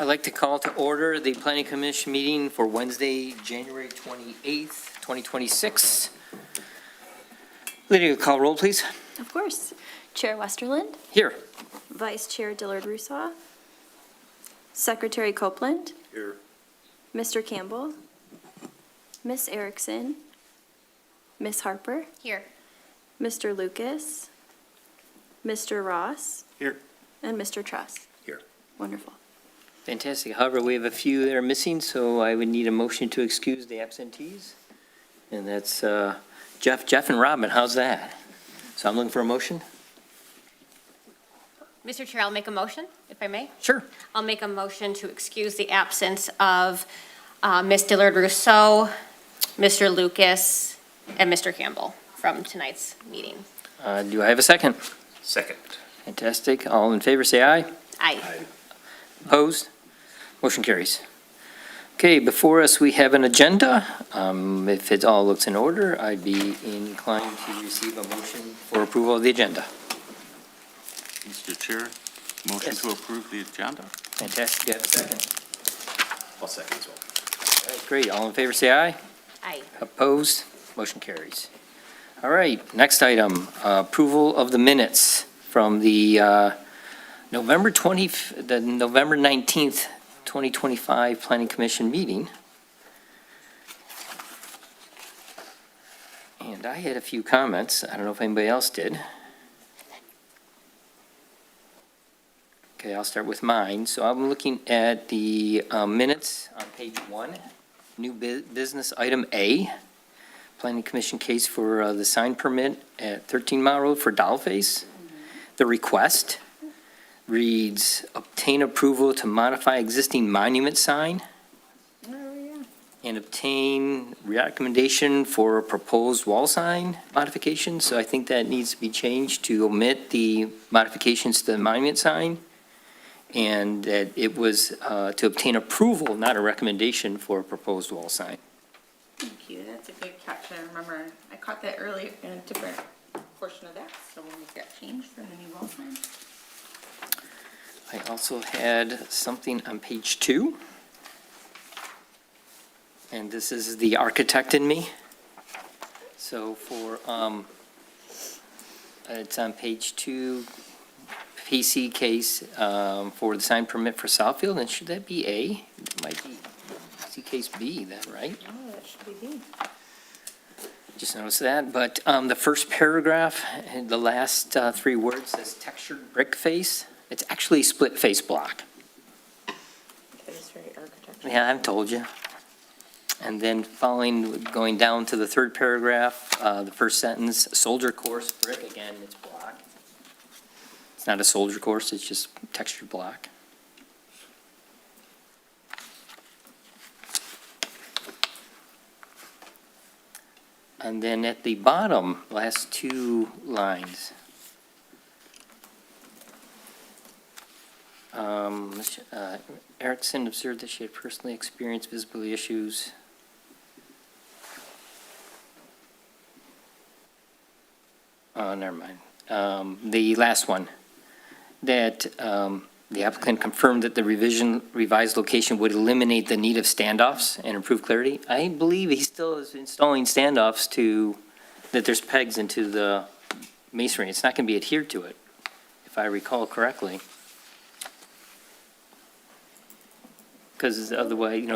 I'd like to call to order the Planning Commission meeting for Wednesday, January 28th, 2026. Lydia, call roll, please. Of course. Chair Westerland, Here. Vice Chair Dillard-Rousseau, Secretary Copeland, Here. Mr. Campbell, Miss Erickson, Miss Harper, Here. Mr. Lucas, Mr. Ross, Here. and Mr. Truss. Here. Wonderful. Fantastic. However, we have a few that are missing, so I would need a motion to excuse the absentees. And that's Jeff, and Robin. How's that? So I'm looking for a motion. Mr. Chair, I'll make a motion, if I may. Sure. I'll make a motion to excuse the absence of Ms. Dillard-Rousseau, Mr. Lucas, and Mr. Campbell from tonight's meeting. Do I have a second? Second. Fantastic. All in favor, say aye. Aye. Opposed? Motion carries. Okay, before us, we have an agenda. If it all looks in order, I'd be inclined to receive a motion for approval of the agenda. Mr. Chair, motion Yes. to approve the agenda? Fantastic. Do I have a second? I'll second as well. All right, great. All in favor, say aye. Aye. Opposed? Motion carries. All right, next item, approval of the minutes from the November 19th, 2025 Planning Commission meeting. And I had a few comments. I don't know if anybody else did. Okay, I'll start with mine. So I'm looking at the minutes on page 1, new business item A, Planning Commission case for the sign permit at 13 Mile Road for Dollface. The request reads, obtain approval to modify existing monument sign and obtain recommendation for a proposed wall sign modification. So I think that needs to be changed to omit the modifications to the monument sign. And that it was to obtain approval, not a recommendation for a proposed wall sign. Thank you, that's a good catch. I remember, I caught that earlier in a different portion of that, so when we got changed for the new wall sign. I also had something on page 2. And this is the architect in me. So for, it's on page 2, PC case for the sign permit for Southfield, and should that be A? It might be PC case B, then, right? Oh, that should be B. Just noticed that, but the first paragraph, the last 3 words says textured brick face. It's actually split face block. That is very architectural. Yeah, I've told you. And then going down to the 3rd paragraph, the first sentence, soldier course brick, again, it's block. It's not a soldier course, it's just textured block. And then at the bottom, last 2 lines. Erickson observed that she had personally experienced visibility issues. Oh, never mind. The last one, that the applicant confirmed that the revised location would eliminate the need of standoffs and improve clarity. I believe he still is installing standoffs that there's pegs into the masonry. It's not going to be adhered to it, if I recall correctly. Because otherwise,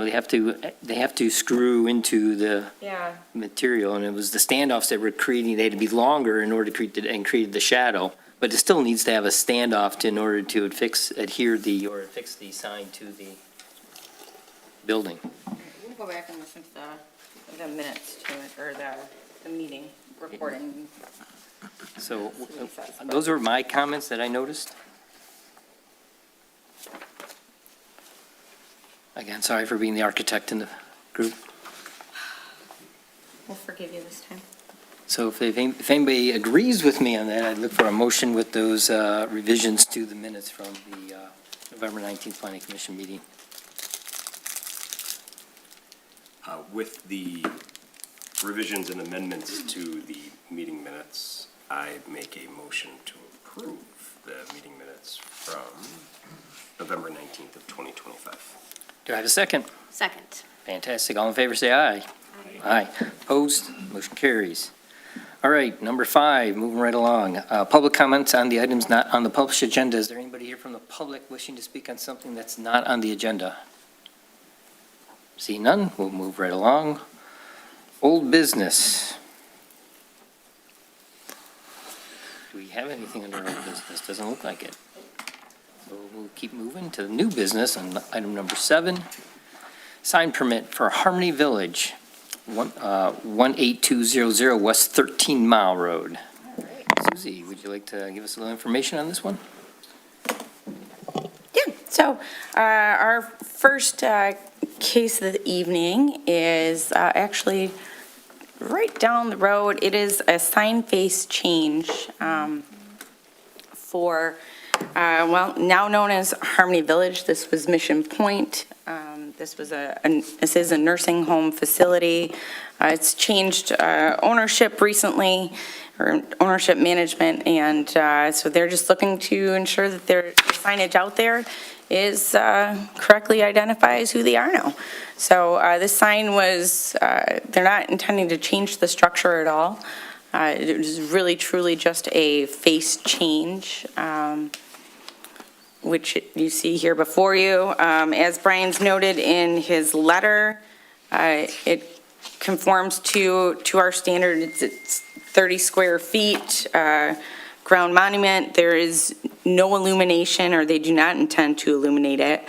they have to screw into the Yeah, material, and it was the standoffs that were creating, they had to be longer in order to create the shadow. But it still needs to have a standoff in order to affix the sign to the building. we'll go back and listen to the minutes to it, or the meeting recording. So those are my comments that I noticed. Again, sorry for being the architect in the group. We'll forgive you this time. So if anybody agrees with me on that, I'd look for a motion with those revisions to the minutes from the November 19th Planning Commission meeting. With the revisions and amendments to the meeting minutes, I make a motion to approve approve the meeting minutes from November 19th of 2025. Do I have a second? Second. Fantastic. All in favor, say aye. Aye. Opposed? Motion carries. All right, number 5, moving right along. Public comments on the items not on the published agenda. Is there anybody here from the public wishing to speak on something that's not on the agenda? See none, we'll move right along. Old business. Do we have anything under old business? Doesn't look like it. So we'll keep moving to the new business on item number 7. Sign permit for Harmony Village, 18200 West 13 Mile Road. Susie, would you like to give us a little information on this one? Yeah, so our first case of the evening is actually right down the road. It is a sign face change for, now known as Harmony Village. This was Mission Point. This is a nursing home facility. It's changed ownership recently, or ownership management, and so they're just looking to ensure that their signage out there is correctly identifies who they are now. So this sign was, they're not intending to change the structure at all. It was really truly just a face change, which you see here before you. As Brian's noted in his letter, it conforms to our standard. It's 30 square feet, ground monument. There is no illumination, or they do not intend to illuminate it.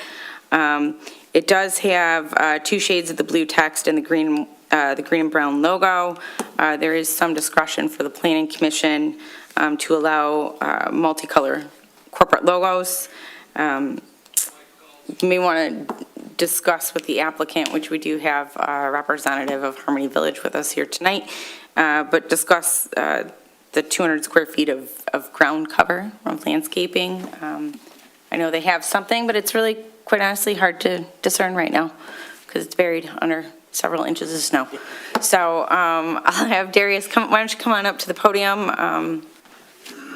It does have 2 shades of the blue text and the green and brown logo. There is some discretion for the Planning Commission to allow multicolor corporate logos. You may want to discuss with the applicant, which we do have a representative of Harmony Village with us here tonight, but discuss the 200 square feet of ground cover of landscaping. I know they have something, but it's really, quite honestly, hard to discern right now because it's buried under several inches of snow. So I'll have Darius come, why don't you come on up to the podium,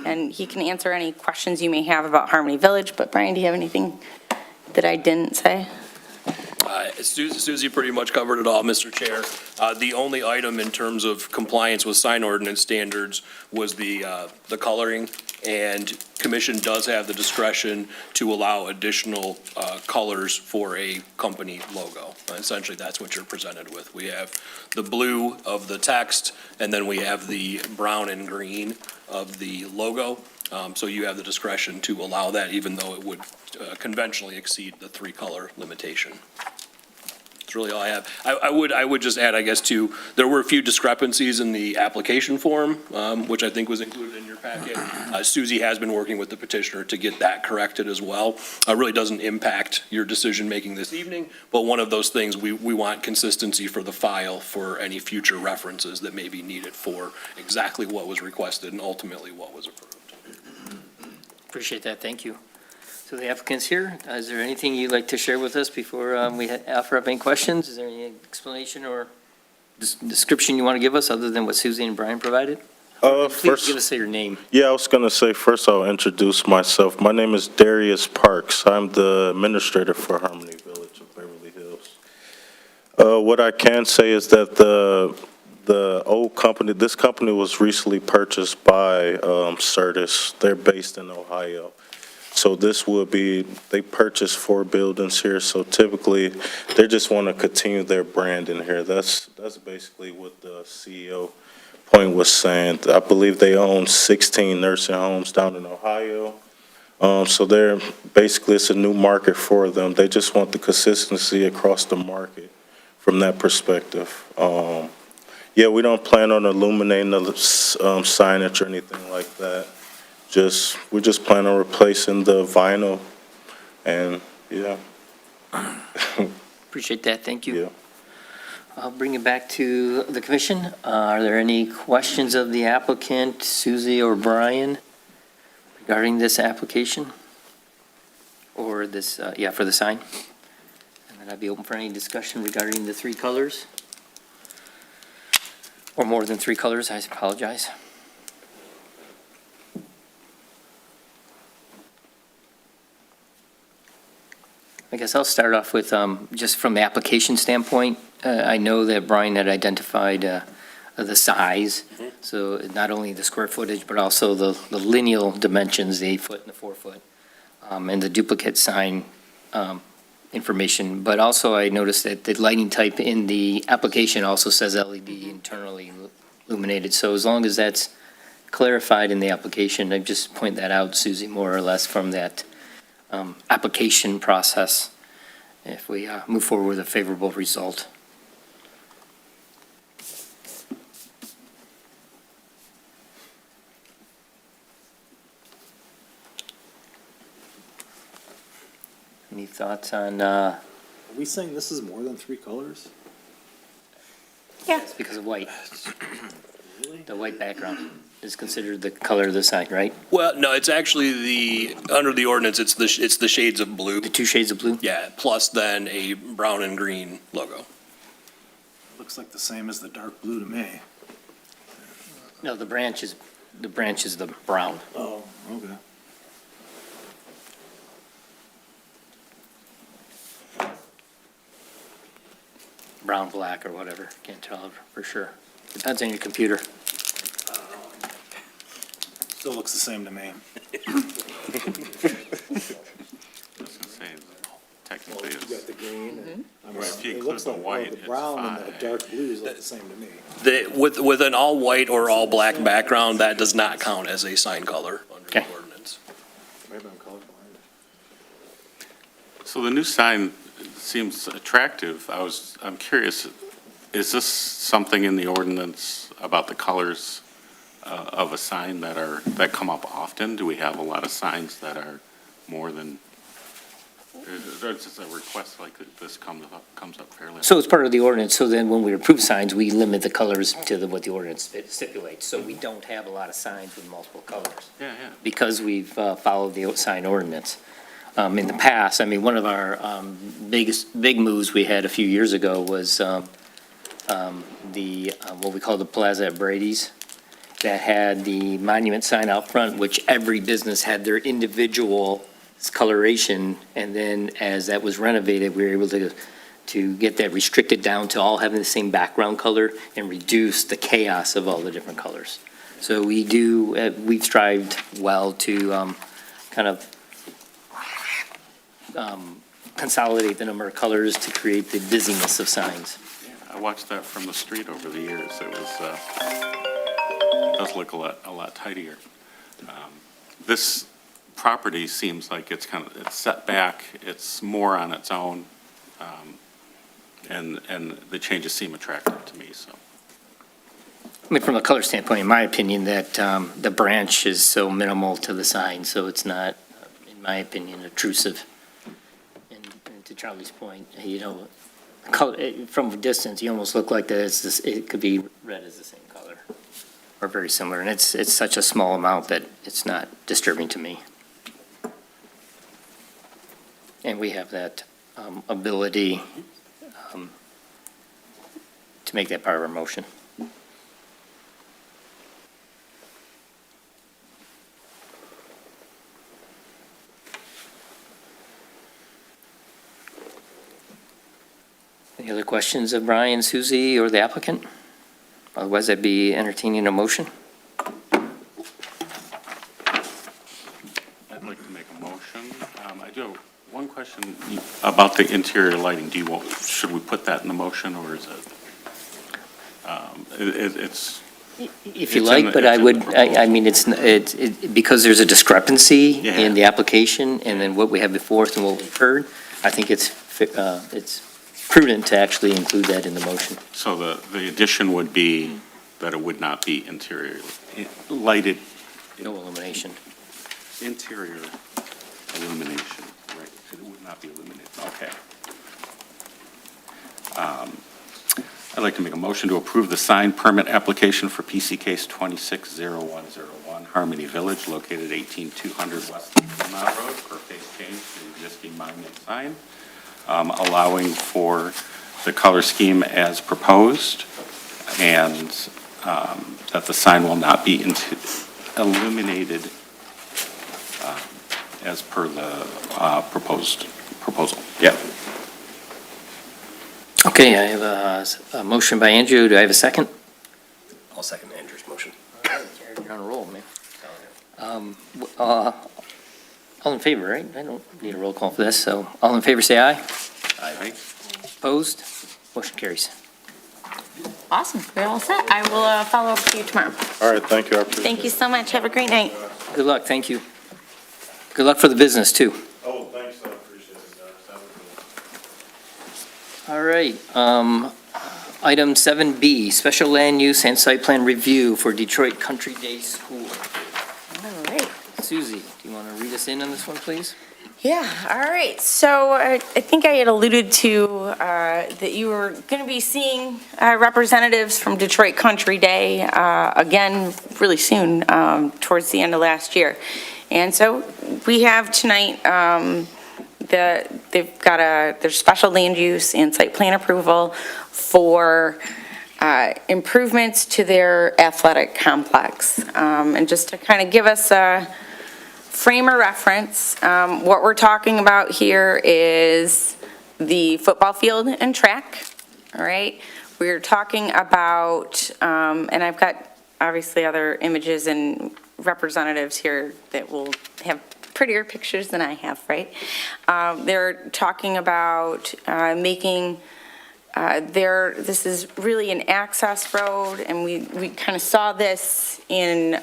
and he can answer any questions you may have about Harmony Village. But Brian, do you have anything that I didn't say? Susie pretty much covered it all, Mr. Chair. The only item in terms of compliance with sign ordinance standards was the coloring, and commission does have the discretion to allow additional colors for a company logo. Essentially, that's what you're presented with. We have the blue of the text, and then we have the brown and green of the logo. So you have the discretion to allow that, even though it would conventionally exceed the 3-color limitation. That's really all I have. I would just add, I guess, too, there were a few discrepancies in the application form, which I think was included in your packet. Susie has been working with the petitioner to get that corrected as well. It really doesn't impact your decision-making this evening, but one of those things, we want consistency for the file for any future references that may be needed for exactly what was requested and ultimately what was approved. Appreciate that, thank you. So the applicant's here. Is there anything you'd like to share with us before we offer up any questions? Is there any explanation or description you want to give us other than what Susie and Brian provided? Please First, give us your name. yeah, I was going to say, first I'll introduce myself. My name is Darius Parks. I'm the administrator for Harmony Village of Beverly Hills. What I can say is that the old company, this company was recently purchased by Certus. They're based in Ohio. So this would be, they purchased 4 buildings here, so typically, they just want to continue their brand in here. That's basically what the CEO point was saying. I believe they own 16 nursing homes down in Ohio. So they're, basically, it's a new market for them. They just want the consistency across the market from that perspective. Yeah, we don't plan on illuminating the signage or anything like that. We just plan on replacing the vinyl, and, yeah. Appreciate that, thank you. Yeah. I'll bring it back to the commission. Are there any questions of the applicant, Susie or Brian, regarding this application? Or this, for the sign? And then I'd be open for any discussion regarding the 3 colors. Or more than 3 colors, I apologize. guess I'll start off with, just from the application standpoint, I know that Brian had identified the size, so not only the square footage, but also the lineal dimensions, the 8-foot and the 4-foot, and the duplicate sign information. But also, I noticed that the lighting type in the application also says LED internally illuminated. So as long as that's clarified in the application, I just point that out, Susie, more or less from that application process, if we move forward with a favorable result. Any thoughts on, Are we saying this is more than 3 colors? it's because of white, the white background is considered the color of the sign, right? Well, no, it's actually under the ordinance, it's the shades of blue. The 2 shades of blue? Yeah, plus then a brown and green logo. Looks like the same as the dark blue to me. No, the branch is the brown. Oh, okay. Brown, black, or whatever, can't tell for sure. Depends on your computer. Still looks the same to me. I was gonna say, technically, it's, the green and, if you include the white, it's fine. dark blues look the same to me. With an all white or all black background, that does not count as a sign color under the Okay. ordinance. Maybe I'm colorblind. So the new sign seems attractive. I'm curious, is this something in the ordinance about the colors of a sign that come up often? Do we have a lot of signs that are more than, there's just a request like this comes up fairly? So it's part of the ordinance, so then when we approve signs, we limit the colors to what the ordinance stipulates. So we don't have a lot of signs with multiple colors, Yeah, yeah. because we've followed the sign ordinance. In the past, I mean, one of our big moves we had a few years ago was what we call the Plaza at Brady's, that had the monument sign out front, which every business had their individual coloration, and then as that was renovated, we were able to get that restricted down to all having the same background color and reduce the chaos of all the different colors. So we've strived well to kind of consolidate the number of colors to create the busyness of signs. Yeah, I watched that from the street over the years. It does look a lot tidier. This property seems like it's set back, it's more on its own, and the changes seem attractive to me, so. I mean, from a color standpoint, in my opinion, that the branch is so minimal to the sign, so it's not, in my opinion, obtrusive. And to Charlie's point, from a distance, you almost look like that it could be read as the same color, or very similar, and it's such a small amount that it's not disturbing to me. And we have that ability to make that part of our motion. Any other questions of Brian, Susie, or the applicant? Otherwise, I'd be entertaining a motion. I'd like to make a motion. I do have one question about the interior lighting. Should we put that in the motion, or is it, it's? If you It's like, in but the- I it's in would, the I mean, because there's a discrepancy Yeah. in the application and then what we have before us and what we've heard, I think it's prudent to actually include that in the motion. So the addition would be that it would not be lighted, No illumination. interior illumination, right? It would not be illuminated, okay. I'd like to make a motion to approve the sign permit application for PC case 260101, Harmony Village, located 18200 West Mile Road, for a face change to the existing monument sign, allowing for the color scheme as proposed, and that the sign will not be illuminated as per the proposed proposal. Yeah. Okay, I have a motion by Andrew. Do I have a second? I'll second Andrew's motion. You're on a roll, man. All in favor, right? I don't need a roll call for this, so all in favor, say aye. Aye. Opposed? Motion carries. Awesome, we're all set. I will follow up with you tomorrow. All right, thank you, I appreciate it. Thank you so much. Have a great night. Good luck, thank you. Good luck for the business, too. Oh, thanks, I appreciate it, guys. Have a good one. All right, item 7B, special land use and site plan review for Detroit Country Day School. All right. Suzie, do you want to read us in on this one, please? Yeah, all right. So I think I had alluded to that you were going to be seeing representatives from Detroit Country Day again really soon, towards the end of last year. And so we have tonight, they've got their special land use and site plan approval for improvements to their athletic complex. And just to kind of give us a frame of reference, what we're talking about here is the football field and track, all right? We're talking about, and I've got obviously other images and representatives here that will have prettier pictures than I have, right? They're talking about making this is really an access road, and we kind of saw this in,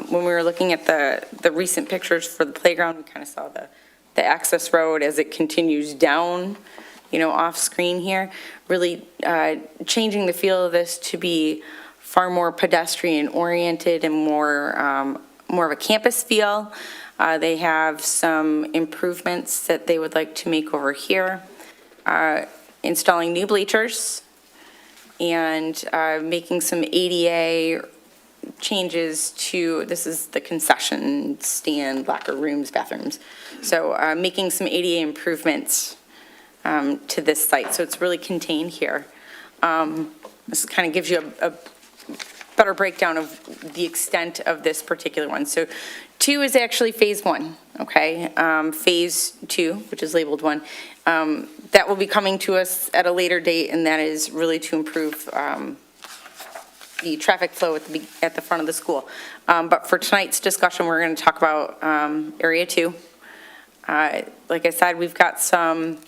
when we were looking at the recent pictures for the playground, we kind of saw the access road as it continues down, off screen here, really changing the feel of this to be far more pedestrian oriented and more of a campus feel. They have some improvements that they would like to make over here. Installing new bleachers and making some ADA changes to, this is the concession stand, locker rooms, bathrooms. So making some ADA improvements to this site. So it's really contained here. This kind of gives you a better breakdown of the extent of this particular one. So 2 is actually phase 1, okay? Phase 2, which is labeled 1, that will be coming to us at a later date, and that is really to improve the traffic flow at the front of the school. But for tonight's discussion, we're going to talk about Area 2. Like I said, we've got some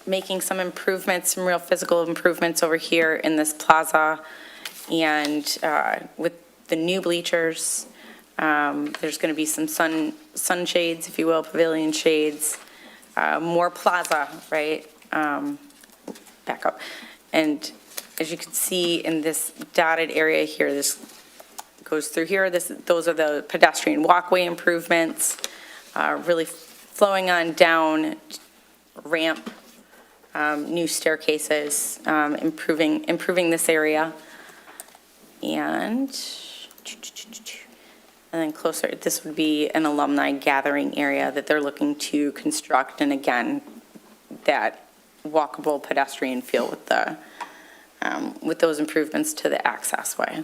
making some improvements, some real physical improvements over here in this plaza, and with the new bleachers, there's going to be some sunshades, if you will, pavilion shades, more plaza, right? Back up. And as you can see in this dotted area here, this goes through here. Those are the pedestrian walkway improvements, really flowing on down, ramp, new staircases, improving this area. And then closer, this would be an alumni gathering area that they're looking to construct. And again, that walkable pedestrian feel with those improvements to the access way.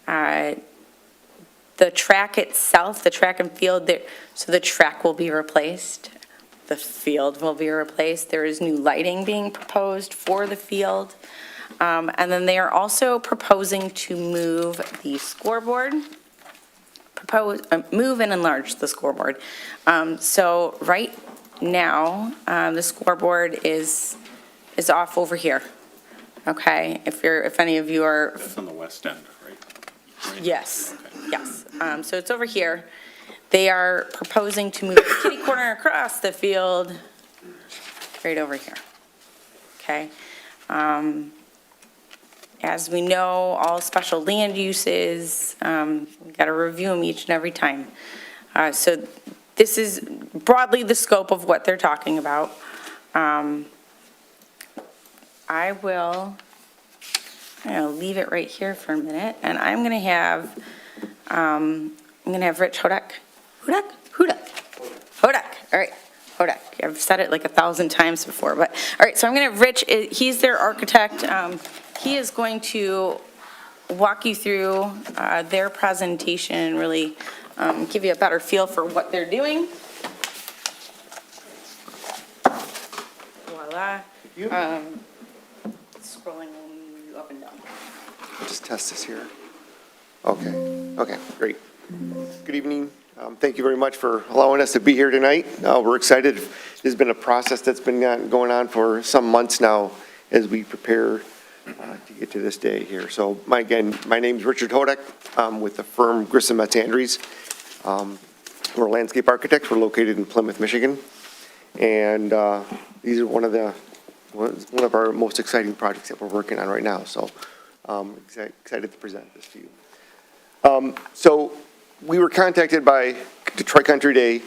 The track itself, the track and field, so the track will be replaced. The field will be replaced. There is new lighting being proposed for the field. And then they are also proposing to move the scoreboard, move and enlarge the scoreboard. So right now, the scoreboard is off over here. Okay, if any of you are. That's on the west end, right? Yes, yes. So it's over here. They are proposing to move the kitty corner across the field right over here. Okay. As we know, all special land uses, we've got to review them each and every time. So this is broadly the scope of what they're talking about. I'll leave it right here for a minute, and I'm going to have Rich Hodak. Hodak, all right, Hodak. I've said it like 1,000 times before, but, all right, so I'm going to have Rich, he's their architect. He is going to walk you through their presentation and really give you a better feel for what they're doing. Voila. Scrolling up and down. I'll just test this here. Okay, great. Good evening. Thank you very much for allowing us to be here tonight. We're excited. This has been a process that's been going on for some months now as we prepare to get to this day here. So my name's Richard Hodek. I'm with the firm Grissom Metz Andrews. We're landscape architects. We're located in Plymouth, Michigan. And these are one of our most exciting projects that we're working on right now. So I'm excited to present this to you. So we were contacted by Detroit Country Day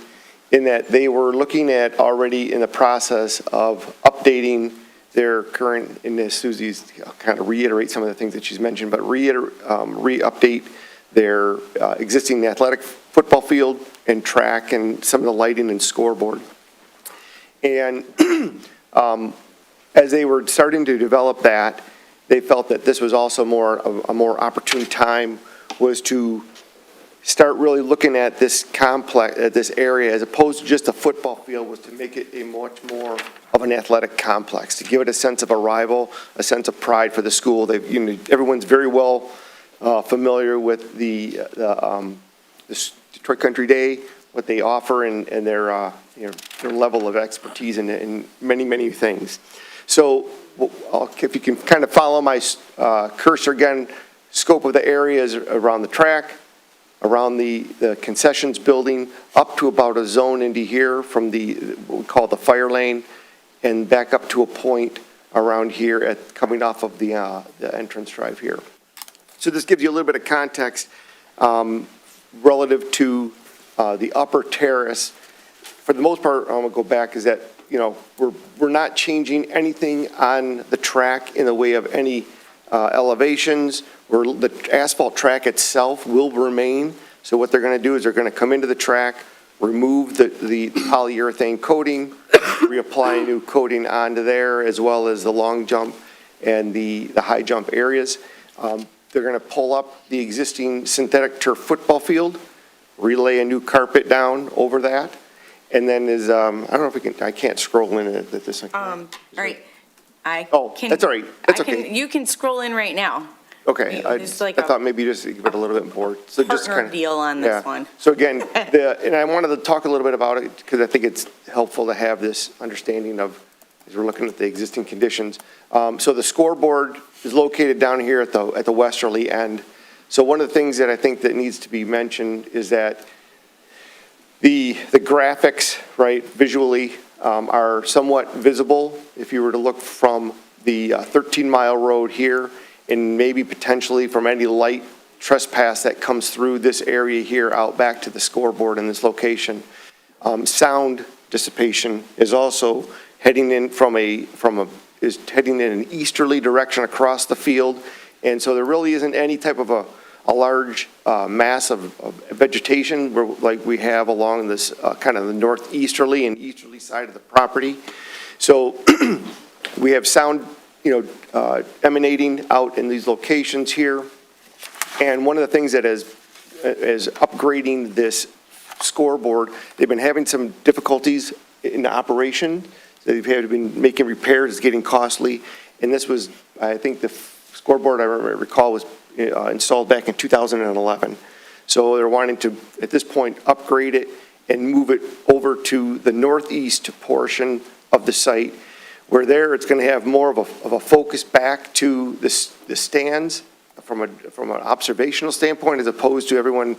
in that they were looking at already in the process of updating their current, and Susie's kind of reiterate some of the things that she's mentioned, but re-update their existing athletic football field and track and some of the lighting and scoreboard. And as they were starting to develop that, they felt that this was also a more opportune time was to start really looking at this complex, at this area, as opposed to just a football field, was to make it a much more of an athletic complex, to give it a sense of arrival, a sense of pride for the school. Everyone's very well familiar with the Detroit Country Day, what they offer, and their level of expertise in many things. So if you can kind of follow my cursor again, scope of the areas around the track, around the concessions building, up to about a zone into here from what we call the fire lane, and back up to a point around here coming off of the entrance drive here. So this gives you a little bit of context relative to the upper terrace. For the most part, I'm going to go back, is that we're not changing anything on the track in the way of any elevations. The asphalt track itself will remain. So what they're going to do is they're going to come into the track, remove the polyurethane coating, reapply a new coating onto there, as well as the long jump and the high jump areas. They're going to pull up the existing synthetic turf football field, relay a new carpet down over that, and then I don't know if I can't scroll in at this. All right. Oh, that's all right. That's okay. You can scroll in right now. Okay, I It's like a thought maybe just give it a little bit more. So just partner kind of deal on this one. So again, and I wanted to talk a little bit about it because I think it's helpful to have this understanding of, as we're looking at the existing conditions. So the scoreboard is located down here at the westerly end. So one of the things that I think that needs to be mentioned is that the graphics, right, visually are somewhat visible if you were to look from the 13-mile road here, and maybe potentially from any light trespass that comes through this area here out back to the scoreboard in this location. Sound dissipation is also heading in is heading in an easterly direction across the field, and so there really isn't any type of a large mass of vegetation like we have along this kind of the northeasterly and easterly side of the property. So we have sound emanating out in these locations here. And one of the things that is upgrading this scoreboard, they've been having some difficulties in the operation. They've been making repairs, it's getting costly. And this was, I think the scoreboard I recall was installed back in 2011. So they're wanting to, at this point, upgrade it and move it over to the northeast portion of the site, where there it's going to have more of a focus back to the stands from an observational standpoint, as opposed to everyone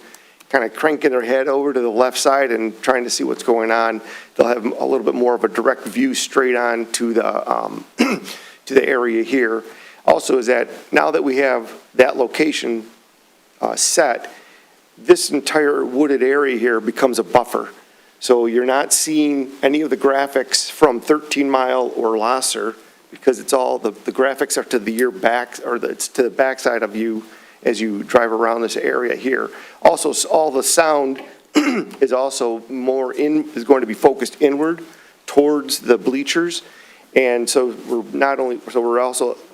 kind of cranking their head over to the left side and trying to see what's going on. They'll have a little bit more of a direct view straight on to the to the area here. Also is that now that we have that location set, this entire wooded area here becomes a buffer. So you're not seeing any of the graphics from 13 Mile or Lasser, because it's all, the graphics are to your back, or it's to the backside of you as you drive around this area here. Also, all the sound is also is going to be focused inward towards the bleachers. And so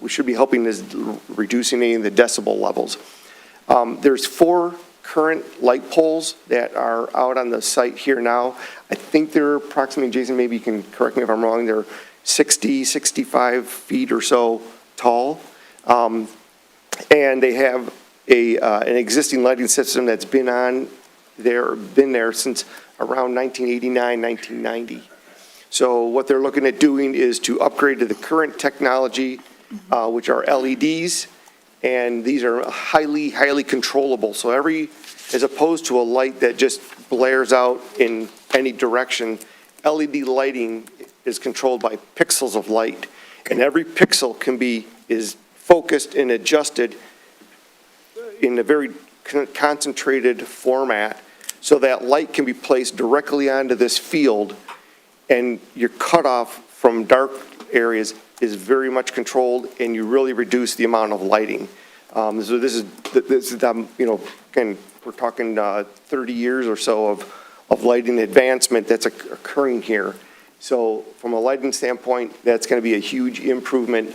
we should be helping this reducing any of the decibel levels. There's 4 current light poles that are out on the site here now. I think they're approximately, Jason, maybe you can correct me if I'm wrong, they're 60, 65 feet or so tall. And they have an existing lighting system that's been there since around 1989, 1990. So what they're looking at doing is to upgrade to the current technology, which are LEDs, and these are highly, highly controllable. So as opposed to a light that just blares out in any direction, LED lighting is controlled by pixels of light, and every pixel is focused and adjusted in a very concentrated format, so that light can be placed directly onto this field, and your cutoff from dark areas is very much controlled, and you really reduce the amount of lighting. So this is again, we're talking 30 years or so of lighting advancement that's occurring here. So from a lighting standpoint, that's going to be a huge improvement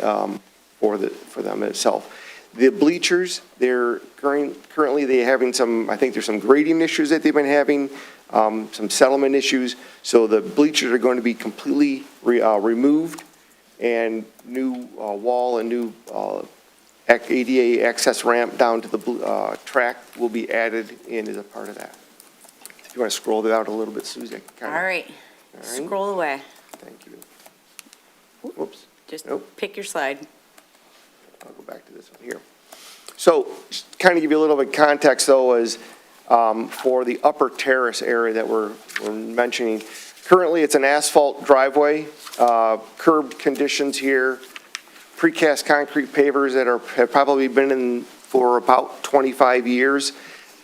for them itself. The bleachers, they're currently having some, I think there's some grading issues that they've been having, some settlement issues. So the bleachers are going to be completely removed, and new wall and new ADA access ramp down to the track will be added in as a part of that. If you want to scroll that out a little bit, Susie. All right, scroll away. Thank you. Whoops. Just Nope. pick your slide. I'll go back to this one here. So just kind of give you a little bit of context, though, is for the upper terrace area that we're mentioning. Currently, it's an asphalt driveway, curbed conditions here, precast concrete pavers that have probably been in for about 25 years,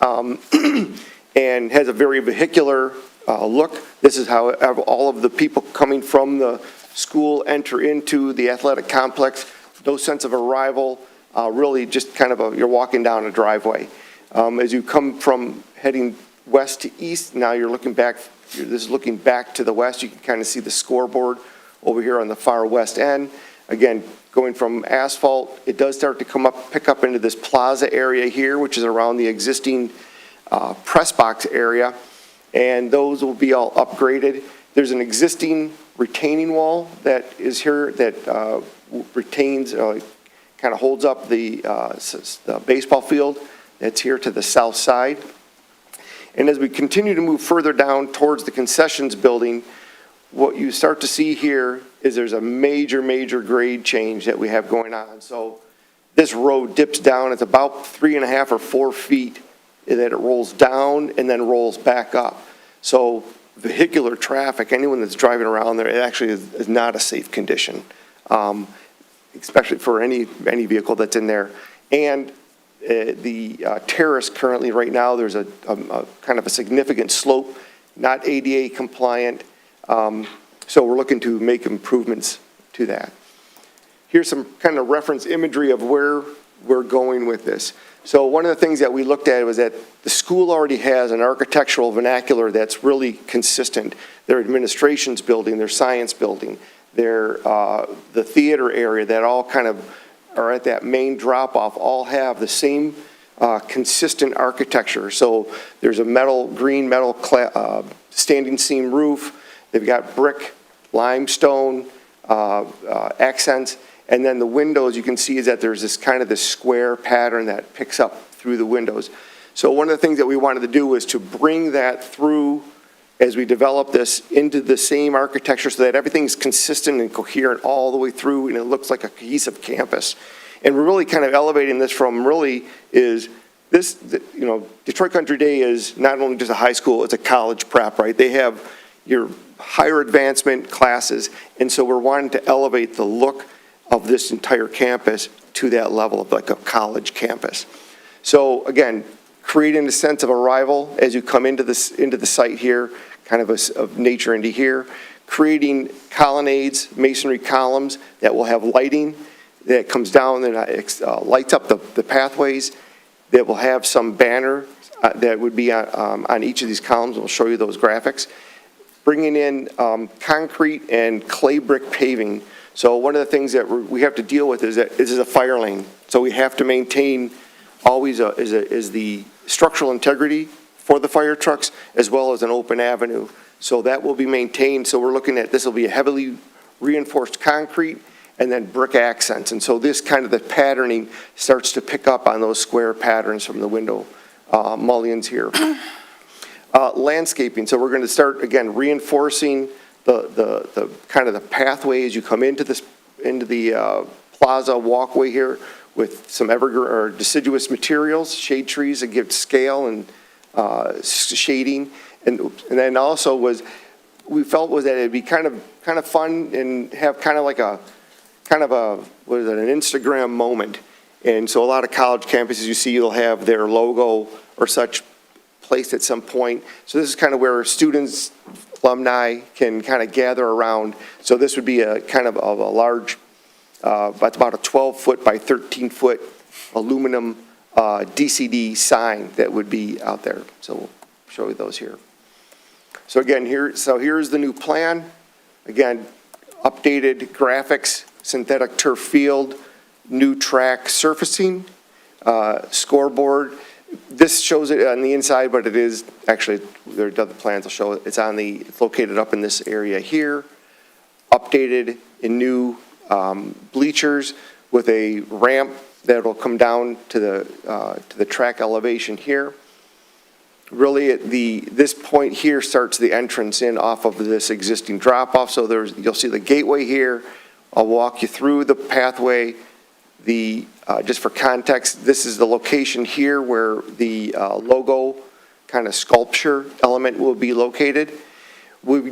and has a very vehicular look. This is how all of the people coming from the school enter into the athletic complex. No sense of arrival, really just kind of you're walking down a driveway. As you come from heading west to east, now you're looking back, this is looking back to the west. You can kind of see the scoreboard over here on the far west end. Again, going from asphalt, it does start to pick up into this plaza area here, which is around the existing press box area, and those will be all upgraded. There's an existing retaining wall that is here that retains, kind of holds up the baseball field that's here to the south side. And as we continue to move further down towards the concessions building, what you start to see here is there's a major, major grade change that we have going on. So this road dips down, it's about 3.5 or 4 feet that it rolls down and then rolls back up. So vehicular traffic, anyone that's driving around there, it actually is not a safe condition, especially for any vehicle that's in there. And the terrace currently right now, there's a kind of a significant slope, not ADA compliant. So we're looking to make improvements to that. Here's some kind of reference imagery of where we're going with this. So one of the things that we looked at was that the school already has an architectural vernacular that's really consistent. Their administration's building, their science building, the theater area that all kind of are at that main drop-off all have the same consistent architecture. So there's a green metal standing seam roof. They've got brick, limestone accents. And then the windows, you can see is that there's this kind of this square pattern that picks up through the windows. So one of the things that we wanted to do was to bring that through as we develop this into the same architecture so that everything's consistent and coherent all the way through and it looks like a cohesive campus. And we're really kind of elevating this from really is this, Detroit Country Day is not only just a high school, it's a college prep, right? They have your higher advancement classes, and so we're wanting to elevate the look of this entire campus to that level of like a college campus. So again, creating a sense of arrival as you come into the site here, kind of of nature into here, creating colonnades, masonry columns that will have lighting that comes down and lights up the pathways, that will have some banner that would be on each of these columns. We'll show you those graphics. Bringing in concrete and clay brick paving. So one of the things that we have to deal with is that this is a fire lane. So we have to maintain always is the structural integrity for the fire trucks, as well as an open avenue. So that will be maintained. So we're looking at, this will be a heavily reinforced concrete and then brick accents. And so this kind of the patterning starts to pick up on those square patterns from the window mullions here. Landscaping, so we're going to start, again, reinforcing the kind of the pathway as you come into the plaza walkway here with some evergreen or deciduous materials, shade trees that give scale and shading. And then also we felt was that it'd be kind of fun and have kind of an Instagram moment. And so a lot of college campuses you see, you'll have their logo or such placed at some point. So this is kind of where students, alumni can kind of gather around. So this would be a kind of a large, that's about a 12-foot by 13-foot aluminum DCD sign that would be out there. So we'll show you those here. So again, here's the new plan. Again, updated graphics, synthetic turf field, new track surfacing, scoreboard. This shows it on the inside, but it is actually, there are other plans will show it. It's located up in this area here. Updated and new bleachers with a ramp that will come down to the track elevation here. Really, at this point here starts the entrance in off of this existing drop-off. So you'll see the gateway here. I'll walk you through the pathway. Just for context, this is the location here where the logo kind of sculpture element will be located. When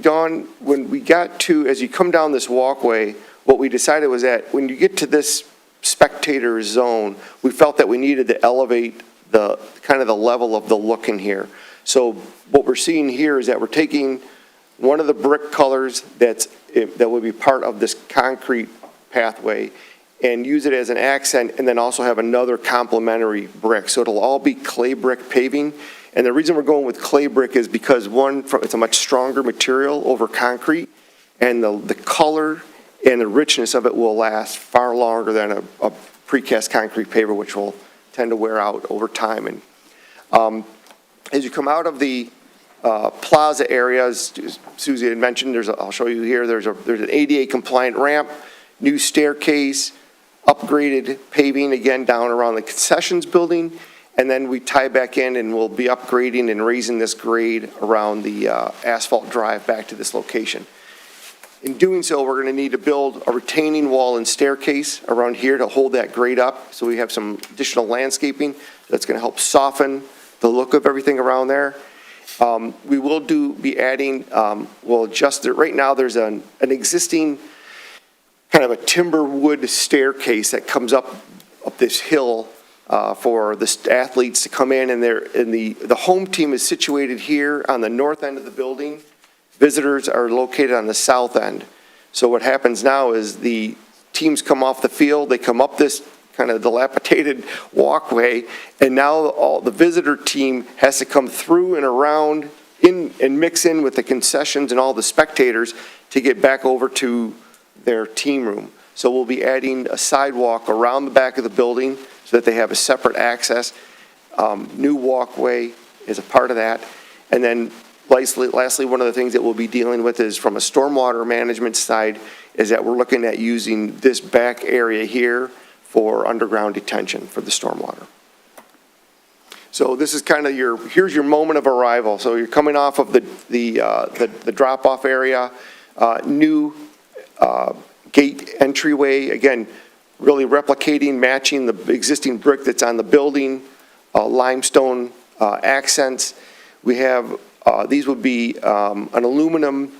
we got to, as you come down this walkway, what we decided was that when you get to this spectator zone, we felt that we needed to elevate the kind of the level of the look in here. So what we're seeing here is that we're taking one of the brick colors that would be part of this concrete pathway and use it as an accent, and then also have another complementary brick. So it'll all be clay brick paving. And the reason we're going with clay brick is because it's a much stronger material over concrete, and the color and the richness of it will last far longer than a precast concrete paver, which will tend to wear out over time. And as you come out of the plaza areas, Susie had mentioned, I'll show you here, there's an ADA compliant ramp, new staircase, upgraded paving again down around the concessions building, and then we tie back in and we'll be upgrading and raising this grade around the asphalt drive back to this location. In doing so, we're going to need to build a retaining wall and staircase around here to hold that grade up. So we have some additional landscaping that's going to help soften the look of everything around there. We will be adding, we'll adjust it. Right now, there's an existing kind of a timber wood staircase that comes up this hill for the athletes to come in, and the home team is situated here on the north end of the building. Visitors are located on the south end. So what happens now is the teams come off the field, they come up this kind of dilapidated walkway, and now all the visitor team has to come through and around and mix in with the concessions and all the spectators to get back over to their team room. So we'll be adding a sidewalk around the back of the building so that they have a separate access. New walkway is a part of that. And then lastly, one of the things that we'll be dealing with is from a stormwater management side is that we're looking at using this back area here for underground detention for the stormwater. So this is kind of here's your moment of arrival. So you're coming off of the drop-off area, new gate entryway, again, really replicating, matching the existing brick that's on the building, limestone accents. We have, these would be an aluminum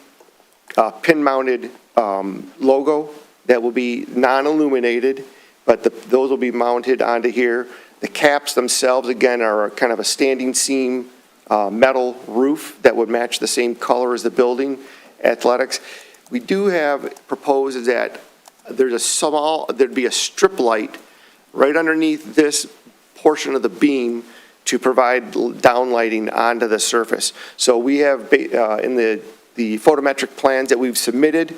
pin-mounted logo that will be non-illuminated, but those will be mounted onto here. The caps themselves, again, are kind of a standing seam metal roof that would match the same color as the building athletics. We do have proposed that there'd be a strip light right underneath this portion of the beam to provide downlighting onto the surface. So we have, in the photometric plans that we've submitted,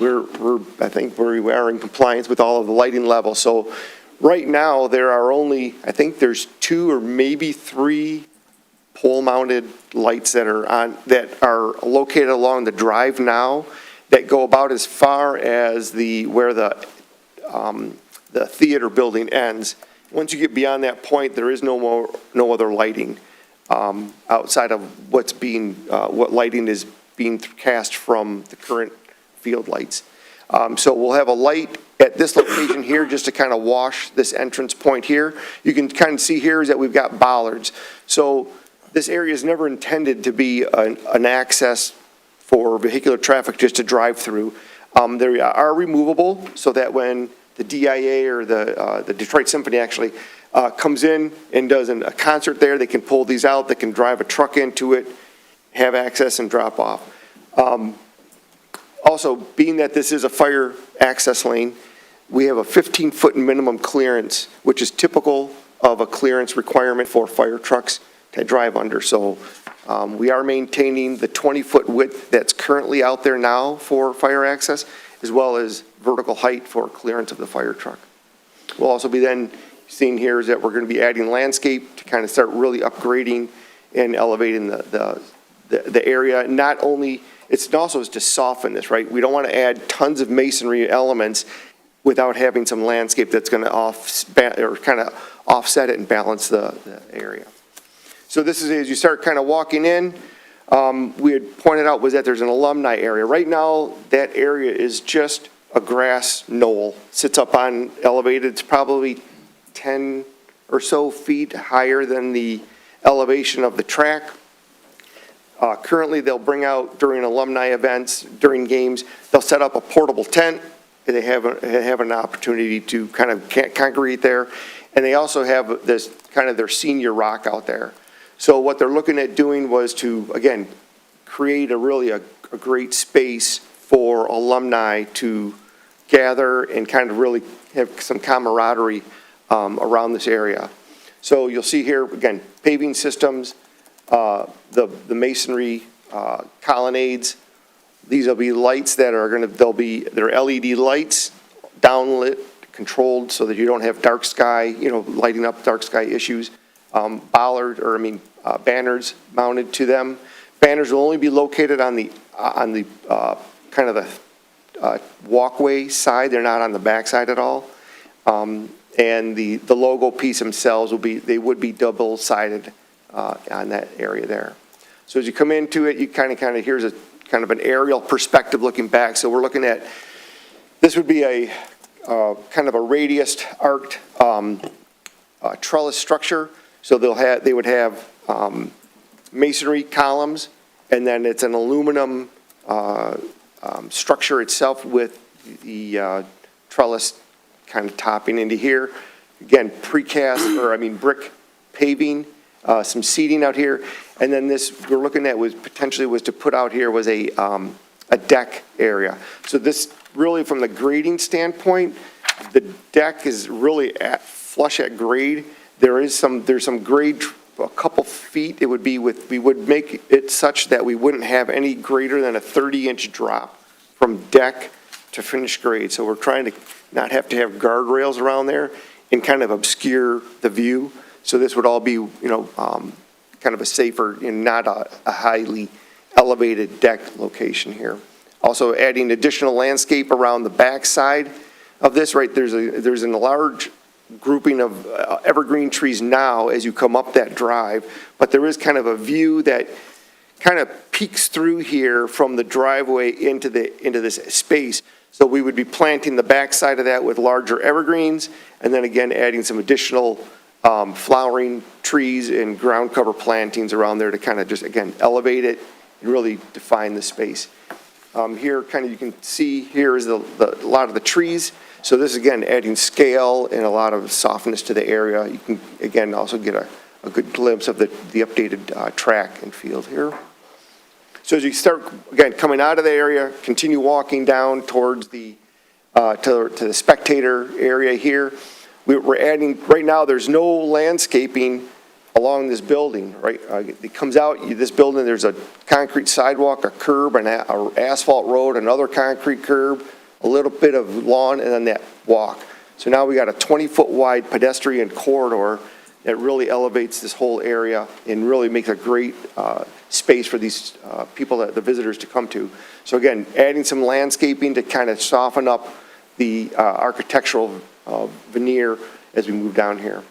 I think we are in compliance with all of the lighting levels. So Right now, there are only, I think there's 2 or maybe 3 pole-mounted lights that are located along the drive now that go about as far as where the theater building ends. Once you get beyond that point, there is no other lighting outside of what lighting is being cast from the current field lights. So we'll have a light at this location here just to kind of wash this entrance point here. You can kind of see here is that we've got bollards. So this area is never intended to be an access for vehicular traffic just to drive through. They are removable so that when the DIA or the Detroit Symphony actually comes in and does a concert there, they can pull these out, they can drive a truck into it, have access and drop off. Also, being that this is a fire access lane, we have a 15-foot minimum clearance, which is typical of a clearance requirement for fire trucks to drive under. So we are maintaining the 20-foot width that's currently out there now for fire access, as well as vertical height for clearance of the fire truck. We'll also be then seeing here is that we're going to be adding landscape to kind of start really upgrading and elevating the area. Not only, it's also to soften this, right? We don't want to add tons of masonry elements without having some landscape that's going to offset it and balance the area. So this is, as you start kind of walking in, we had pointed out was that there's an alumni area. Right now, that area is just a grass knoll. Sits up on elevated, it's probably 10 or so feet higher than the elevation of the track. Currently, they'll bring out during alumni events, during games, they'll set up a portable tent. They have an opportunity to kind of congregate there. And they also have this kind of their senior rock out there. So what they're looking at doing was to, again, create a great space for alumni to gather and kind of really have some camaraderie around this area. So you'll see here, again, paving systems, the masonry colonnades. These will be lights that are they're LED lights, downlit, controlled so that you don't have dark sky, lighting up dark sky issues. Banners mounted to them. Banners will only be located on the kind of the walkway side. They're not on the back side at all. And the logo piece themselves would be double-sided on that area there. So as you come into it, you kind of here's a kind of an aerial perspective looking back. So we're looking at, this would be a kind of a radiused arced trellis structure. So they would have masonry columns, and then it's an aluminum structure itself with the trellis kind of topping into here. Again, precast, brick paving, some seating out here. And then this we're looking at was to put out here was a deck area. So this really, from the grading standpoint, the deck is really flush at grade. There's some grade, a couple feet. We would make it such that we wouldn't have any greater than a 30-inch drop from deck to finished grade. So we're trying to not have to have guardrails around there and kind of obscure the view. So this would all be, kind of a safer and not a highly elevated deck location here. Also adding additional landscape around the back side of this, right? There's a large grouping of evergreen trees now as you come up that drive, but there is kind of a view that kind of peeks through here from the driveway into this space. So we would be planting the back side of that with larger evergreens, and then again adding some additional flowering trees and ground cover plantings around there to kind of just, again, elevate it and really define the space. Here, kind of you can see here is a lot of the trees. So this, again, adding scale and a lot of softness to the area. You can, again, also get a good glimpse of the updated track and field here. So as you start, again, coming out of the area, continue walking down towards to the spectator area here. We're adding, right now, there's no landscaping along this building, right? It comes out, this building, there's a concrete sidewalk, a curb, an asphalt road, another concrete curb, a little bit of lawn, and then that walk. So now we got a 20-foot wide pedestrian corridor that really elevates this whole area and really makes a great space for these people, the visitors to come to. So again, adding some landscaping to kind of soften up the architectural veneer as we move down here.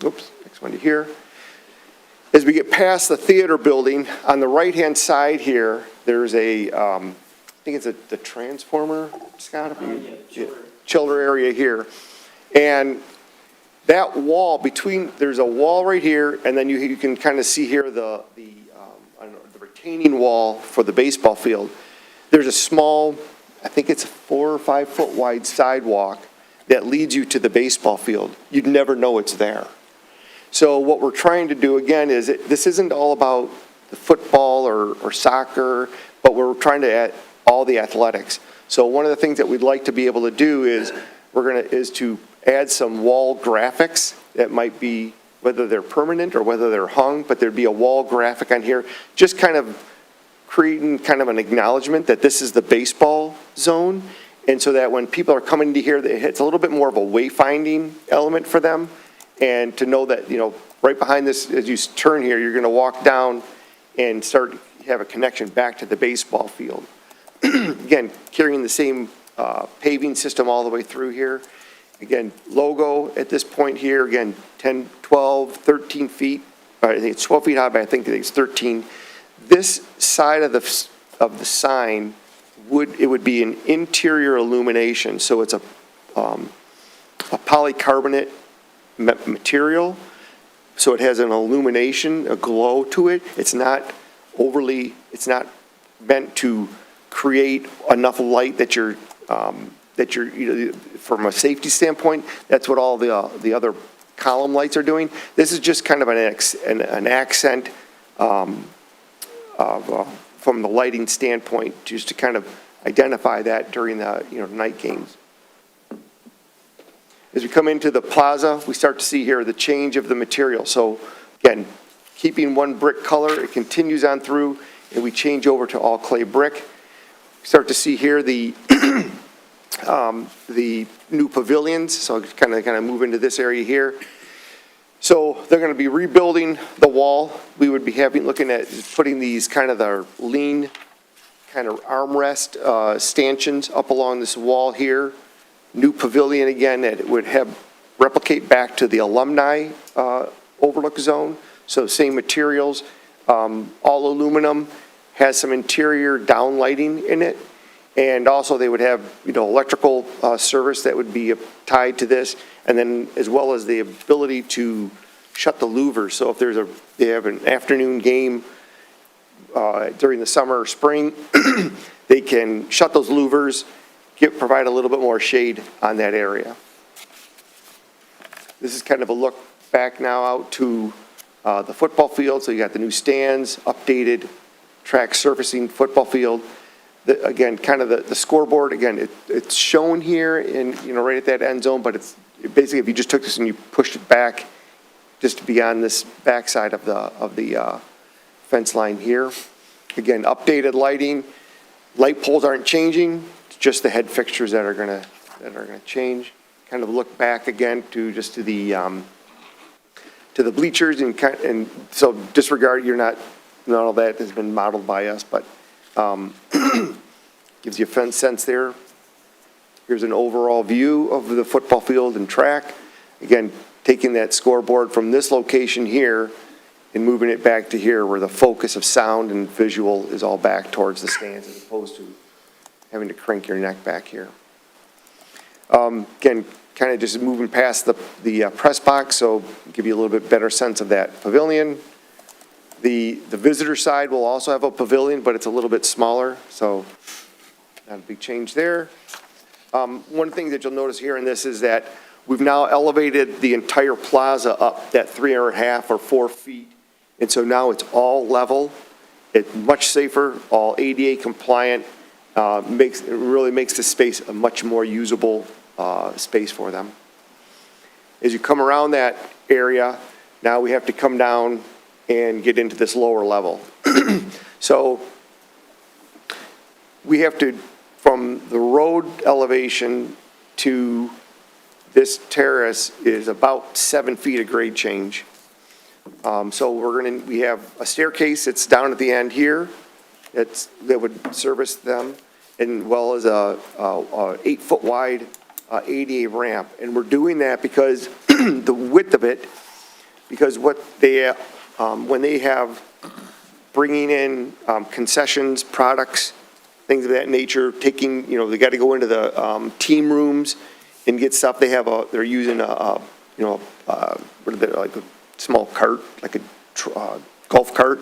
Oops, next one to here. As we get past the theater building, on the right-hand side here, there's a, I think it's the transformer, Scott? Chiller area here. And that wall between, there's a wall right here, and then you can kind of see here the retaining wall for the baseball field. There's a small, I think it's a 4 or 5 foot wide sidewalk that leads you to the baseball field. You'd never know it's there. So what we're trying to do again is, this isn't all about the football or soccer, but we're trying to add all the athletics. So one of the things that we'd like to be able to do is, is to add some wall graphics that might be, whether they're permanent or whether they're hung, but there'd be a wall graphic on here, just kind of creating kind of an acknowledgement that this is the baseball zone. And so that when people are coming to here, it's a little bit more of a wayfinding element for them. And to know that, you know, right behind this, as you turn here, you're going to walk down and have a connection back to the baseball field. Again, carrying the same paving system all the way through here. Again, logo at this point here, again, 10, 12, 13 feet. I think it's 12 feet high, but I think it's 13. This side of the sign would be an interior illumination. So it's a polycarbonate material. So it has an illumination, a glow to it. It's not meant to create enough light that you're, from a safety standpoint, that's what all the other column lights are doing. This is just kind of an accent from the lighting standpoint, just to kind of identify that during the night games. As we come into the plaza, we start to see here the change of the material. So again, keeping one brick color, it continues on through, and we change over to all clay brick. Start to see here the new pavilions. So kind of move into this area here. So they're going to be rebuilding the wall. We would be looking at putting these kind of the lean kind of armrest stanchions up along this wall here. New pavilion again that would replicate back to the alumni overlook zone. So same materials, all aluminum, has some interior downlighting in it. And also they would have, electrical service that would be tied to this. And then as well as the ability to shut the louvers. So if they have an afternoon game during the summer or spring, they can shut those louvers, provide a little bit more shade on that area. This is kind of a look back now out to the football field. So you got the new stands, updated track surfacing football field. Again, kind of the scoreboard, again, it's shown here in, right at that end zone, but it's basically if you just took this and you pushed it back just beyond this backside of the fence line here. Again, updated lighting. Light poles aren't changing, it's just the head fixtures that are gonna change. Kind of look back again to the bleachers and so disregard, not all that has been modeled by us, but gives you a sense there. Here's an overall view of the football field and track. Again, taking that scoreboard from this location here and moving it back to here where the focus of sound and visual is all back towards the stands as opposed to having to crank your neck back here. Again, kind of just moving past the press box, so give you a little bit better sense of that pavilion. The visitor side will also have a pavilion, but it's a little bit smaller, so not a big change there. One thing that you'll notice here in this is that we've now elevated the entire plaza up that 3.5 or 4 feet. And so now it's all level. It's much safer, all ADA compliant. It really makes the space a much more usable space for them. As you come around that area, now we have to come down and get into this lower level. So we have to, from the road elevation to this terrace is about 7 feet of grade change. So we have a staircase that's down at the end here, that would service them, and well as a 8-foot wide ADA ramp. And we're doing that because the width of it, because what they, when they have bringing in concessions, products, things of that nature, taking, they got to go into the team rooms and get stuff. They're using what are they, like a small cart, like a golf cart.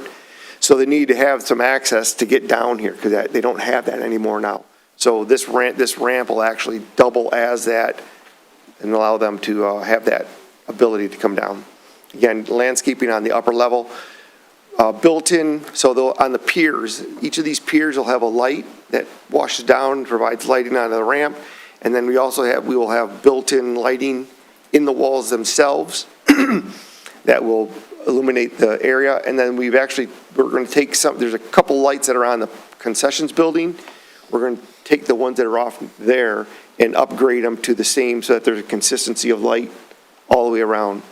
So they need to have some access to get down here because they don't have that anymore now. So this ramp will actually double as that and allow them to have that ability to come down. Again, landscaping on the upper level, built in, so on the piers, each of these piers will have a light that washes down, provides lighting onto the ramp. And then we will have built-in lighting in the walls themselves that will illuminate the area. And then we're going to take there's a couple lights that are on the concessions building. We're going to take the ones that are off there and upgrade them to the same so that there's a consistency of light all the way around.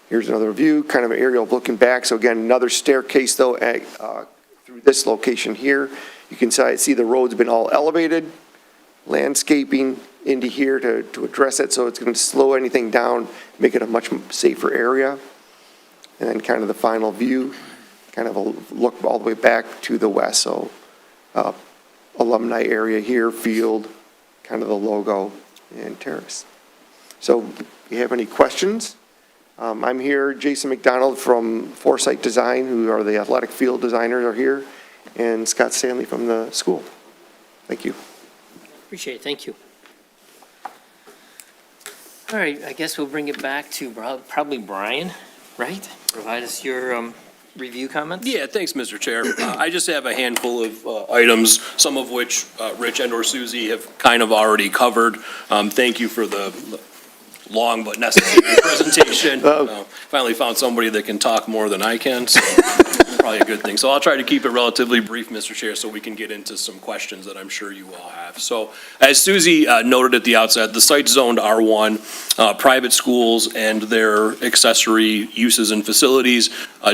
Here's another view, kind of an aerial looking back. So again, another staircase though through this location here. You can see the road's been all elevated, landscaping into here to address it, so it's going to slow anything down, make it a much safer area. And then kind of the final view, kind of a look all the way back to the west. So alumni area here, field, kind of the logo and terrace. So if you have any questions, I'm here, Jason McDonald from Foresight Design, who are the athletic field designers are here, and Scott Stanley from the school. Thank you. Appreciate it, thank you. All right, I guess we'll bring it back to probably Brian, right? Provide us your review comments? Yeah, thanks, Mr. Chair. I just have a handful of items, some of which Rich and/or Susie have kind of already covered. Thank you for the long but necessary presentation. Finally found somebody that can talk more than I can, so probably a good thing. So I'll try to keep it relatively brief, Mr. Chair, so we can get into some questions that I'm sure you all have. So as Susie noted at the outset, the site's zoned R1. Private schools and their accessory uses and facilities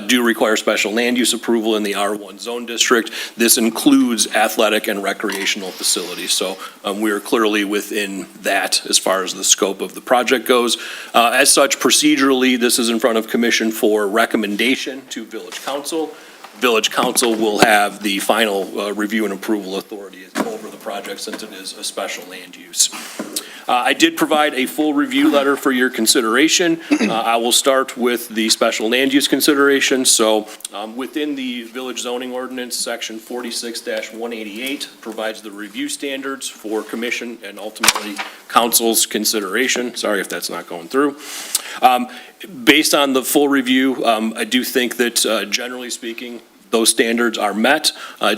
do require special land use approval in the R1 zone district. This includes athletic and recreational facilities. So we are clearly within that as far as the scope of the project goes. As such, procedurally, this is in front of Commission for recommendation to Village Council. Village Council will have the final review and approval authority over the project since it is a special land use. I did provide a full review letter for your consideration. I will start with the special land use consideration. So within the village zoning ordinance, section 46-188 provides the review standards for commission and ultimately council's consideration. Sorry if that's not going through. Based on the full review, I do think that generally speaking, those standards are met.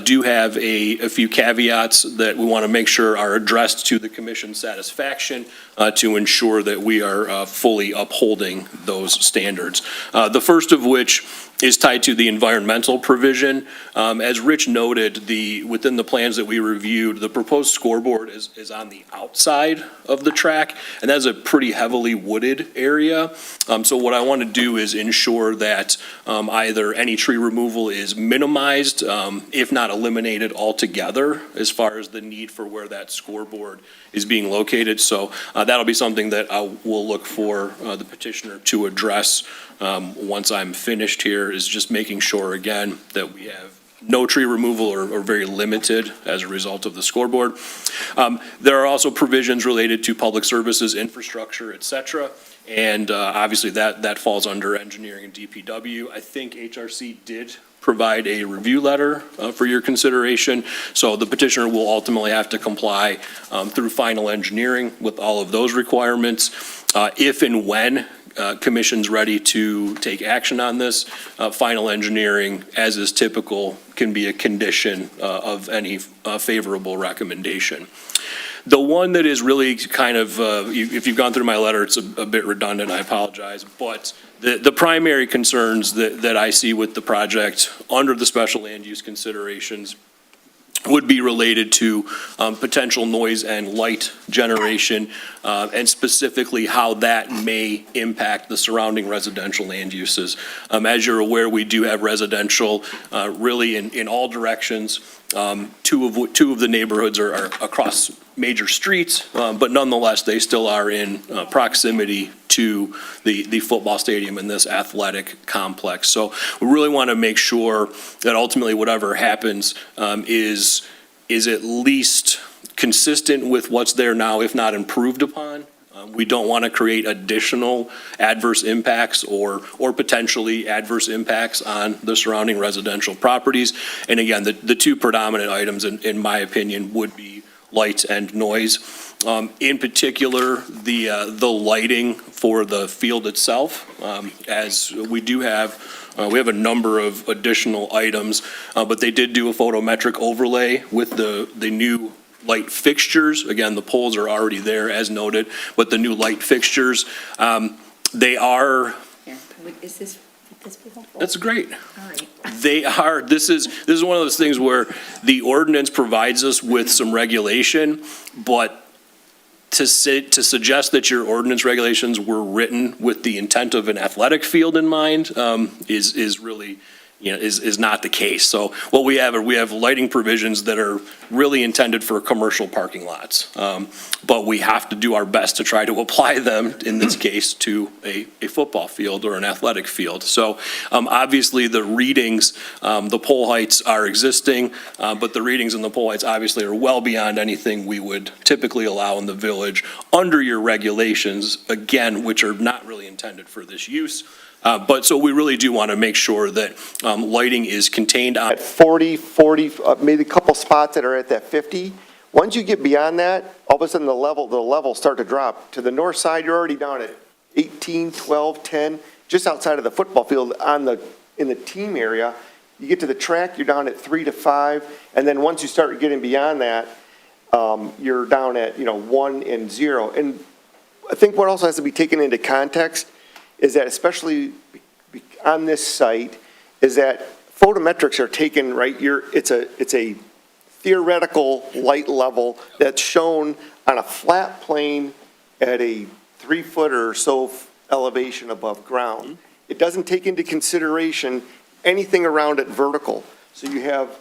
Do have a few caveats that we want to make sure are addressed to the commission's satisfaction to ensure that we are fully upholding those standards. The first of which is tied to the environmental provision. As Rich noted, within the plans that we reviewed, the proposed scoreboard is on the outside of the track, and that's a pretty heavily wooded area. So what I want to do is ensure that either any tree removal is minimized, if not eliminated altogether, as far as the need for where that scoreboard is being located. So that'll be something that I will look for the petitioner to address once I'm finished here, is just making sure, again, that we have no tree removal or very limited as a result of the scoreboard. There are also provisions related to public services, infrastructure, et cetera. And obviously that falls under engineering and DPW. I think HRC did provide a review letter for your consideration. So the petitioner will ultimately have to comply through final engineering with all of those requirements. If and when commission's ready to take action on this, final engineering, as is typical, can be a condition of any favorable recommendation. The one that is really kind of, if you've gone through my letter, it's a bit redundant, I apologize, but the primary concerns that I see with the project under the special land use considerations would be related to potential noise and light generation, and specifically how that may impact the surrounding residential land uses. As you're aware, we do have residential really in all directions. Two of the neighborhoods are across major streets, but nonetheless, they still are in proximity to the football stadium and this athletic complex. So we really want to make sure that ultimately whatever happens is at least consistent with what's there now, if not improved upon. We don't want to create additional adverse impacts or potentially adverse impacts on the surrounding residential properties. And again, the two predominant items, in my opinion, would be light and noise. In particular, the lighting for the field itself, as we do have, we have a number of additional items, but they did do a photometric overlay with the new light fixtures. Again, the poles are already there as noted, but the new light fixtures, they are. Is this people? That's great. All right. They are, this is one of those things where the ordinance provides us with some regulation, but to suggest that your ordinance regulations were written with the intent of an athletic field in mind, is really, is not the case. So what we have lighting provisions that are really intended for commercial parking lots. But we have to do our best to try to apply them, in this case, to a football field or an athletic field. So obviously the readings, the pole heights are existing, but the readings in the pole heights obviously are well beyond anything we would typically allow in the village under your regulations, again, which are not really intended for this use. But so we really do want to make sure that lighting is contained on. At 40, maybe a couple spots that are at that 50. Once you get beyond that, all of a sudden the levels start to drop. To the north side, you're already down at 18, 12, 10, just outside of the football field in the team area. You get to the track, you're down at 3 to 5, and then once you start getting beyond that, you're down at 1 and 0. And I think what also has to be taken into context is that, especially on this site, is that photometrics are taken, right? It's a theoretical light level that's shown on a flat plane at a 3-foot or so elevation above ground. It doesn't take into consideration anything around it vertical. So you have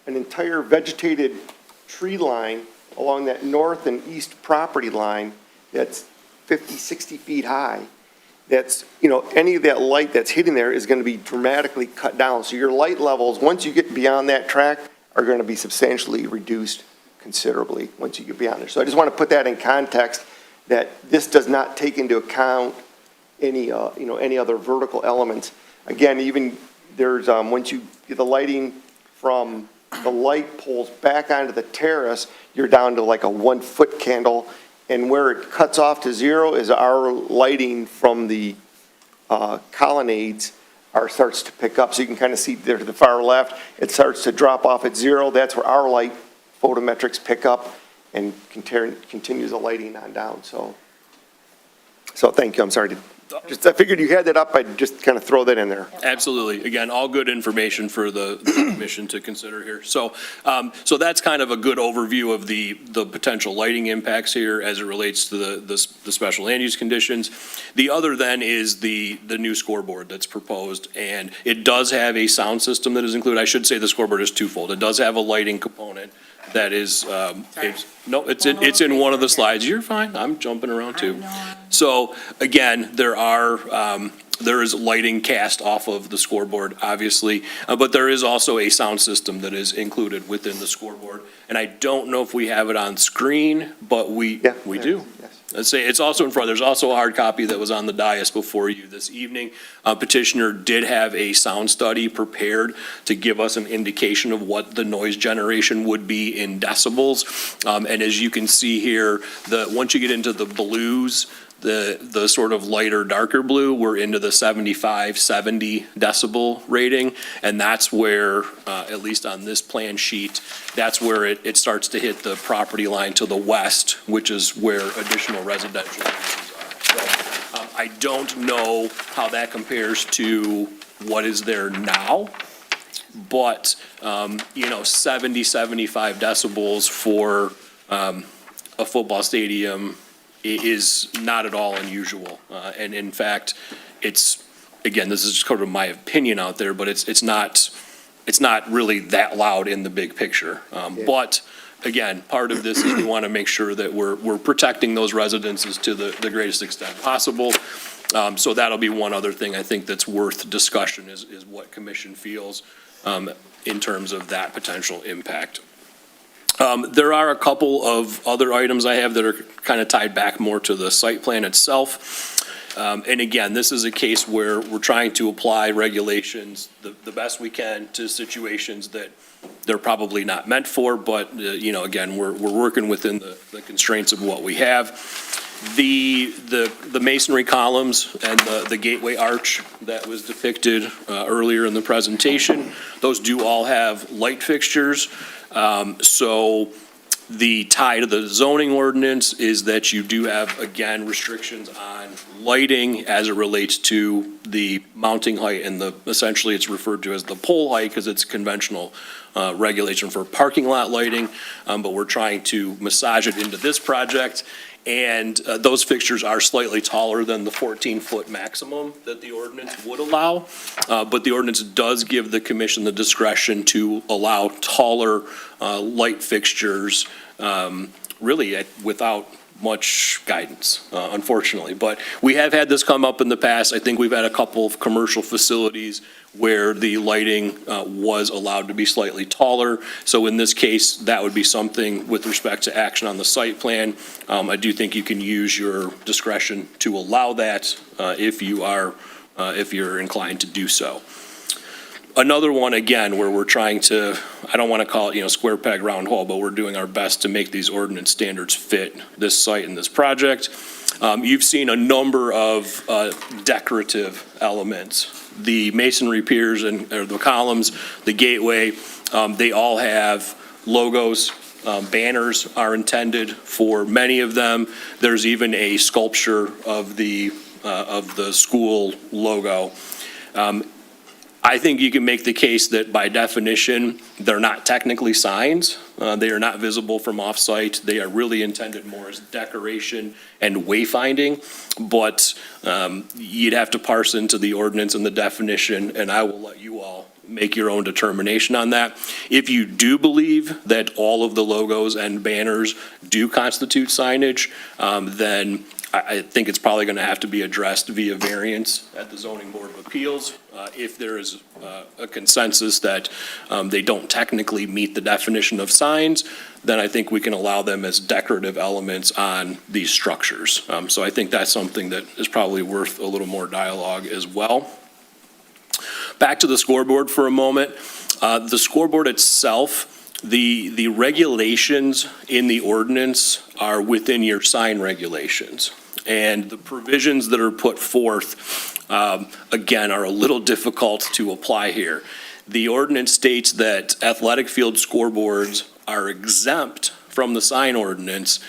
an entire vegetated tree line along that north and east property line that's 50, 60 feet high. That's, any of that light that's hitting there is going to be dramatically cut down. So your light levels, once you get beyond that track, are going to be substantially reduced considerably once you get beyond there. So I just want to put that in context, that this does not take into account any, any other vertical elements. Again, even there's, once you get the lighting from the light poles back onto the terrace, you're down to like a 1-foot candle. And where it cuts off to 0 is our lighting from the colonnades starts to pick up. So you can kind of see there to the far left, it starts to drop off at 0. That's where our light photometrics pick up and continues the lighting on down. So thank you. I'm sorry. I figured you had that up. I'd just kind of throw that in there. Absolutely. Again, all good information for the commission to consider here. So that's kind of a good overview of the potential lighting impacts here as it relates to the special land use conditions. The other then is the new scoreboard that's proposed, and it does have a sound system that is included. I should say the scoreboard is twofold. It does have a lighting component that is, it's in one of the slides. You're fine. I'm jumping around too. So again, there is lighting cast off of the scoreboard, obviously, but there is also a sound system that is included within the scoreboard. And I don't know if we have it on screen, but we do. Yes. Let's say it's also in front. There's also a hard copy that was on the dais before you this evening. Petitioner did have a sound study prepared to give us an indication of what the noise generation would be in decibels. And as you can see here, once you get into the blues, the sort of lighter, darker blue, we're into the 75, 70 decibel rating. And that's where, at least on this plan sheet, that's where it starts to hit the property line to the west, which is where additional residential uses are. So I don't know how that compares to what is there now. But, 70, 75 decibels for a football stadium is not at all unusual. And in fact, it's, again, this is just kind of my opinion out there, but it's not really that loud in the big picture. But again, part of this is we want to make sure that we're protecting those residences to the greatest extent possible. So that'll be one other thing I think that's worth discussion is what commission feels in terms of that potential impact. There are a couple of other items I have that are kind of tied back more to the site plan itself. And again, this is a case where we're trying to apply regulations the best we can to situations that they're probably not meant for, but, again, we're working within the constraints of what we have. The masonry columns and the gateway arch that was depicted earlier in the presentation, those do all have light fixtures. So the tie to the zoning ordinance is that you do have, again, restrictions on lighting as it relates to the mounting height and essentially it's referred to as the pole height because it's conventional regulation for parking lot lighting, but we're trying to massage it into this project. And those fixtures are slightly taller than the 14-foot maximum that the ordinance would allow. But the ordinance does give the commission the discretion to allow taller light fixtures, really without much guidance, unfortunately. But we have had this come up in the past. I think we've had a couple of commercial facilities where the lighting was allowed to be slightly taller. So in this case, that would be something with respect to action on the site plan. I do think you can use your discretion to allow that if you're inclined to do so. Another one, again, where we're trying to, I don't want to call it, square peg, round hole, but we're doing our best to make these ordinance standards fit this site and this project. You've seen a number of decorative elements. The masonry piers and the columns, the gateway, they all have logos. Banners are intended for many of them. There's even a sculpture of the school logo. I think you can make the case that by definition, they're not technically signs. They are not visible from off-site. They are really intended more as decoration and wayfinding. But you'd have to parse into the ordinance and the definition, and I will let you all make your own determination on that. If you do believe that all of the logos and banners do constitute signage, then I think it's probably going to have to be addressed via variance at the Zoning Board of Appeals. If there is a consensus that they don't technically meet the definition of signs, then I think we can allow them as decorative elements on these structures. So I think that's something that is probably worth a little more dialogue as well. Back to the scoreboard for a moment. The scoreboard itself, the regulations in the ordinance are within your sign regulations. And the provisions that are put forth, again, are a little difficult to apply here. The ordinance states that athletic field scoreboards are exempt from the sign ordinance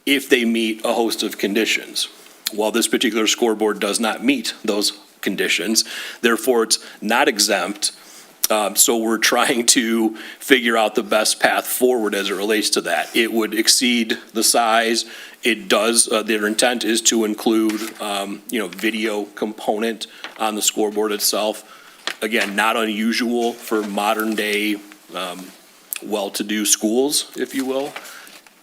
if they meet a host of conditions. Well, this particular scoreboard does not meet those conditions, therefore it's not exempt. So we're trying to figure out the best path forward as it relates to that. It would exceed the size. It does, their intent is to include, video component on the scoreboard itself. Again, not unusual for modern day, well-to-do schools, if you will.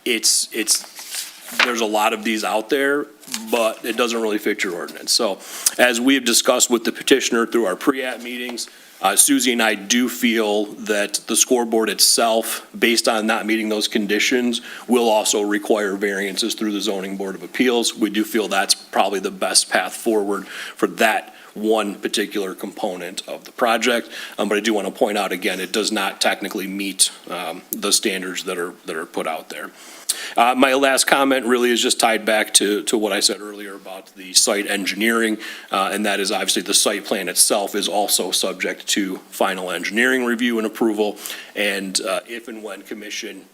There's a lot of these out there, but it doesn't really fit your ordinance. So as we have discussed with the petitioner through our pre-app meetings, Susie and I do feel that the scoreboard itself, based on not meeting those conditions, will also require variances through the Zoning Board of Appeals. We do feel that's probably the best path forward for that one particular component of the project. But I do want to point out again, it does not technically meet the standards that are put out there. My last comment really is just tied back to what I said earlier about the site engineering, and that is obviously the site plan itself is also subject to final engineering review and approval. And if and when commission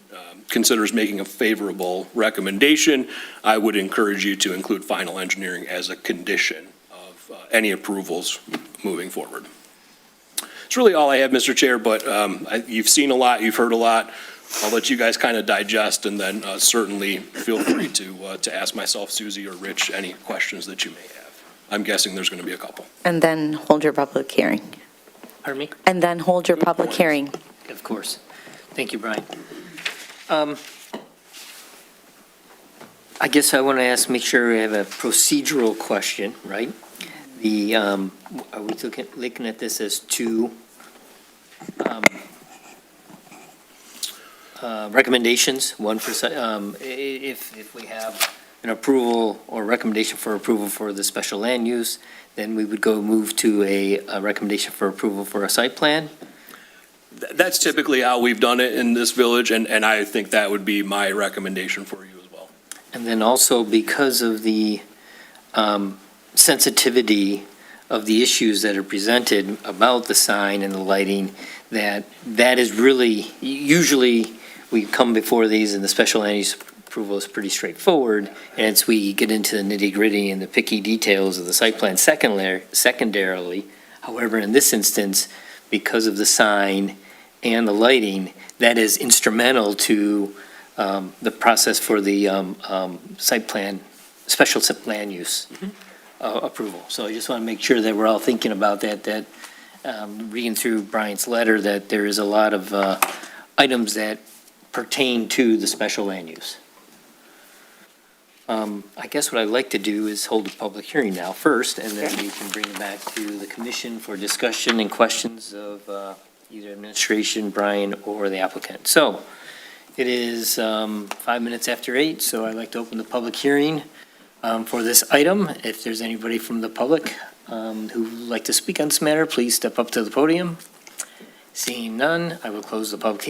considers making a favorable recommendation, I would encourage you to include final engineering as a condition of any approvals moving forward. it's really all I have, Mr. Chair, but you've seen a lot, you've heard a lot. I'll let you guys kind of digest, and then certainly feel free to ask myself, Susie, or Rich, any questions that you may have. I'm guessing there's going to be a couple. And then hold your public hearing. Pardon me? And then hold your public hearing. Of course. Thank you, Brian. I guess I want to make sure we have a procedural question, right? Are we looking at this as two recommendations? One for, if we have an approval or recommendation for approval for the special land use, then we would move to a recommendation for approval for a site plan? That's typically how we've done it in this village, and I think that would be my recommendation for you as well. And then also, because of the sensitivity of the issues that are presented about the sign and the lighting, that is really, usually we come before these and the special land use approval is pretty straightforward, and it's we get into the nitty-gritty and the picky details of the site plan secondarily. However, in this instance, because of the sign and the lighting, that is instrumental to the process for the site plan, special land use approval. So I just want to make sure that we're all thinking about that reading through Brian's letter, that there is a lot of items that pertain to the special land use. I guess what I'd like to do is hold a public hearing now first, and then we can bring it back to the commission for discussion and questions of either administration, Brian, or the applicant. So it is 5 minutes after 8, so I'd like to open the public hearing for this item. If there's anybody from the public who would like to speak on this matter, please step up to the podium. Seeing none, I will close the public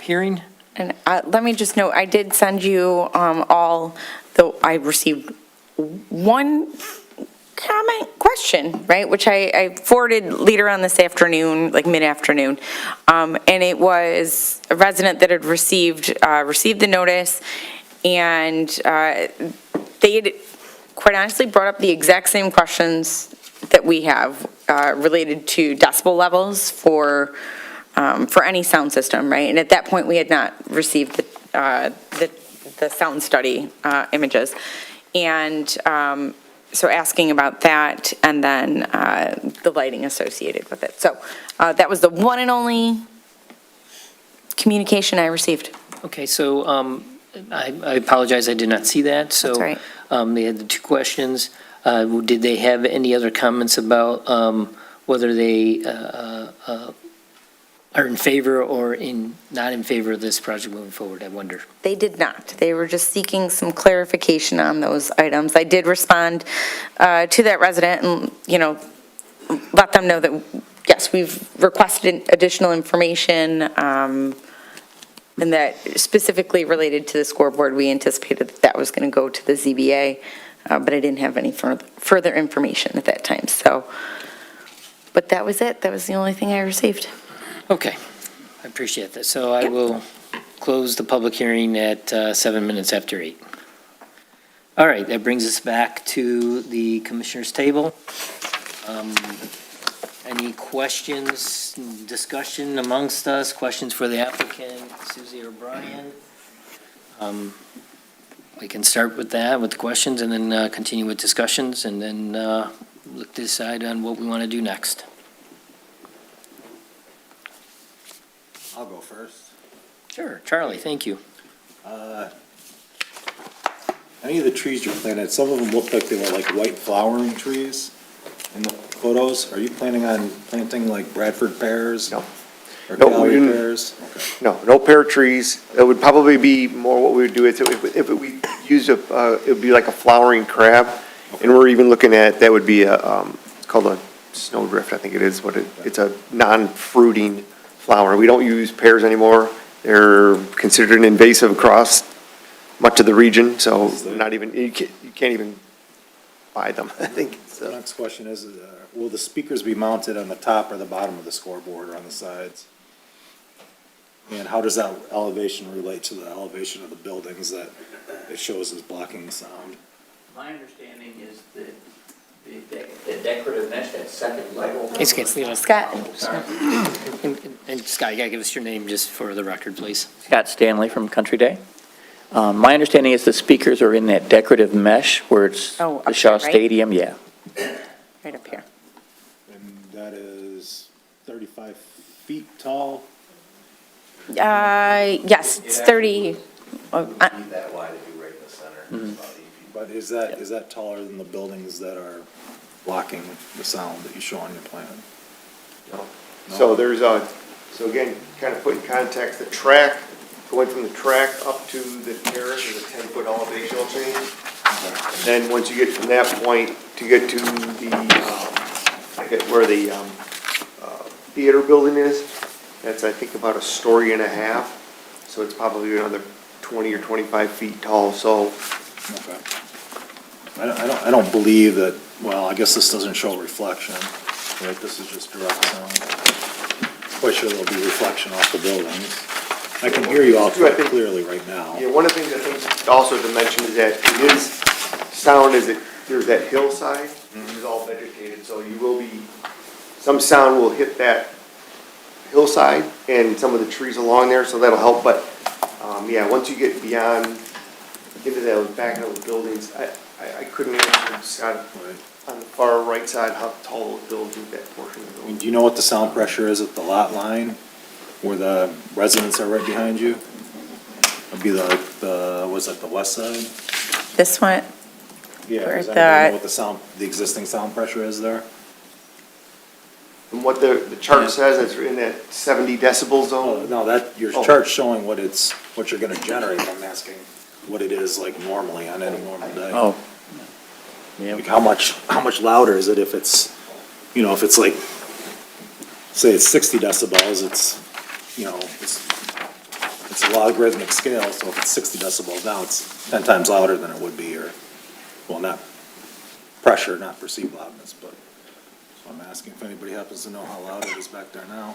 hearing. And let me just note, I did send you all, though I received one question, right, which I forwarded later on this afternoon, like mid-afternoon. And it was a resident that had received the notice, and they had, quite honestly, brought up the exact same questions that we have related to decibel levels for any sound system, right? And at that point, we had not received the sound study images. And so asking about that, and then the lighting associated with it. So that was the one and only communication I received. Okay, so I apologize, I did not see that. So That's right. they had the two questions. Did they have any other comments about whether they are in favor or not in favor of this project moving forward, I wonder? They did not. They were just seeking some clarification on those items. I did respond to that resident and, let them know that, yes, we've requested additional information, and that specifically related to the scoreboard, we anticipated that was going to go to the ZBA, but I didn't have any further information at that time. So, but that was it. That was the only thing I received. Okay, I appreciate that. So I will close the public hearing at 7 minutes after 8. All right, that brings us back to the commissioner's table. Any questions, discussion amongst us, questions for the applicant, Susie or Brian? We can start with that, with the questions, and then continue with discussions, and then look to decide on what we want to do next. I'll go first. Sure, Charlie, thank you. Any of the trees you planted, some of them looked like they were like white flowering trees in the photos. Are you planning on planting like Bradford pears? No. Or No, we Cali didn't. pears? No pear trees. It would probably be more what we would do is if we used it would be like a flowering crab. And we're even looking at, that would be it's called a snowdrift, I think it is, it's a non-fruiting flower. We don't use pears anymore. They're considered invasive across much of the region, so not even, you can't even buy them, I think. The next question is, will the speakers be mounted on the top or the bottom of the scoreboard or on the sides? And how does that elevation relate to the elevation of the buildings that it shows as blocking the sound? My understanding is that decorative mesh, that second level. Hey, Scott. Sorry. And Scott, you gotta give us your name just for the record, please. Scott Stanley from Country Day. My understanding is the speakers are in that decorative mesh where it's Oh, the up Shaw there, right? Stadium, yeah. Right up here. And that is 35 feet tall. Yes, it's 30. That wide if you right in the center, about 8 feet. But is that taller than the buildings that are blocking the sound that you show on your plan? So there's so again, kind of put in context, the track, going from the track up to the terrace is a 10-foot elevational change. And then once you get from that point to get to the, where the theater building is, that's, I think, about a story and a half. So it's probably another 20 or 25 feet tall, so. Okay. I don't believe that, well, I guess this doesn't show reflection, right? This is just direct sound. Quite sure there'll be reflection off the buildings. I can hear you all quite clearly right now. Yeah, one of the things I think also to mention is that it is, sound is that there's that hillside, which is all vegetated, so you will be, some sound will hit that hillside and some of the trees along there, so that'll help, but, yeah, once you get beyond, into those back of those buildings, I couldn't answer, Scott, on the far right side, how tall those buildings, that portion of the I mean, building. do you know what the sound pressure is at the lot line where the residents are right behind you? It'd be was that the west side? This one, Yeah, Or does the- anybody know what the existing sound pressure is there? And what the chart says, it's in that 70 decibel Oh, zone. no, that, your Oh. chart's showing what you're gonna generate. I'm asking what it is like normally on any normal day. Oh. Yeah, Like how much louder is it if it's, if it's like, say it's 60 decibels, it's a logarithmic scale, so if it's 60 decibels now, it's 10 times louder than it would be, or, well, not pressure, not perceived loudness, but, so I'm asking if anybody happens to know how loud it is back there now.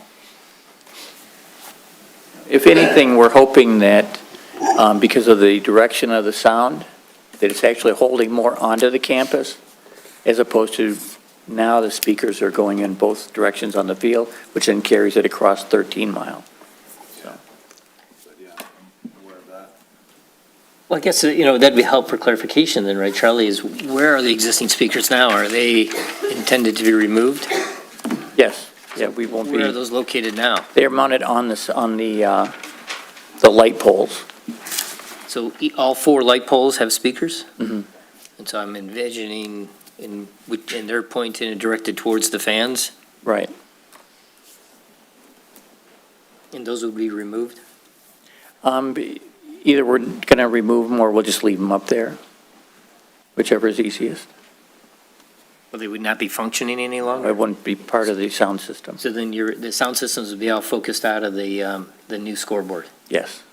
if anything, we're hoping that, because of the direction of the sound, that it's actually holding more onto the campus, as opposed to now the speakers are going in both directions on the field, which then carries it across 13 Mile. But yeah, I'm aware of that. Well, I guess, that'd be help for clarification then, right, Charlie, is where are the existing speakers now? Are they intended to be removed? Yes, yeah, we won't Where are be, those located now? they're mounted on the light poles. So all 4 light poles have speakers? Mhm. And so I'm envisioning, and they're pointed and directed towards the fans, Right. and those would be removed? Either we're going to remove them or we'll just leave them up there, whichever is easiest. Well, they would not be functioning any longer? It wouldn't be part of the sound system. So then the sound systems would be all focused out of the new scoreboard? Yes.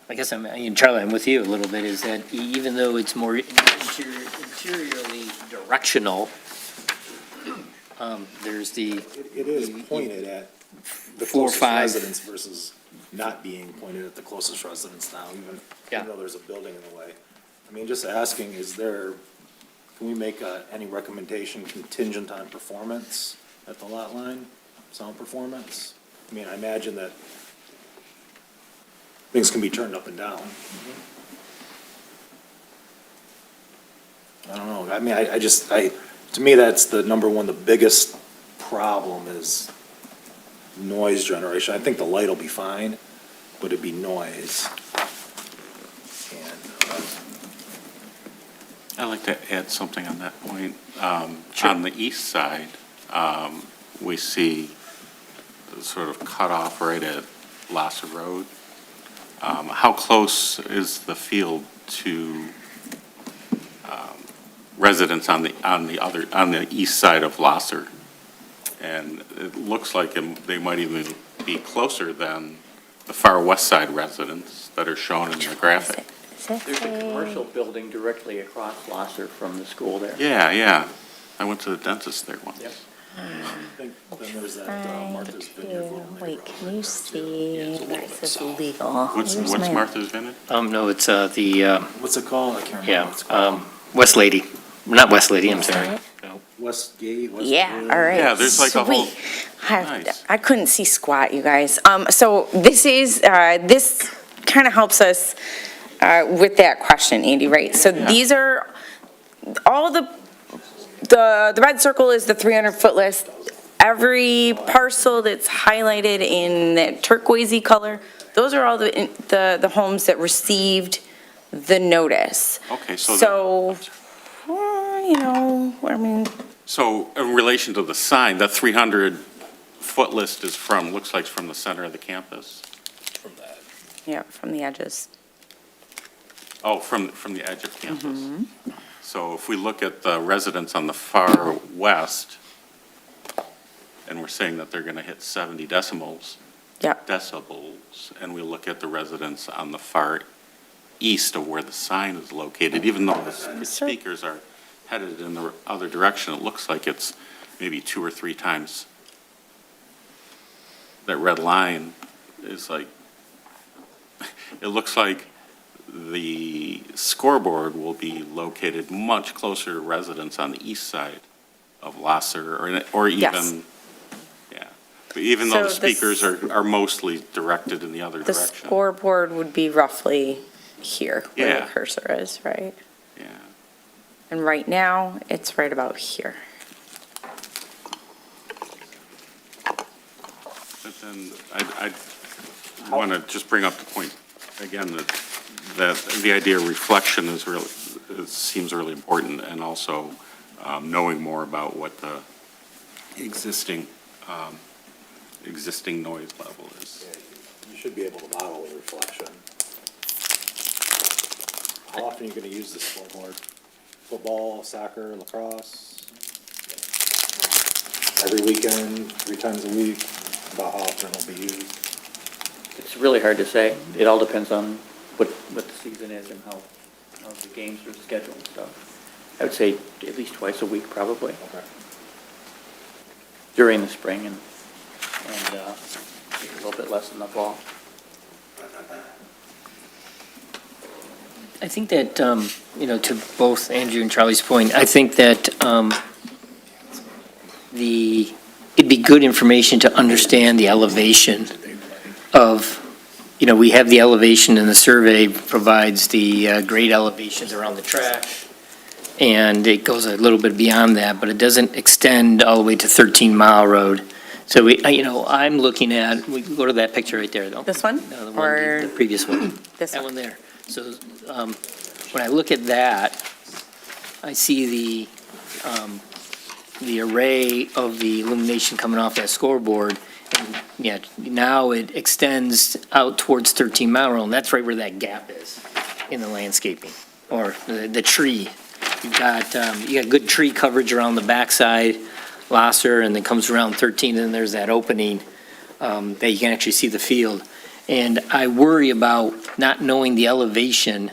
I guess Charlie, I'm with you a little bit, is that even though it's more interiorly directional, there's the, It is pointed at the 4 or closest 5. residence versus not being pointed at the closest residence now, even though there's a building in the way. I mean, just asking, can we make any recommendation contingent on performance at the lot line, sound performance? I mean, I imagine that things can be turned up and down. I don't know, I mean, to me, that's the number one, the biggest problem is noise generation. I think the light will be fine, but it'd be noise. And, I'd like to add something on that point. On the east side, we see the sort of cutoff right at Lasser Road. How close is the field to residents on the east side of Lasser? And it looks like they might even be closer than the far west side residents that are shown in the graphic. There's a commercial building directly across Lasser from the school there. Yeah, yeah. I went to the dentist there once. Yep. Then there's that Martha's Vineyard little Wait, neighborhood can you right see it's a little where bit it says south. legal? What's Where's my- Martha's Vineyard? No, it's What's it called? I can't remember yeah, what it's called. West Lady, not West Lady, I'm sorry. No. Westgate, Westwood. Yeah, all right. Yeah, there's like a whole- Sweet. Nice. I couldn't see squat, you guys. So this is, this kind of helps us with that question, Andy, right? So Yeah. these are, all the red circle is the 300-foot list. Every parcel that's highlighted in that turquoisey color, those are all the homes that received the notice. Okay, so. So, you know, I mean, So in relation to the sign, that 300-foot list is from, looks like it's from the center of the campus? From that. yeah, from the edges. Oh, from the edge of campus. So if we look at the residents on the far west, and we're saying that they're going to hit 70 decibels, and we look at the residents on the far east of where the sign is located, even though the speakers are headed in the other direction, it looks like it's maybe 2 or 3 times. That red line is like, it looks like the scoreboard will be located much closer to residents on the east side of Lasser, or even, Yes. yeah. But even though the So this- speakers are mostly directed in the other The direction. scoreboard would be roughly here, where Yeah. the cursor is, right? Yeah. And right now, it's right about here. But then I want to just bring up the point again that the idea of reflection is really, it seems really important, and also knowing more about what the existing noise level is. You should be able to model a reflection. How often are you gonna use the scoreboard? Football, soccer, lacrosse? Every weekend, 3 times a week, about how often it'll be used? It's really hard to say. It all depends on what the season is and how the games are scheduled and stuff. I would say at least twice a week, probably, Okay. during the spring and a little bit less in the fall. I think that, to both Andrew and Charlie's point, I think that it'd be good information to understand the elevation of, we have the elevation and the survey provides the grade elevations around the track, and it goes a little bit beyond that, but it doesn't extend all the way to 13 Mile Road. So I'm looking at, we can go to that picture right there, though. This one? No, Or the previous one. this That one? one there. So when I look at that, I see the array of the illumination coming off that scoreboard. And yeah, now it extends out towards 13 Mile Road, and that's right where that gap is in the landscaping, or the tree. You got good tree coverage around the backside, Lasser, and then comes around 13, and there's that opening that you can actually see the field. And I worry about not knowing the elevation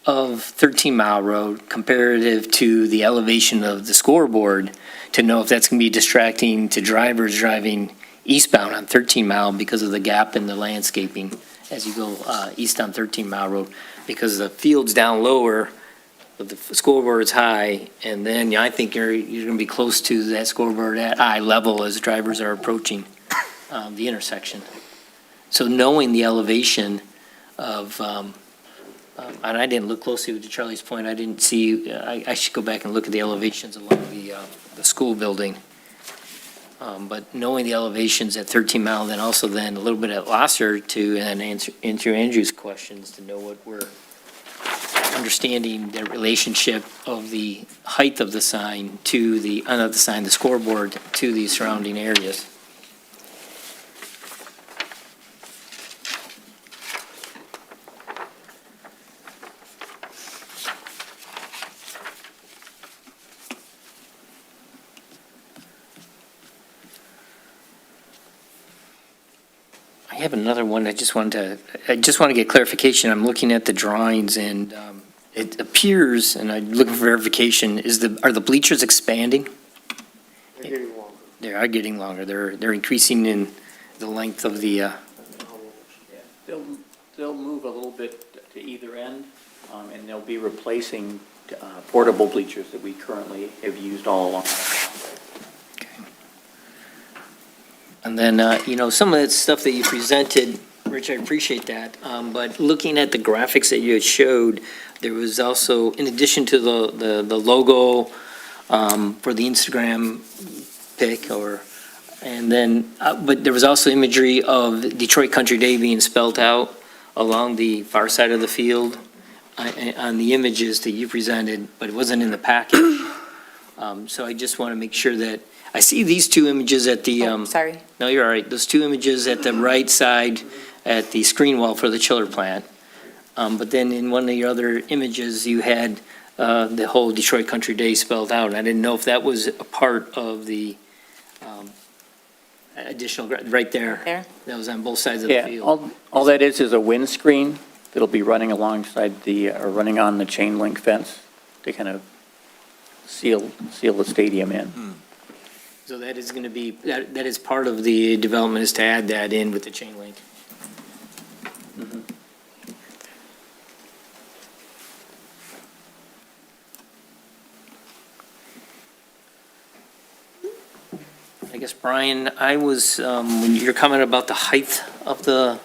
of 13 Mile Road comparative to the elevation of the scoreboard, to know if that's going to be distracting to drivers driving eastbound on 13 Mile because of the gap in the landscaping as you go east on 13 Mile Road, because the field's down lower, but the scoreboard's high, and then I think you're going to be close to that scoreboard at eye level as drivers are approaching the intersection. So knowing the elevation of, and I didn't look closely to Charlie's point, I didn't see, I should go back and look at the elevations along the school building. But knowing the elevations at 13 Mile, then also then a little bit at Lasser to, and answer Andrew's questions, to know what we're understanding the relationship of the height of the sign to not the sign, the scoreboard, to the surrounding areas. I have another one. I just want to get clarification. I'm looking at the drawings, and it appears, and I'm looking for verification, are the bleachers expanding? I hear you, Walt. They are getting longer. They're increasing in the length of the, They'll move a little bit to either end, and they'll be replacing portable bleachers that we currently have used all along. and then, some of that stuff that you presented, Rich, I appreciate that. But looking at the graphics that you had showed, there was also, in addition to the logo for the Instagram pic and then, but there was also imagery of Detroit Country Day being spelled out along the far side of the field on the images that you presented, but it wasn't in the package. So I just want to make sure that, I see these two images at the, Sorry. no, you're all right, those two images at the right side at the screen wall for the chiller plant. But then in one of your other images, you had the whole Detroit Country Day spelled out. And I didn't know if that was a part of the additional, right there. There? That was on both sides of the Yeah, field. all that is a windscreen that'll be running alongside or running on the chain link fence to kind of seal the stadium in. So that is going to be, that is part of the development, is to add that in with the chain link. I guess, Brian, I was, when you're commenting about the height of the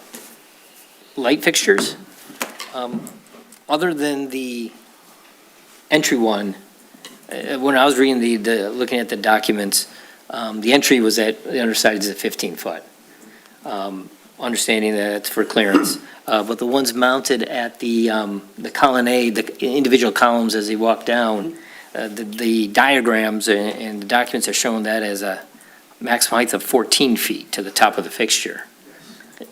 light fixtures, other than the entry one, when I was reading looking at the documents, the entry was the underside is at 15 foot. Understanding that it's for clearance. But the ones mounted at the colonnade, the individual columns as they walk down, the diagrams and the documents are showing that as a maximum height of 14 feet to the top of the fixture.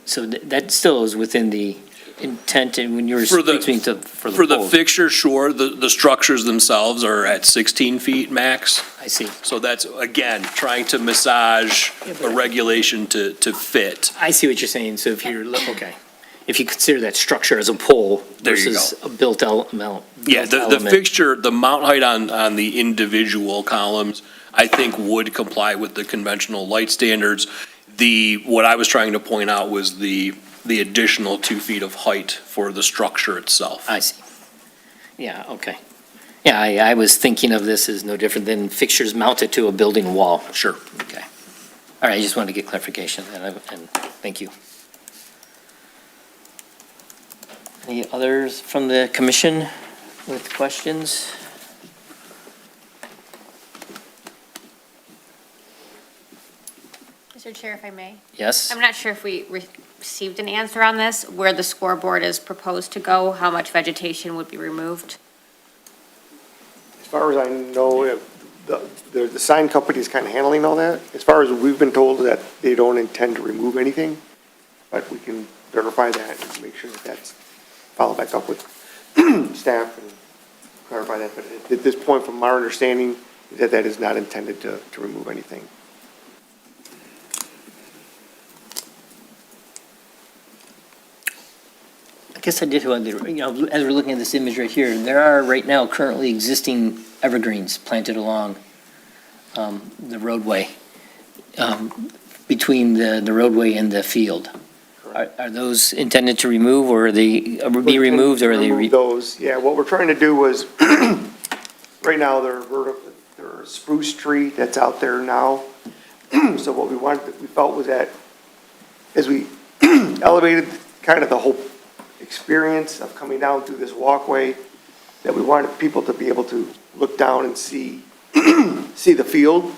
So that still is within the intent, and when you were speaking for the For the poles. fixture, sure, the structures themselves are at 16 feet max. I see. So that's, again, trying to massage a regulation to fit. I see what you're saying, so if you're, okay. If you consider that structure as a pole There you versus a built element. Yeah, the fixture, the mount height on the individual columns, I think would comply with the conventional light standards. What I was trying to point out was the additional 2 feet of height for the structure itself. I see. Yeah, okay. Yeah, I was thinking of this as no different than fixtures mounted to a building wall. Sure. Okay. All right, I just wanted to get clarification, and thank you. Any others from the commission with questions? Mr. Chair, if I may. Yes? I'm not sure if we received an answer on this, where the scoreboard is proposed to go, how much vegetation would be removed? As far as I know, the sign company is kind of handling all that. As far as we've been told that they don't intend to remove anything, but we can verify that and make sure that that's followed back up with staff and clarify that. But at this point, from our understanding, that is not intended to remove anything. I guess I did wonder, as we're looking at this image right here, there are right now currently existing evergreens planted along the roadway, between the roadway and the field. Are those intended to remove, or are they, be removed, or are they? Remove those, yeah. What we're trying to do was, right now, there's a spruce tree that's out there now. So what we felt was that, as we elevated kind of the whole experience of coming down through this walkway, that we wanted people to be able to look down and see the field.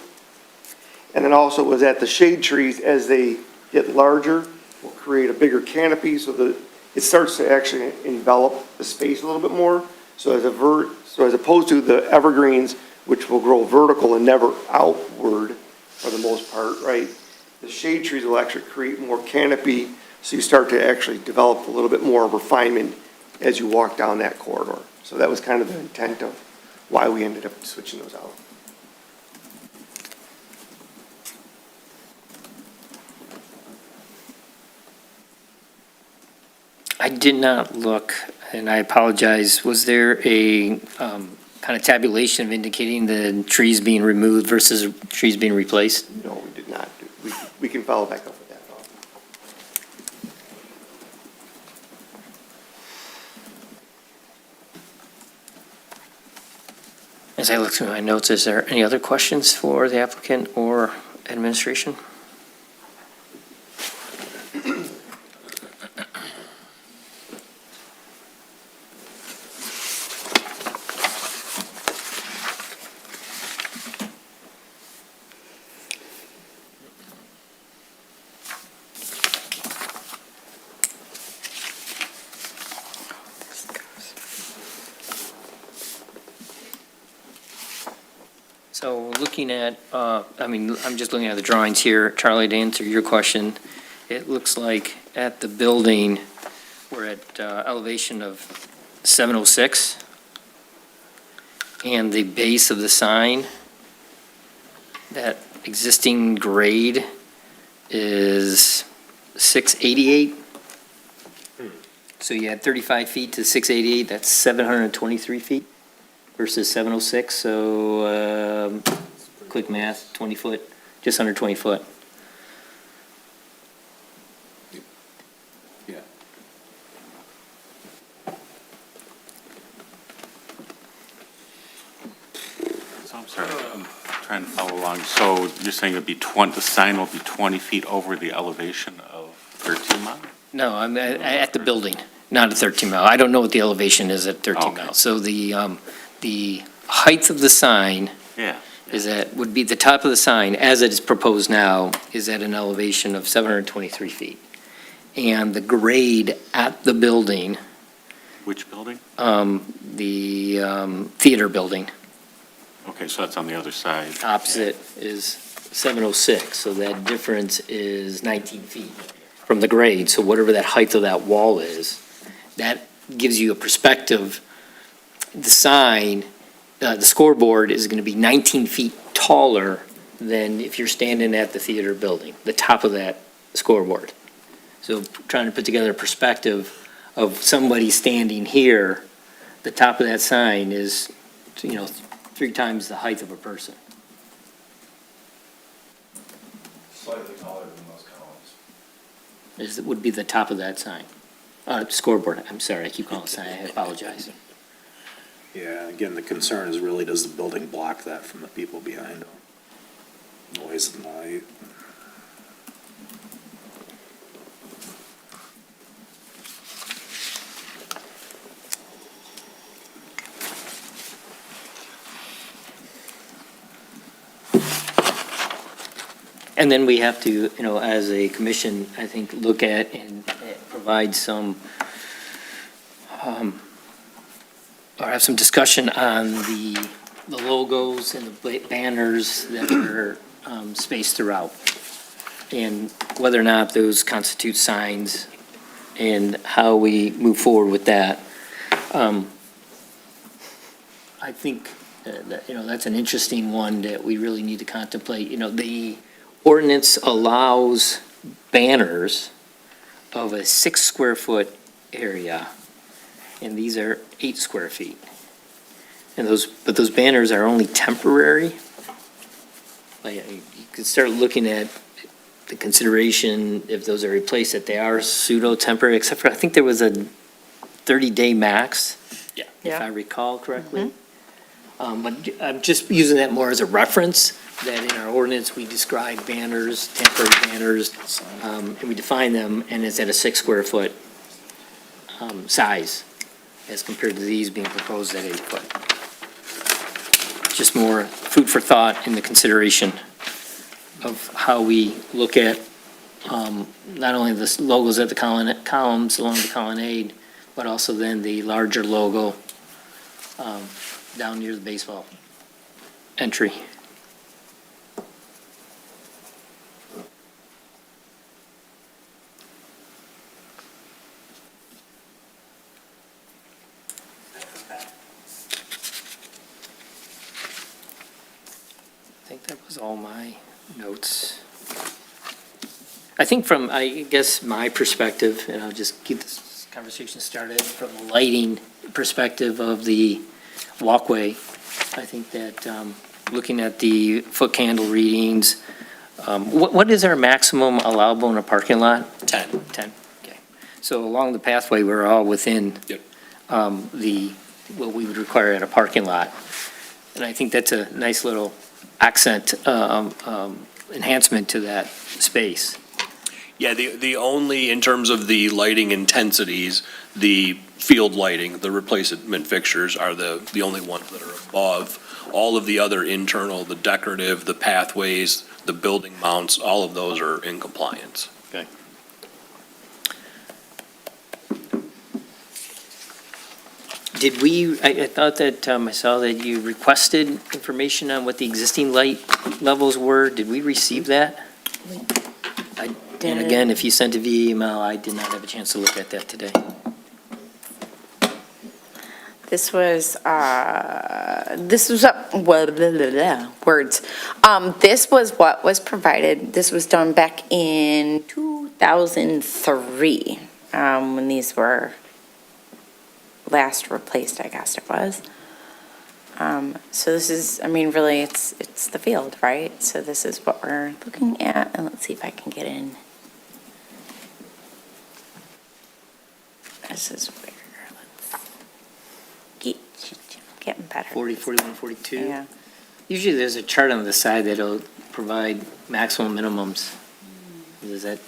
And then also was that the shade trees, as they get larger, will create a bigger canopy so that it starts to actually envelop the space a little bit more. So as opposed to the evergreens, which will grow vertical and never outward for the most part, right? The shade trees will actually create more canopy, so you start to actually develop a little bit more refinement as you walk down that corridor. So that was kind of the intent of why we ended up switching those out. I did not look, and I apologize, was there a kind of tabulation of indicating the trees being removed versus trees being replaced? No, can follow back up with that. As I look through my notes, is there any other questions for the applicant or administration? So looking at, I'm just looking at the drawings here. Charlie, to answer your question, it looks like at the building, we're at elevation of 706. And the base of the sign, that existing grade is 688. So you had 35 feet to 688, that's 723 feet versus 706, so quick math, 20 foot, just under 20 foot. Yeah. So I'm sorry, I'm trying to follow along. So you're saying it'd be the sign will be 20 feet over the elevation of 13 Mile? No, I'm at the building, not at 13 Mile. I don't know what the elevation is at 13 Okay. Mile. So the height of the sign Yeah. would be the top of the sign, as it is proposed now, is at an elevation of 723 feet. And the grade at the building, Which building? the theater building, Okay, so that's on the other side. opposite is 706, so that difference is 19 feet from the grade. So whatever that height of that wall is, that gives you a perspective. The sign, the scoreboard is going to be 19 feet taller than if you're standing at the theater building, the top of that scoreboard. So trying to put together a perspective of somebody standing here, the top of that sign is, 3 times the height of a person. Slightly taller than those columns. Would be the top of that sign. Scoreboard, I'm sorry, I keep calling it sign, I apologize. Yeah, again, the concern is really, does the building block that from the people behind them? Noise and light. And then we have to, as a commission, I think, look at and provide some, or have some discussion on the logos and the banners that are spaced throughout, and whether or not those constitute signs, and how we move forward with that. I think, that's an interesting one that we really need to contemplate. The ordinance allows banners of a 6 square foot area, and these are 8 square feet. But those banners are only temporary. Like, you can start looking at the consideration, if those are replaced, that they are pseudo-temporary, except for, I think there was a 30-day max, Yeah. if I recall correctly. But I'm just using that more as a reference, that in our ordinance, we describe banners, temporary banners, and we define them, and it's at a 6 square foot size, as compared to these being proposed at 8 foot. Just more food for thought in the consideration of how we look at not only the logos at the columns along the colonnade, but also then the larger logo down near the baseball entry. I think that was all my notes. I think from, I guess, my perspective, and I'll just keep this conversation started, from the lighting perspective of the walkway, I think that looking at the foot candle readings, What is our maximum allowable in a parking lot? 10. 10, okay. So along the pathway, we're all within Yep. what we would require at a parking lot. And I think that's a nice little accent, enhancement to that space. Yeah, the only, in terms of the lighting intensities, the field lighting, the replacement fixtures are the only ones that are above. All of the other internal, the decorative, the pathways, the building mounts, all of those are in compliance. Okay. Did we, I thought that, I saw that you requested information on what the existing light levels were. Did we receive that? And again, if you sent it via email, I did not have a chance to look at that today. This was, words. This was what was provided, this was done back in 2003, when these were last replaced, I guess it was. So this is, I mean, really, it's the field, right? So this is what we're looking at, and let's see if I can get in. This is where, let's getting better. 40, 41, 42? Yeah. Usually there's a chart on the side that'll provide maximum minimums. Is that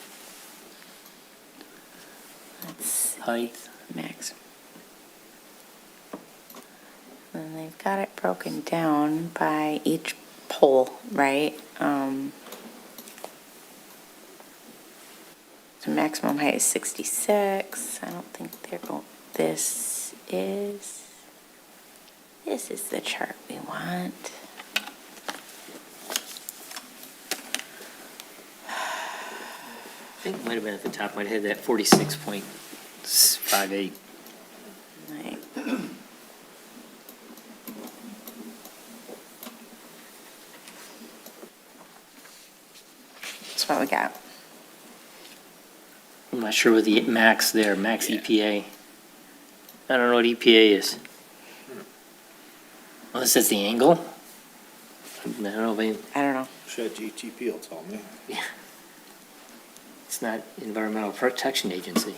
Let's height? max. And they've got it broken down by each pole, right? So maximum height is 66. I don't think they're going, this is the chart we want. I think it might have been at the top, might have had that 46.58. Right. That's what we got. I'm not sure what the max there, max EPA. I don't know what EPA is. Unless that's the angle? I don't know, maybe I don't know. ChatGPT will tell me. it's not Environmental Protection Agency.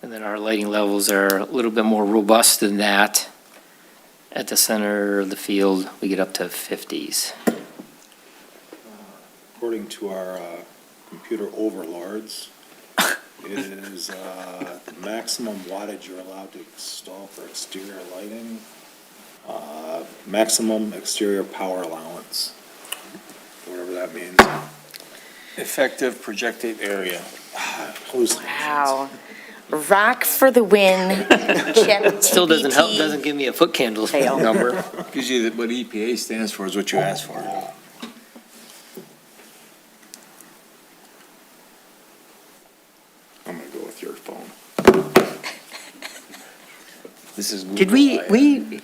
And then our lighting levels are a little bit more robust than that. At the center of the field, we get up to 50s. According to our computer overlords, it is the maximum wattage you're allowed to install for exterior lighting, maximum exterior power allowance, whatever that means. Effective projected area. Wow. Rock for the win. Still doesn't help, doesn't give me a foot candle Fail. number. Gives you what EPA stands for is what you asked for. I'm gonna go with your phone. This is. Did we, I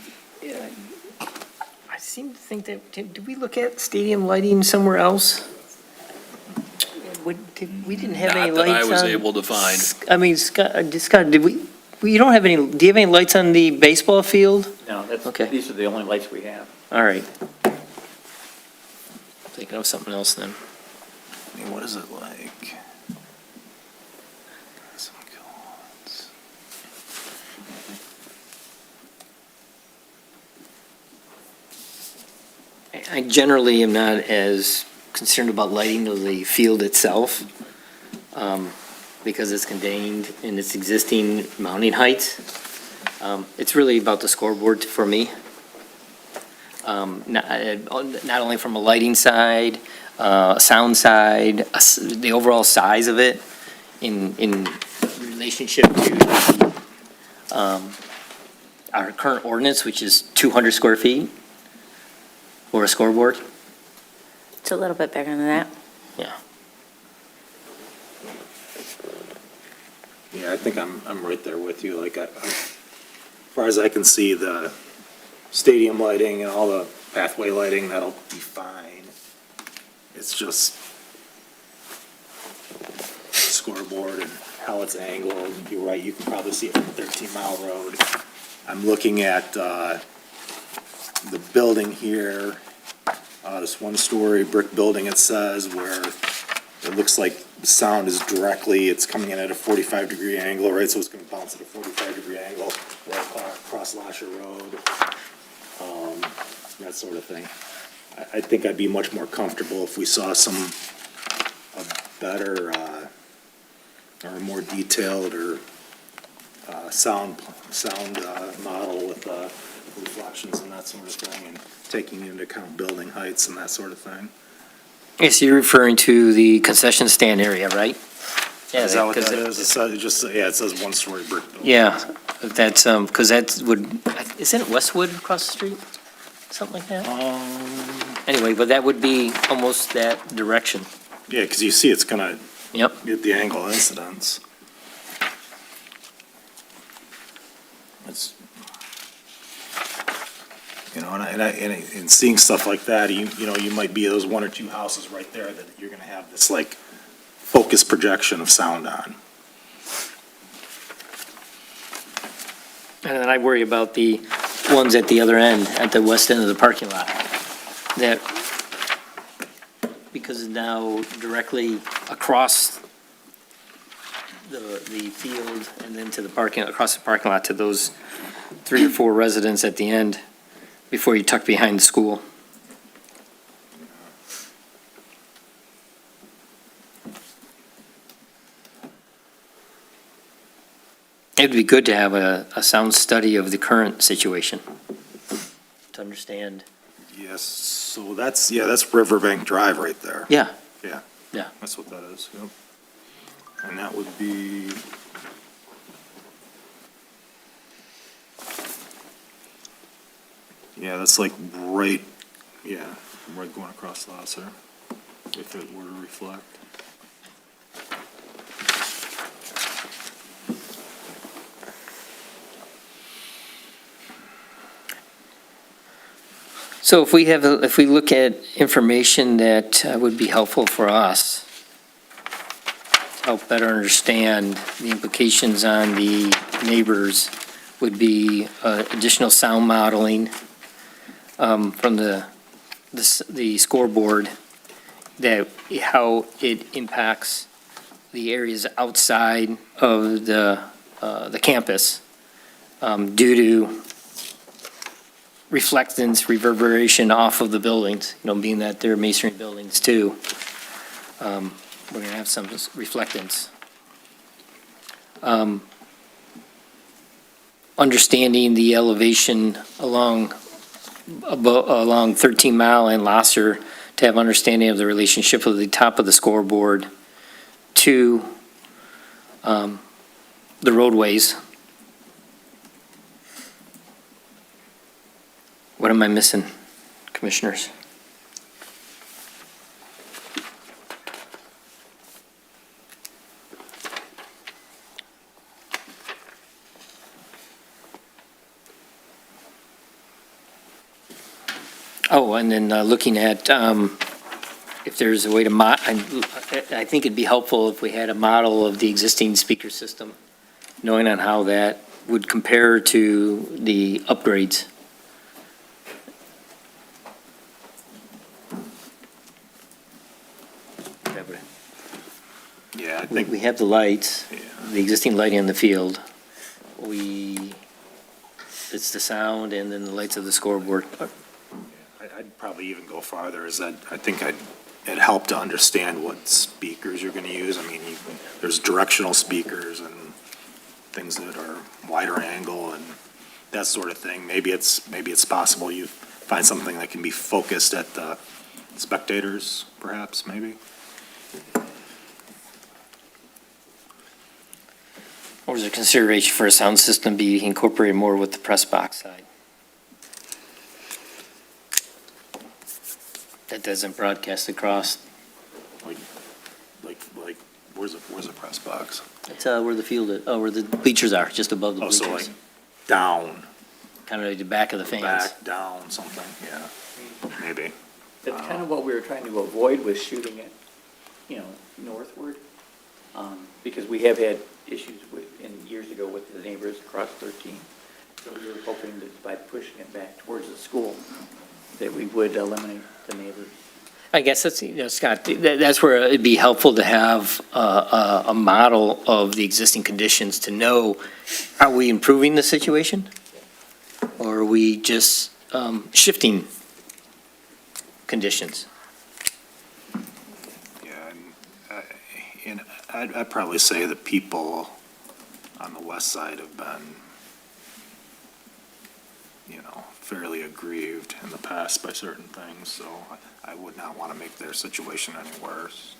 seem to think that, did we look at stadium lighting somewhere else? We didn't have any Not that lights on? I was able to find. I mean, Scott, did you don't have any, do you have any lights on the baseball field? No, Okay. these are the only lights we have. All right. Thinking of something else then. I mean, what is it like? Some kilowatts. I generally am not as concerned about lighting of the field itself, because it's contained in its existing mounting heights. It's really about the scoreboard for me. Not only from a lighting side, sound side, the overall size of it in relationship to our current ordinance, which is 200 square feet for a scoreboard. It's a little bit bigger than that. Yeah. Yeah, I think I'm right there with you. Like, as far as I can see, the stadium lighting and all the pathway lighting, that'll be fine. It's just scoreboard and how it's angled. You're right, you can probably see it from 13 Mile Road. I'm looking at the building here, this one-story brick building, it says, where it looks like the sound is directly, it's coming in at a 45-degree angle, right? So it's going to bounce at a 45-degree angle right across Lasher Road, that sort of thing. I think I'd be much more comfortable if we saw a better, or more detailed or sound model with reflections and that sort of thing, and taking into account building heights and that sort of thing. Yes, you're referring to the concession stand area, right? Yeah, Is that what 'cause that is? It says, it says one-story brick building. Yeah, that's, because that would, isn't it Westwood across the street? Something like that? Anyway, but that would be almost that direction. Yeah, because you see it's gonna Yep. get the angle incidence. It's, you know, and seeing stuff like that, you know, you might be those one or two houses right there that you're gonna have this like focus projection of sound on. And then I worry about the ones at the other end, at the west end of the parking lot. That, because now directly across the field and then to the parking, across the parking lot to those 3 or 4 residents at the end before you tuck behind the school. It'd be good to have a sound study of the current situation, to understand. Yes, so that's Riverbank Drive right there. Yeah. Yeah. Yeah. That's what that is, yep. And that would be, yeah, that's like right, yeah, right going across Lasser, if it were to reflect. So if we look at information that would be helpful for us, to help better understand the implications on the neighbors, would be additional sound modeling from the scoreboard, that how it impacts the areas outside of the campus due to reflectance, reverberation off of the buildings, being that they're masonry buildings too. We're going to have some reflectance. Understanding the elevation along 13 Mile and Lasser, to have understanding of the relationship of the top of the scoreboard to the roadways. What am I missing, commissioners? Oh, and then looking at if there's a way to I think it'd be helpful if we had a model of the existing speaker system, knowing on how that would compare to the upgrades. Yeah, I think, We have the lights, yeah. the existing lighting on the field. It's the sound and then the lights of the scoreboard. I'd probably even go farther, is that I think it'd help to understand what speakers you're gonna use. I mean, there's directional speakers and things that are wider angle and that sort of thing. Maybe it's possible you find something that can be focused at the spectators, perhaps, maybe. Or is there consideration for a sound system be incorporated more with the press box side? That doesn't broadcast across. Like, where's the press box? That's where the field is, where the bleachers are, just above the Oh, so bleachers. like down, Kind of the back of the fans. back, down, something, yeah, maybe. That's kind of what we were trying to avoid with shooting it, northward. Because we have had issues years ago with the neighbors across 13. So we were hoping that by pushing it back towards the school, that we would eliminate the neighbors. I guess that's, Scott, that's where it'd be helpful to have a model of the existing conditions to know, are we improving the situation? Or are we just shifting conditions? And I'd probably say the people on the west side have been, fairly aggrieved in the past by certain things, so I would not want to make their situation any worse.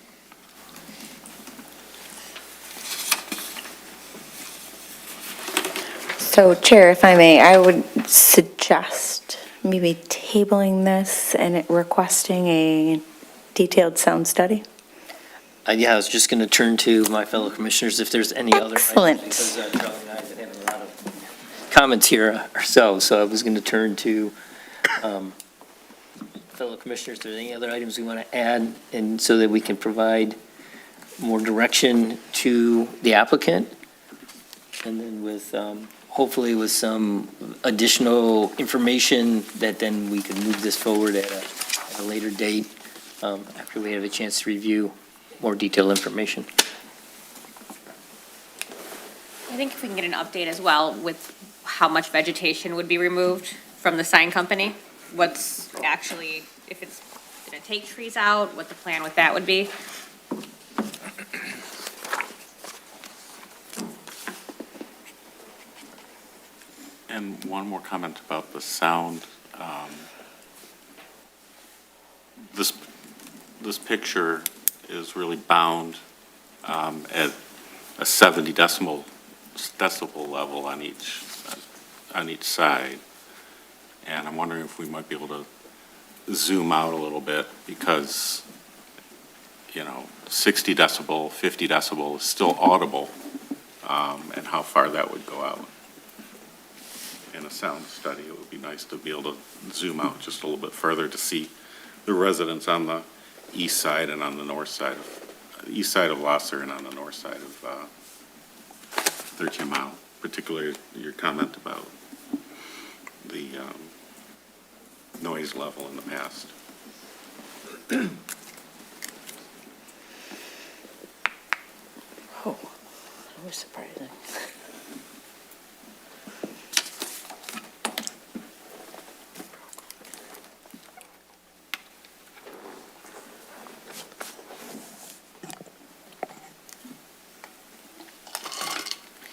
So, Chair, if I may, I would suggest maybe tabling this and requesting a detailed sound study. Yeah, I was just going to turn to my fellow commissioners if there's any other. Excellent. Because Charlie and I have been having a lot of comments here ourselves, so I was going to turn to fellow commissioners, if there's any other items we want to add, and so that we can provide more direction to the applicant. And then with, hopefully with some additional information that then we can move this forward at a later date, after we have a chance to review more detailed information. I think if we can get an update as well with how much vegetation would be removed from the sign company, what's actually, if it's gonna take trees out, what the plan with that would be. And one more comment about the sound. This picture is really bound at a 70 decibel level on each side. And I'm wondering if we might be able to zoom out a little bit because, 60 decibel, 50 decibel is still audible, and how far that would go out. In a sound study, it would be nice to be able to zoom out just a little bit further to see the residents on the east side and on the north side, east side of Lasser and on the north side of 13 Mile, particularly your comment about the noise level in the past. Oh, that was surprising.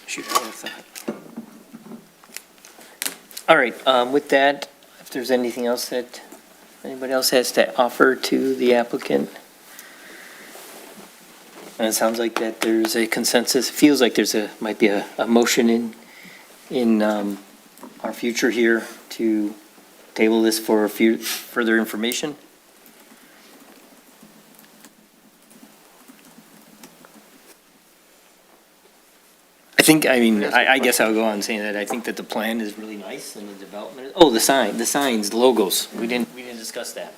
Shoot, I have that. All right, with that, if there's anything else that anybody else has to offer to the applicant? And it sounds like that there's a consensus, it feels like might be a motion in our future here to table this for further information. I guess I'll go on saying that I think that the plan is really nice and the development, the signs, the logos, we didn't discuss that.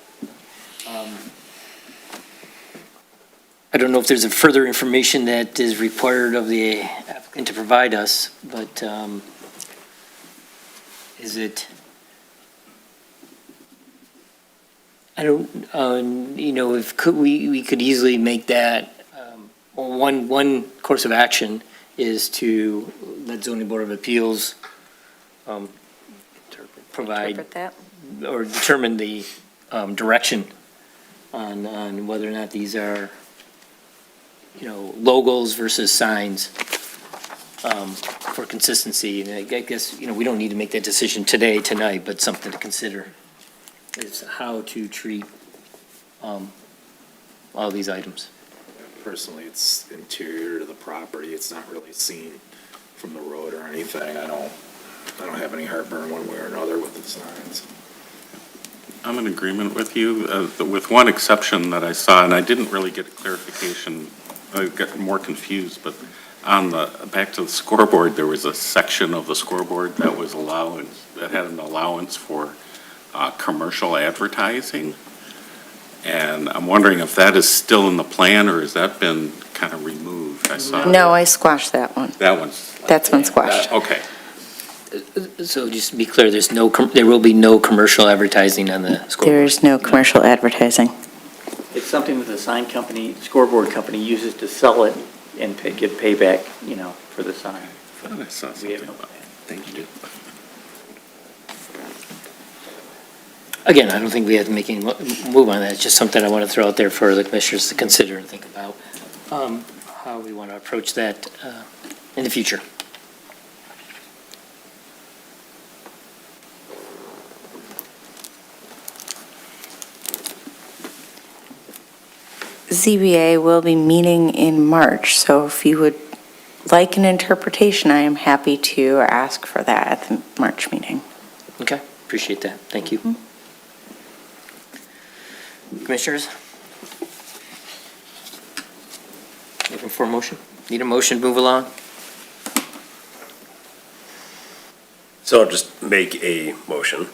I don't know if there's a further information that is required of the applicant to provide us, but is it? I don't, we could easily make that, one course of action is to let zoning board of appeals provide Interpret that. or determine the direction on whether or not these are, logos versus signs for consistency. And I guess, we don't need to make that decision tonight, but something to consider is how to treat all these items. Personally, it's interior to the property. It's not really seen from the road or anything. I don't have any heartburn one way or another with the signs. I'm in agreement with you, with one exception that I saw, and I didn't really get clarification. I got more confused, but back to the scoreboard, there was a section of the scoreboard that had an allowance for commercial advertising. And I'm wondering if that is still in the plan, or has that been kind of removed? I saw No, I squashed that one. that one's. That's been squashed. Okay. So just to be clear, there will be no commercial advertising on the scoreboard? There's no commercial advertising. It's something that the sign company, scoreboard company uses to sell it and get payback, for the sign. I thought I saw We have something no about plan. Thank you. Again, I don't think we have to make any move on that. It's just something I want to throw out there for the commissioners to consider and think about, how we want to approach that in the future. ZBA will be meeting in March, so if you would like an interpretation, I am happy to ask for that at the March meeting. Okay, appreciate that. Thank you. Commissioners? Looking for a motion? Need a motion to move along? So I'll just make a motion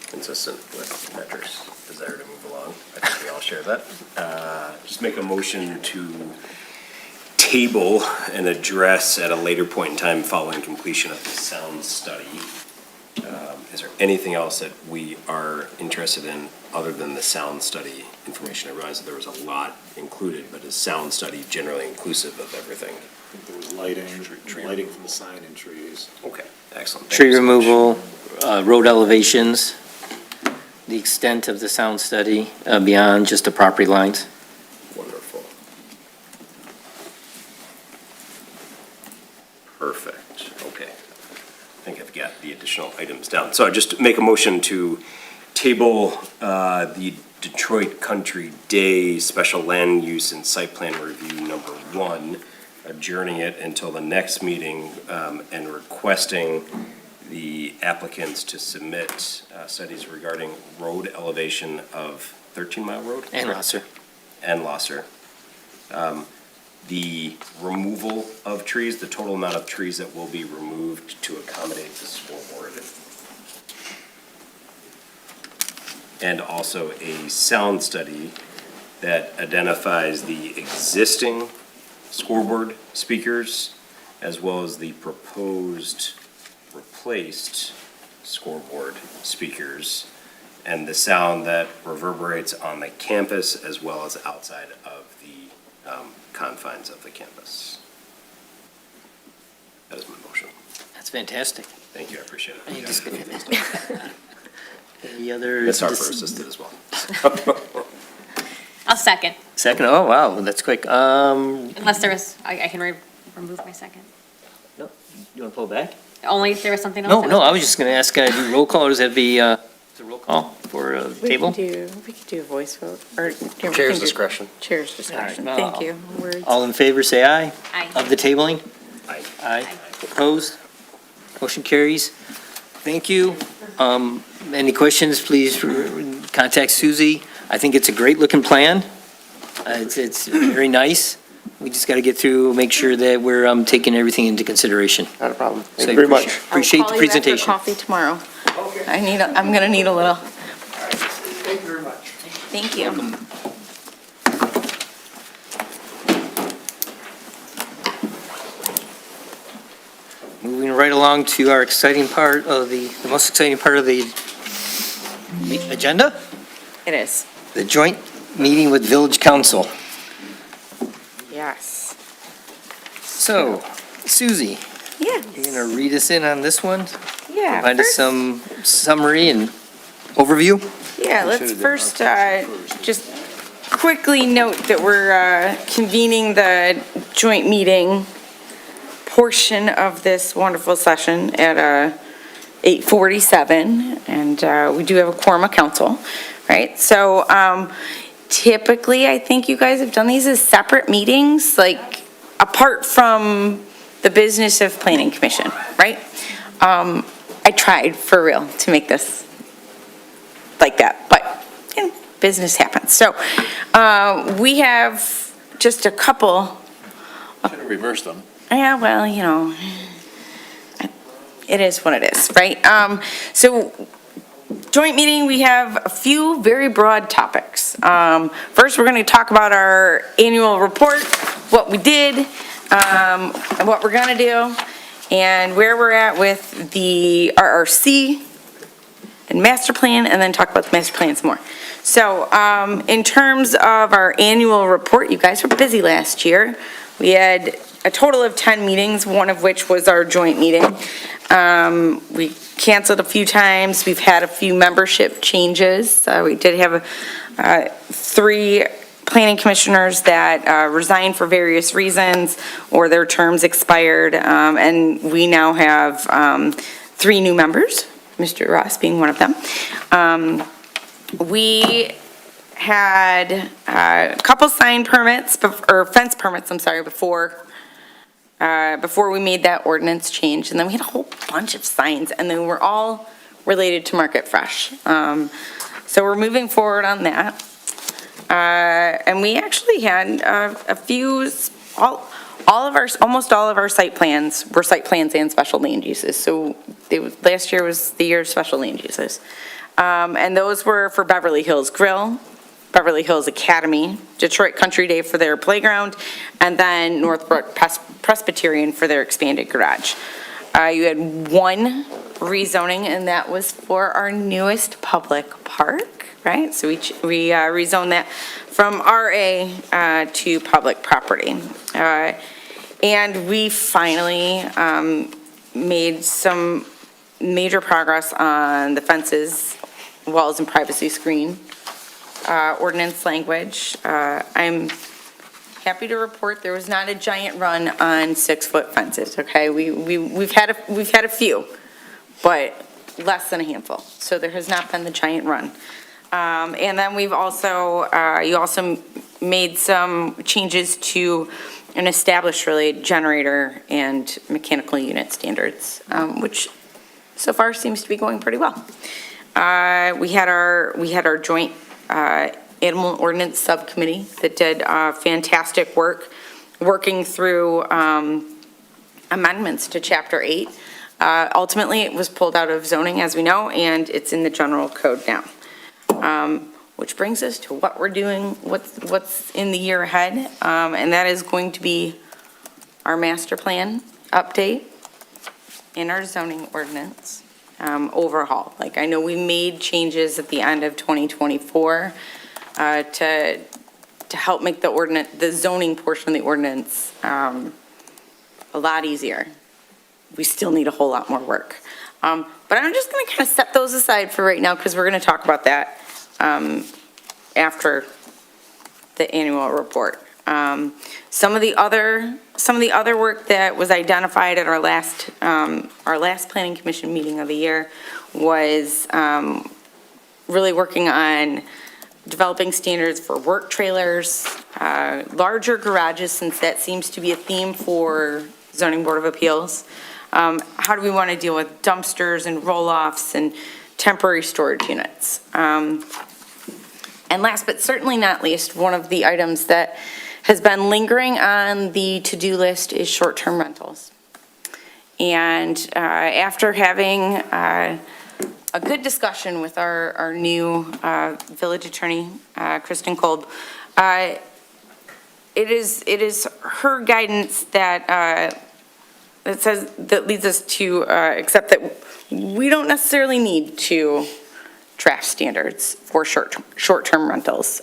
consistent with Patrick's desire to move along. I think we all share that. Just make a motion to table and address at a later point in time following completion of the sound study. Is there anything else that we are interested in other than the sound study information? I realize that there was a lot included, but is sound study generally inclusive of everything? There was lighting from the sign and trees. Okay, excellent. Thank Tree you so much. removal, road elevations, the extent of the sound study beyond just the property lines. Wonderful. Perfect, okay. I think I've got the additional items down. So I just make a motion to table the Detroit Country Day Special Land Use and Site Plan Review number 1, adjourning it until the next meeting and requesting the applicants to submit studies regarding road elevation of 13 Mile Road? And Lasser. And Lasser. The removal of trees, the total amount of trees that will be removed to accommodate the scoreboard. And also a sound study that identifies the existing scoreboard speakers as well as the proposed replaced scoreboard speakers and the sound that reverberates on the campus as well as outside of the confines of the campus. That is my motion. That's fantastic. Thank you, I appreciate Any it. dis- Any other? Ms. Harper assisted as well. I'll second, Second, oh, wow, that's quick. unless there was, I can remove my second. No, you want to pull it back? Only if there was something else. No, that no, I was just going to ask, do roll call, or does that be, the roll call for We table? could do a voice vote, or. Chair's discretion. Chair's discretion, All right. thank you. Words. All in favor, say aye. Aye. Of the tabling? Aye. Aye. Opposed? Motion carries. Thank you. Any questions, please contact Susie. I think it's a great-looking plan. It's very nice. We just got to get through, make sure that we're taking everything into consideration. Not a problem. So Thank you very much. Appreciate the I'll call you after presentation. coffee tomorrow. I'm gonna need a little. Thank you very much. Thank you. Moving right along to our exciting part of the most exciting part of the agenda, It is. the joint meeting with Village Council. Yes. So, Susie, Yeah. you're going to read us in on this one? Yeah. Provide us first- some summary and overview? Yeah, let's first just quickly note that we're convening the joint meeting portion of this wonderful session at 8:47, and we do have a quorum of council, right? So typically, I think you guys have done these as separate meetings, like apart from the business of planning commission, right? I tried for real to make this like that, but business happens. So we have just a couple. Should have reversed them. Yeah, well, it is what it is, right? So joint meeting, we have a few very broad topics. First, we're going to talk about our annual report, what we did, and what we're going to do, and where we're at with the RRC and master plan, and then talk about the master plan some more. So, in terms of our annual report, you guys were busy last year. We had a total of 10 meetings, one of which was our joint meeting. We canceled a few times. We've had a few membership changes. We did have 3 planning commissioners that resigned for various reasons, or their terms expired, and we now have 3 new members, Mr. Ross being one of them. We had a couple sign permits, or fence permits, I'm sorry, before we made that ordinance change, and then we had a whole bunch of signs, and they were all related to Market Fresh. So we're moving forward on that. And we actually had a few, almost all of our site plans were site plans and special land uses. So last year was the year of special land uses. And those were for Beverly Hills Grill, Beverly Hills Academy, Detroit Country Day for their playground, and then Northbrook Presbyterian for their expanded garage. You had 1 rezoning, and that was for our newest public park, right? So we rezoned that from RA to public property. And we finally made some major progress on the fences, walls, and privacy screen ordinance language. I'm happy to report there was not a giant run on 6-foot fences, okay? We've had a few, but less than a handful. So there has not been the giant run. And then we've also, you also made some changes to an established related generator and mechanical unit standards, which so far seems to be going pretty well. We had our joint animal ordinance subcommittee that did fantastic work working through amendments to Chapter 8. Ultimately, it was pulled out of zoning, as we know, and it's in the general code now. Which brings us to what we're doing, what's in the year ahead, and that is going to be our master plan update and our zoning ordinance overhaul. Like, I know we made changes at the end of 2024 to help make the zoning portion of the ordinance a lot easier. We still need a whole lot more work. But I'm just going to kind of set those aside for right now, because we're going to talk about that after the annual report. Some of the other work that was identified at our last planning commission meeting of the year was really working on developing standards for work trailers, larger garages, since that seems to be a theme for zoning board of appeals. How do we want to deal with dumpsters and roll-offs and temporary storage units? And last but certainly not least, one of the items that has been lingering on the to-do list is short-term rentals. And after having a good discussion with our new village attorney, Kristen Kolb, it is her guidance that leads us to accept that we don't necessarily need to draft standards for short-term rentals.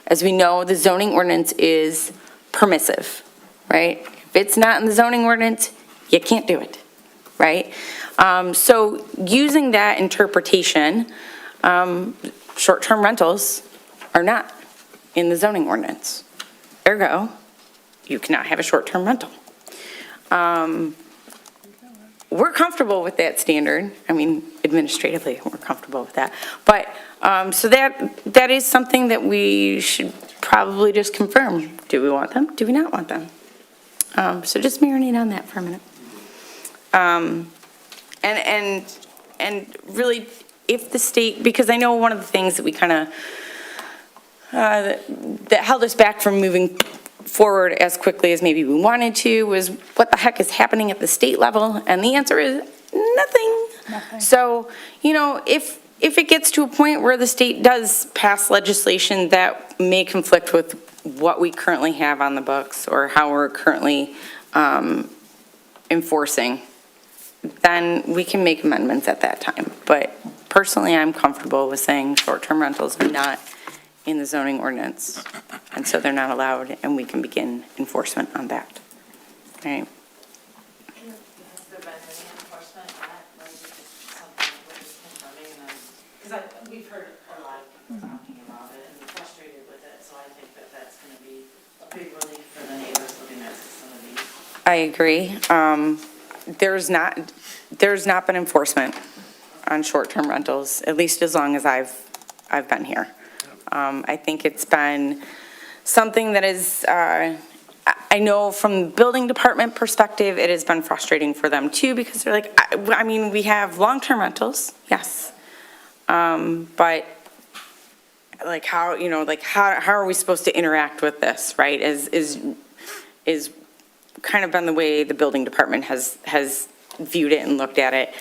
As we know, the zoning ordinance is permissive, right? If it's not in the zoning ordinance, you can't do it, right? So using that interpretation, short-term rentals are not in the zoning ordinance. Ergo, you cannot have a short-term rental. We're comfortable with that standard. I mean, administratively, we're comfortable with that. But, so that is something that we should probably just confirm. Do we want them? Do we not want them? So just marinate on that for a minute. And really, if the state, because I know one of the things that we kind of, that held us back from moving forward as quickly as maybe we wanted to was what the heck is happening at the state level, and the answer is nothing. So, you know, if if it gets to a point where the state does pass legislation that may conflict with what we currently have on the books or how we're currently enforcing, then we can make amendments at that time. But personally, I'm comfortable with saying short-term rentals are not in the zoning ordinance, and so they're not allowed, and we can begin enforcement on that. All right. Has there been any enforcement on it, or is it just something that we're just confirming and then, because we've heard a lot of people talking about it and frustrated with it, so I think that that's gonna be a big relief for the neighbors living next to some of these. I agree. There's not been enforcement on short-term rentals, at least as long as I've been here. I think it's been something that is, I know from the building department perspective, it has been frustrating for them too, because they're like, I mean, we have long-term rentals, yes. But like how, you know, like how are we supposed to interact with this, right? Is kind of been the way the building department has viewed it and looked at it.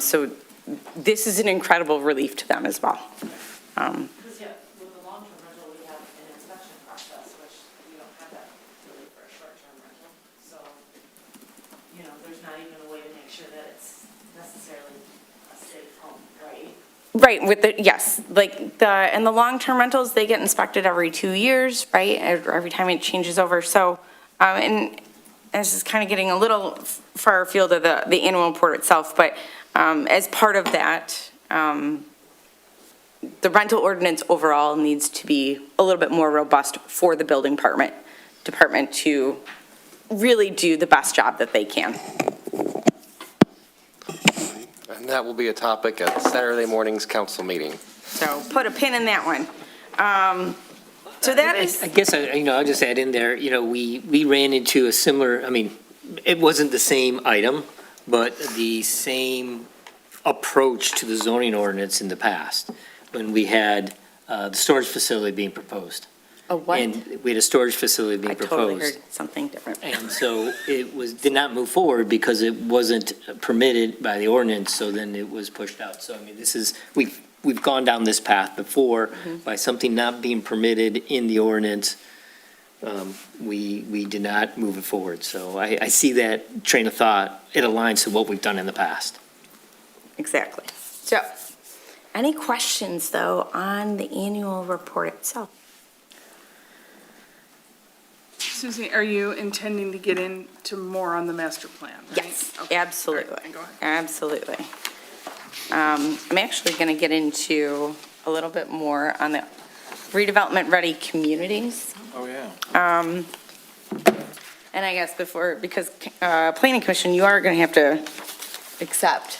So this is an incredible relief to them as well. Because yeah, with the long-term rental, we have an inspection process, which we don't have that really for a short-term rental. So, you know, there's not even a way to make sure that it's necessarily a safe home, right? Right, with the, yes, like and the long-term rentals, they get inspected every 2 years, right? Every time it changes over, so, and this is kind of getting a little far afield of the annual report itself, but as part of that, the rental ordinance overall needs to be a little bit more robust for the building department to really do the best job that they can. And that will be a topic at Saturday morning's council meeting. So put a pin in that one. So that is. I guess, I'll just add in there, we ran into a similar, it wasn't the same item, but the same approach to the zoning ordinance in the past, when we had the storage facility being proposed. A what? And we had a storage facility being I proposed. totally heard something different. And so it did not move forward because it wasn't permitted by the ordinance, so then it was pushed out. So, we've gone down this path before by something not being permitted in the ordinance. We did not move it forward. So I see that train of thought. It aligns to what we've done in the past. Exactly. So, any questions, though, on the annual report itself? Susie, are you intending to get into more on the master plan, right? Yes, Okay. absolutely. All right, go ahead. Absolutely. I'm actually going to get into a little bit more on the redevelopment-ready communities. Oh, yeah. And I guess because Planning Commission, you are going to have to accept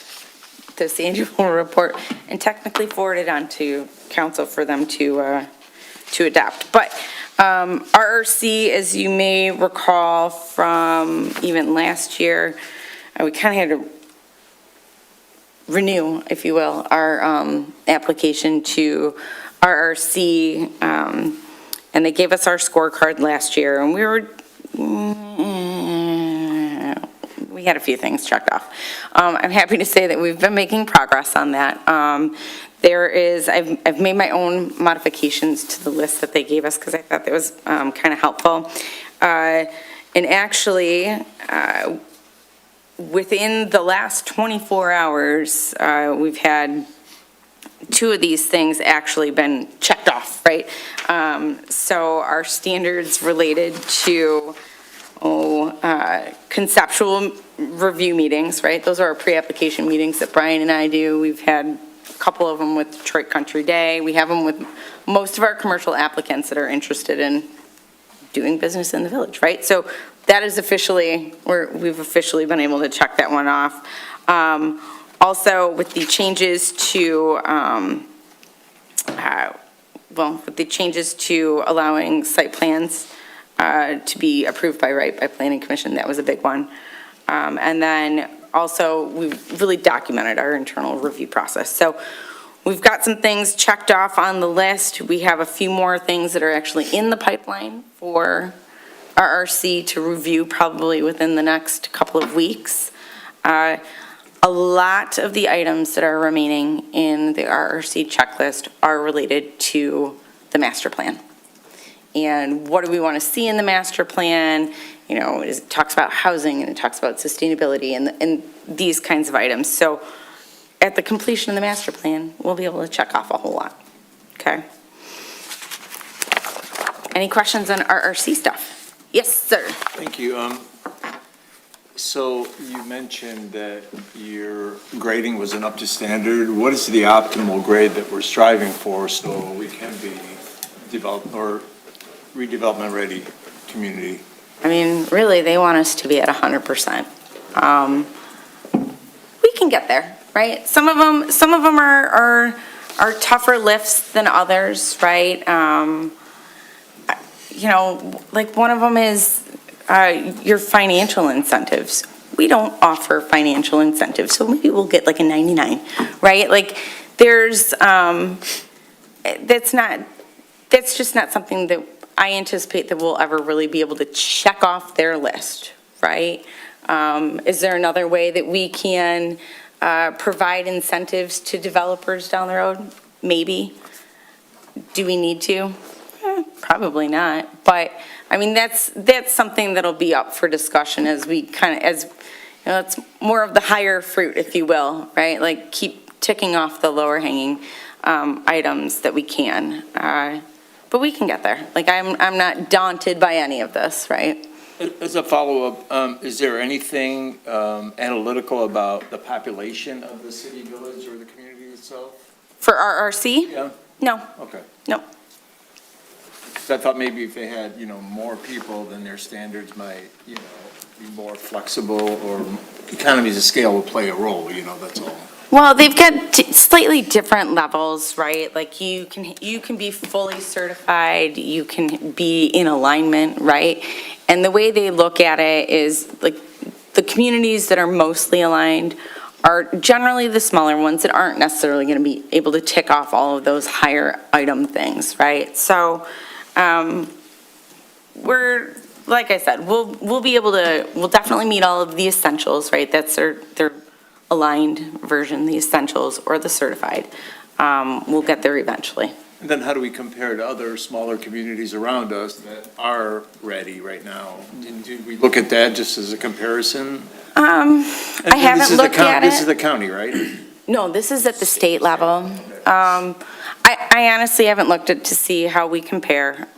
this annual report and technically forward it on to council for them to adopt. But RRC, as you may recall from even last year, we kind of had to renew, if you will, our application to RRC, and they gave us our scorecard last year, and we had a few things checked off. I'm happy to say that we've been making progress on that. I've made my own modifications to the list that they gave us because I thought that was kind of helpful. And actually, within the last 24 hours, we've had 2 of these things actually been checked off, right? So our standards related to conceptual review meetings, right? Those are our pre-application meetings that Brian and I do. We've had a couple of them with Detroit Country Day. We have them with most of our commercial applicants that are interested in doing business in the village, right? So that is officially, we've officially been able to check that one off. Also, with the changes to, allowing site plans to be approved by right by Planning Commission, that was a big one. And then also, we've really documented our internal review process. So we've got some things checked off on the list. We have a few more things that are actually in the pipeline for RRC to review probably within the next couple of weeks. A lot of the items that are remaining in the RRC checklist are related to the master plan. And what do we want to see in the master plan? You know, it talks about housing and it talks about sustainability and these kinds of items. So at the completion of the master plan, we'll be able to check off a whole lot. Okay? Any questions on RRC stuff? Yes, sir. Thank you. So you mentioned that your grading wasn't up to standard. What is the optimal grade that we're striving for so we can be redevelopment ready community? I mean, really, they want us to be at 100%. We can get there, right? Some of them are tougher lifts than others, right? You know, like one of them is your financial incentives. We don't offer financial incentives, so maybe we'll get like a 99, right? Like there's, that's just not something that I anticipate that we'll ever really be able to check off their list, right? Is there another way that we can provide incentives to developers down the road? Maybe. Do we need to? Probably not. But, I mean, that's something that'll be up for discussion as we you know, it's more of the higher fruit, if you will, right? Like keep ticking off the lower hanging items that we can. But we can get there. Like I'm not daunted by any of this, right? As a follow-up, is there anything analytical about the population of the city, village, or the community itself? For RRC? Yeah? No, Okay. no. So I thought maybe if they had, you know, more people, then their standards might, you know, be more flexible, or economies of scale will play a role, you know, that's all. Well, they've got slightly different levels, right? Like you can be fully certified, you can be in alignment, right? And the way they look at it is like the communities that are mostly aligned are generally the smaller ones that aren't necessarily going to be able to tick off all of those higher item things, right? So we're, like I said, we'll be able to, we'll definitely meet all of the essentials, right? That's their aligned version, the essentials or the certified. We'll get there eventually. And then how do we compare to other smaller communities around us that are ready right now? Did we look at that just as a comparison? I haven't looked at it. This is the county, right? No, this is at the state level. I honestly haven't looked at to see how we compare.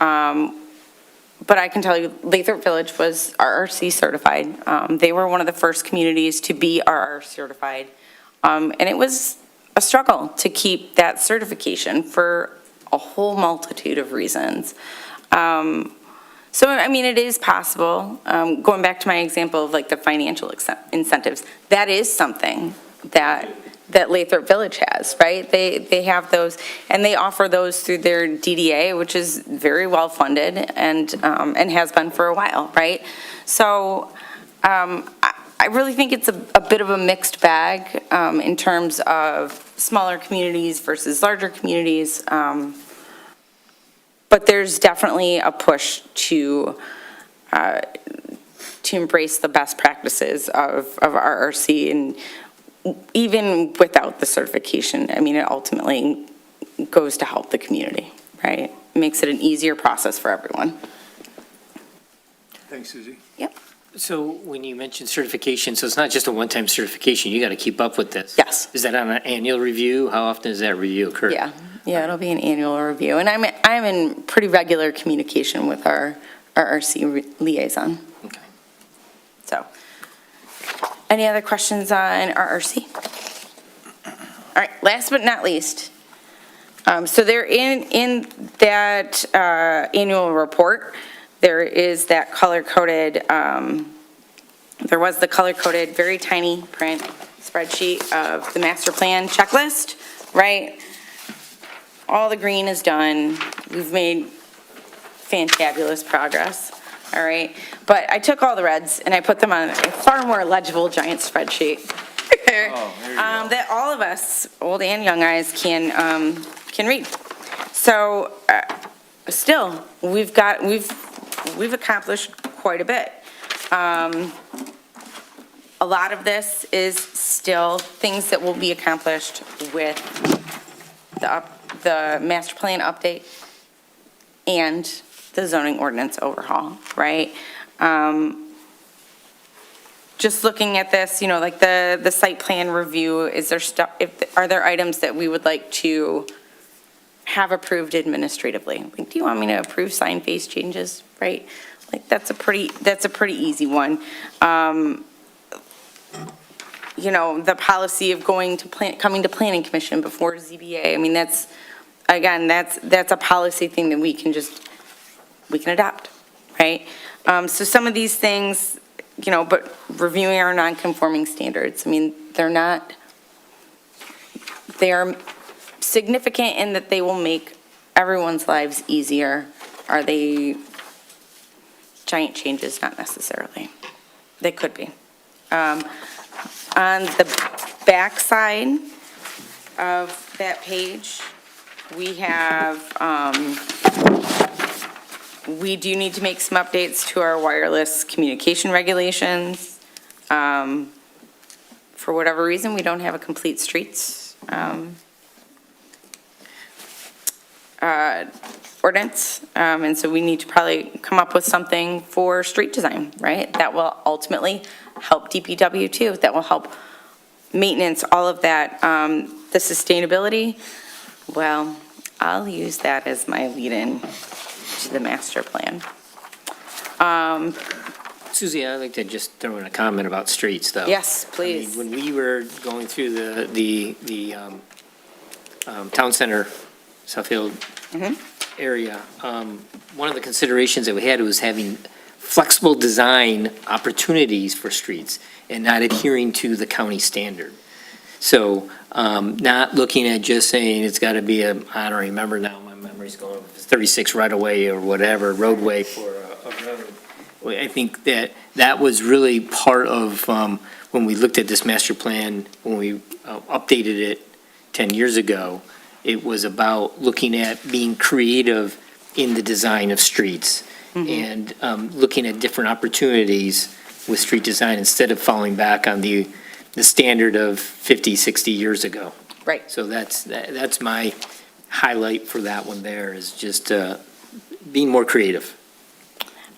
But I can tell you, Lathrop Village was RRC certified. They were one of the first communities to be RR certified. And it was a struggle to keep that certification for a whole multitude of reasons. So, I mean, it is possible. Going back to my example of like the financial incentives, that is something that Lathrop Village has, right? They have those, and they offer those through their DDA, which is very well funded and has been for a while, right? So I really think it's a bit of a mixed bag in terms of smaller communities versus larger communities. But there's definitely a push to embrace the best practices of RRC, and even without the certification, I mean, it ultimately goes to help the community, right? It makes it an easier process for everyone. Thanks, Susie. Yep. So when you mention certification, so it's not just a one-time certification, you got to keep up with this? Yes. Is that on an annual review? How often does that review occur? Yeah, it'll be an annual review, and I'm in pretty regular communication with our RRC liaison. Okay. So, any other questions on RRC? All right, last but not least, so they're in that annual report, there is that color-coded, there was the color-coded, very tiny print spreadsheet of the master plan checklist, right? All the green is done. We've made fantabulous progress, all right? But I took all the reds and I put them on a far more legible giant spreadsheet. That all of us, old and young eyes, can read. So still, we've accomplished quite a bit. A lot of this is still things that will be accomplished with the master plan update and the zoning ordinance overhaul, right? Just looking at this, you know, like the site plan review, is there stuff, are there items that we would like to have approved administratively? Like, do you want me to approve sign face changes, right? Like, that's a pretty easy one. You know, the policy of coming to planning commission before ZBA, I mean, that's a policy thing that we can adopt, right? So some of these things, you know, but reviewing our non-conforming standards, I mean, they are significant in that they will make everyone's lives easier. Are they giant changes? Not necessarily. They could be. On the back side of that page, we have, we do need to make some updates to our wireless communication regulations. For whatever reason, we don't have a complete streets ordinance, and so we need to probably come up with something for street design, right? That will ultimately help DPW too, that will help maintenance, all of that. The sustainability, well, I'll use that as my lead-in to the master plan. Susie, I'd like to just throw in a comment about streets, though. Yes, please. I mean, when we were going through the town center, Southfield area, one of the considerations that we had was having flexible design opportunities for streets and not adhering to the county standard. So not looking at just saying it's got to be I don't remember now, my memory's going, 36 right away or whatever, roadway for a road. I think that was really part of when we looked at this master plan, when we updated it 10 years ago, it was about looking at being creative in the design of streets and looking at different opportunities with street design instead of falling back on the standard of 50, 60 years ago. Right. So that's my highlight for that one there, is just being more creative.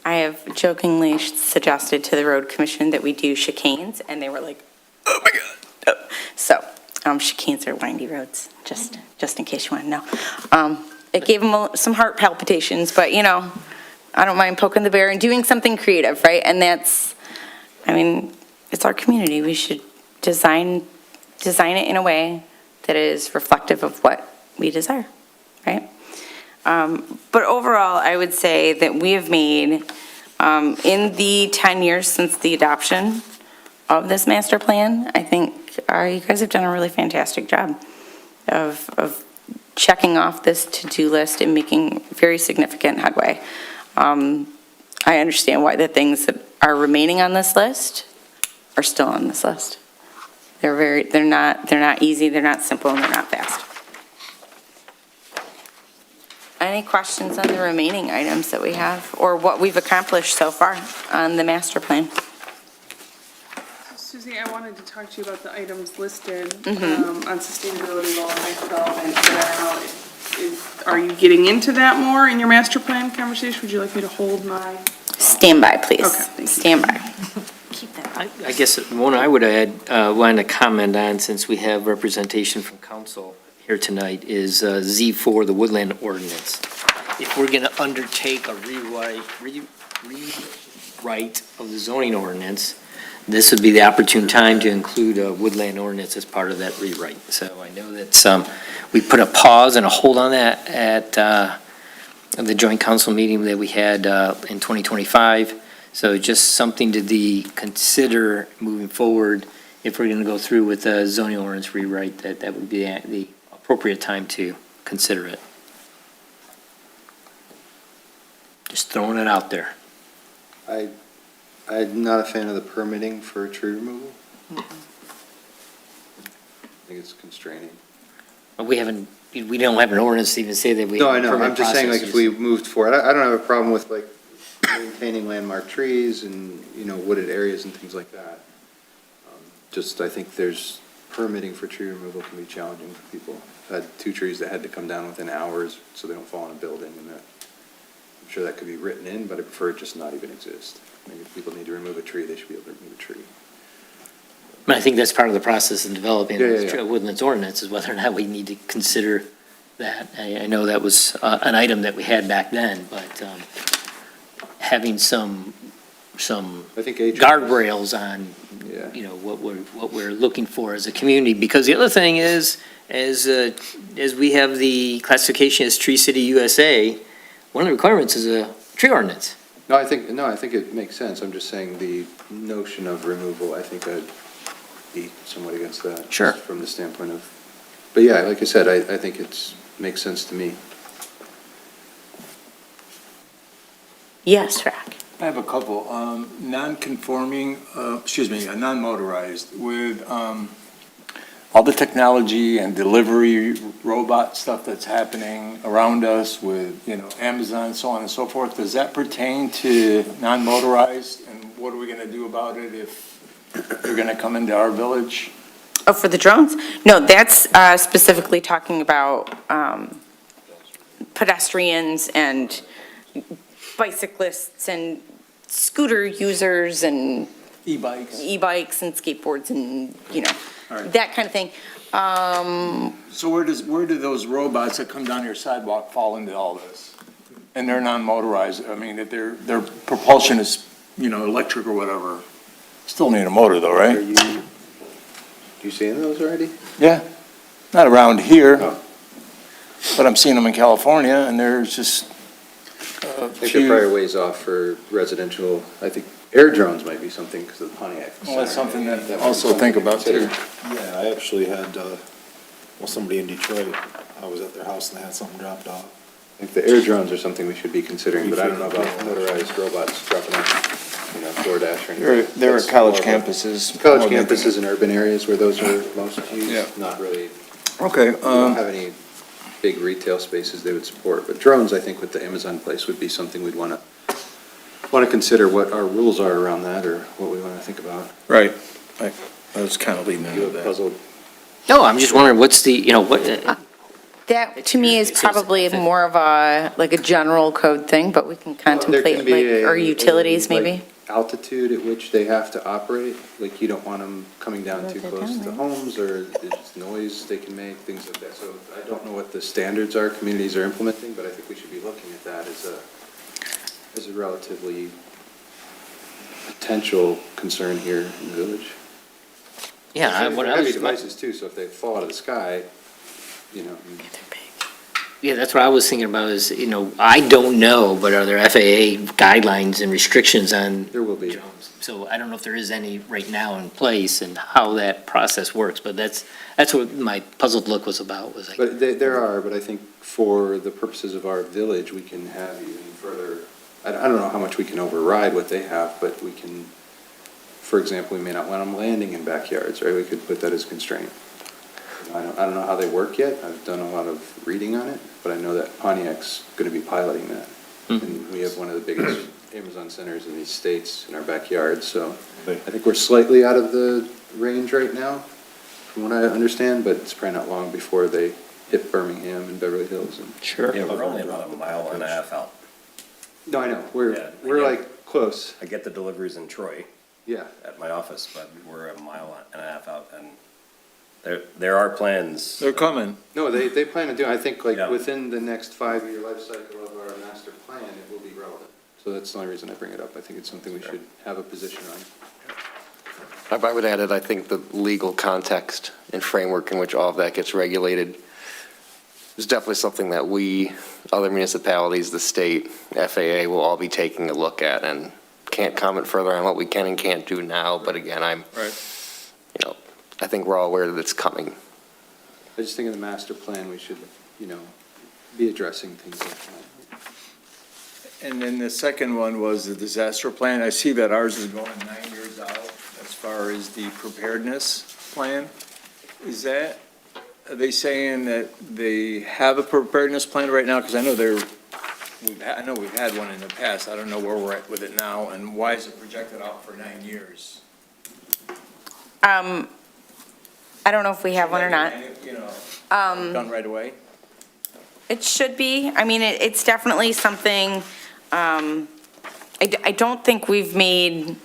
I have jokingly suggested to the road commission that we do chicanes, and they were like, oh my God. So, chicanes are windy roads, just in case you want to know. It gave them some heart palpitations, but you know, I don't mind poking the bear and doing something creative, right? And that's, I mean, it's our community. We should design it in a way that is reflective of what we desire, right? But overall, I would say that we have made, in the 10 years since the adoption of this master plan, I think you guys have done a really fantastic job of checking off this to-do list and making very significant headway. I understand why the things that are remaining on this list are still on this list. They're not easy, they're not simple, and they're not fast. Any questions on the remaining items that we have, or what we've accomplished so far on the master plan? Susie, I wanted to talk to you about the items listed on sustainability, wildlife development. Are you getting into that more in your master plan conversation? Would you like me to hold my? Stand by, please. Okay. Stand by. Keep that. I guess one I would add, want to comment on, since we have representation from council here tonight, is Z4, the woodland ordinance. If we're going to undertake a rewrite of the zoning ordinance, this would be the opportune time to include a woodland ordinance as part of that rewrite. So I know that we put a pause and a hold on that at the joint council meeting that we had in 2025. So just something to consider moving forward. If we're going to go through with the zoning ordinance rewrite, that would be the appropriate time to consider it. Just throwing it out there. I'm not a fan of the permitting for tree removal. I think it's constraining. But we don't have an ordinance to even say that we. No, have I know, permit I'm just saying, like, if processes. we moved forward, I don't have a problem with, like, maintaining landmark trees and, wooded areas and things like that. just, I think there's, permitting for tree removal can be challenging for people. I've had 2 trees that had to come down within hours so they don't fall in a building, and that, I'm sure that could be written in, but I prefer it just not even exist. I mean, if people need to remove a tree, they should be able to remove a tree. I think that's part of the process in developing Yeah, this yeah. woodlands ordinance, is whether or not we need to consider that. I know that was an item that we had back then, but having some I think age. guardrails on, Yeah. you know, what we're looking for as a community. Because the other thing is, as we have the classification as Tree City USA, one of the requirements is a tree ordinance. No, I think it makes sense. I'm just saying the notion of removal, I think I'd be somewhat against that. Sure. Just from the standpoint of, but yeah, like I said, I think makes sense to me. Yes, Rack. I have a couple. Non-conforming, non-motorized, with all the technology and delivery robot stuff that's happening around us with, Amazon, so on and so forth, does that pertain to non-motorized? And what are we going to do about it if they're going to come into our village? Oh, for the drones? No, that's specifically talking about pedestrians and bicyclists and scooter users and e-bikes and skateboards and, All right. that kind of thing. So where do those robots that come down your sidewalk fall into all this? And they're non-motorized, I mean, if their propulsion is, electric or whatever, still need a motor though, right? You seeing those already? Yeah, not around here, Oh. but I'm seeing them in California, and there's just a I think they're few. probably ways off for residential. I think air drones might be something because of the Pontiac. Well, that's something that That might be also something think to about too. consider. Yeah, I actually had, somebody in Detroit, I was at their house and they had something dropped off. I think the air drones are something we should be considering, but I don't know about motorized robots dropping off, DoorDash or anything. There are That's college more of a- campuses. College campuses in urban areas where those are most Yeah. used, not really, Okay, we don't have any big retail spaces they would support. But drones, I think with the Amazon place would be something we'd want to consider what our rules are around that or what we want to think about. right, I was kind of leading You into have that. puzzled. No, I'm just wondering, what's the, what, That, to me, is probably more of a general code thing, but we can There can contemplate, be or utilities, like, maybe? altitude at which they have to operate, like you don't want them coming down too They're close down to there. homes, or there's noise they can make, things like that. So I don't know what the standards are communities are implementing, but I think we should be looking at that as a relatively potential concern here in the village. yeah, They're what I heavy was, devices too, so if they fall out of the sky, yeah, that's what I was thinking about is, I don't know, but are there FAA guidelines and restrictions on there will be. drones? So I don't know if there is any right now in place and how that process works, but that's what my puzzled look was about, was like, But there are, but I think for the purposes of our village, we can have even further, I don't know how much we can override what they have, but we can, for example, we may not want them landing in backyards, right? We could put that as constraint. I don't know how they work yet. I've done a lot of reading on it, but I know that Pontiac's going to be piloting that. And we have one of the biggest Amazon centers in these states in our backyard, so I think we're slightly out of the range right now, from what I understand, but it's probably not long before they hit Birmingham and Beverly Hills. And sure. Yeah, we're only about a mile and a half out. No, I know, Yeah, we're yeah. like close, I get the deliveries in Troy yeah. at my office, but we're a mile and a half out, and there are plans. They're coming. No, they plan to do, I think like Yeah. within the next 5-year life cycle of our master plan, it will be relevant. So that's the only reason I bring it up. I think it's something we should have a position on. I would add it, I think the legal context and framework in which all of that gets regulated is definitely something that we, other municipalities, the state, FAA will all be taking a look at, and can't comment further on what we can and can't do now, but again, I think we're all aware that it's coming. I just think in the master plan, we should, be addressing things like that. And then the second one was the disaster plan. I see that ours is going 9 years out as far as the preparedness plan. Are they saying that they have a preparedness plan right now? Because I know I know we've had one in the past. I don't know where we're at with it now, and why is it projected out for 9 years? I don't know if we have one or not. You know, done right away? It should be. I mean, it's definitely something, I don't think we've made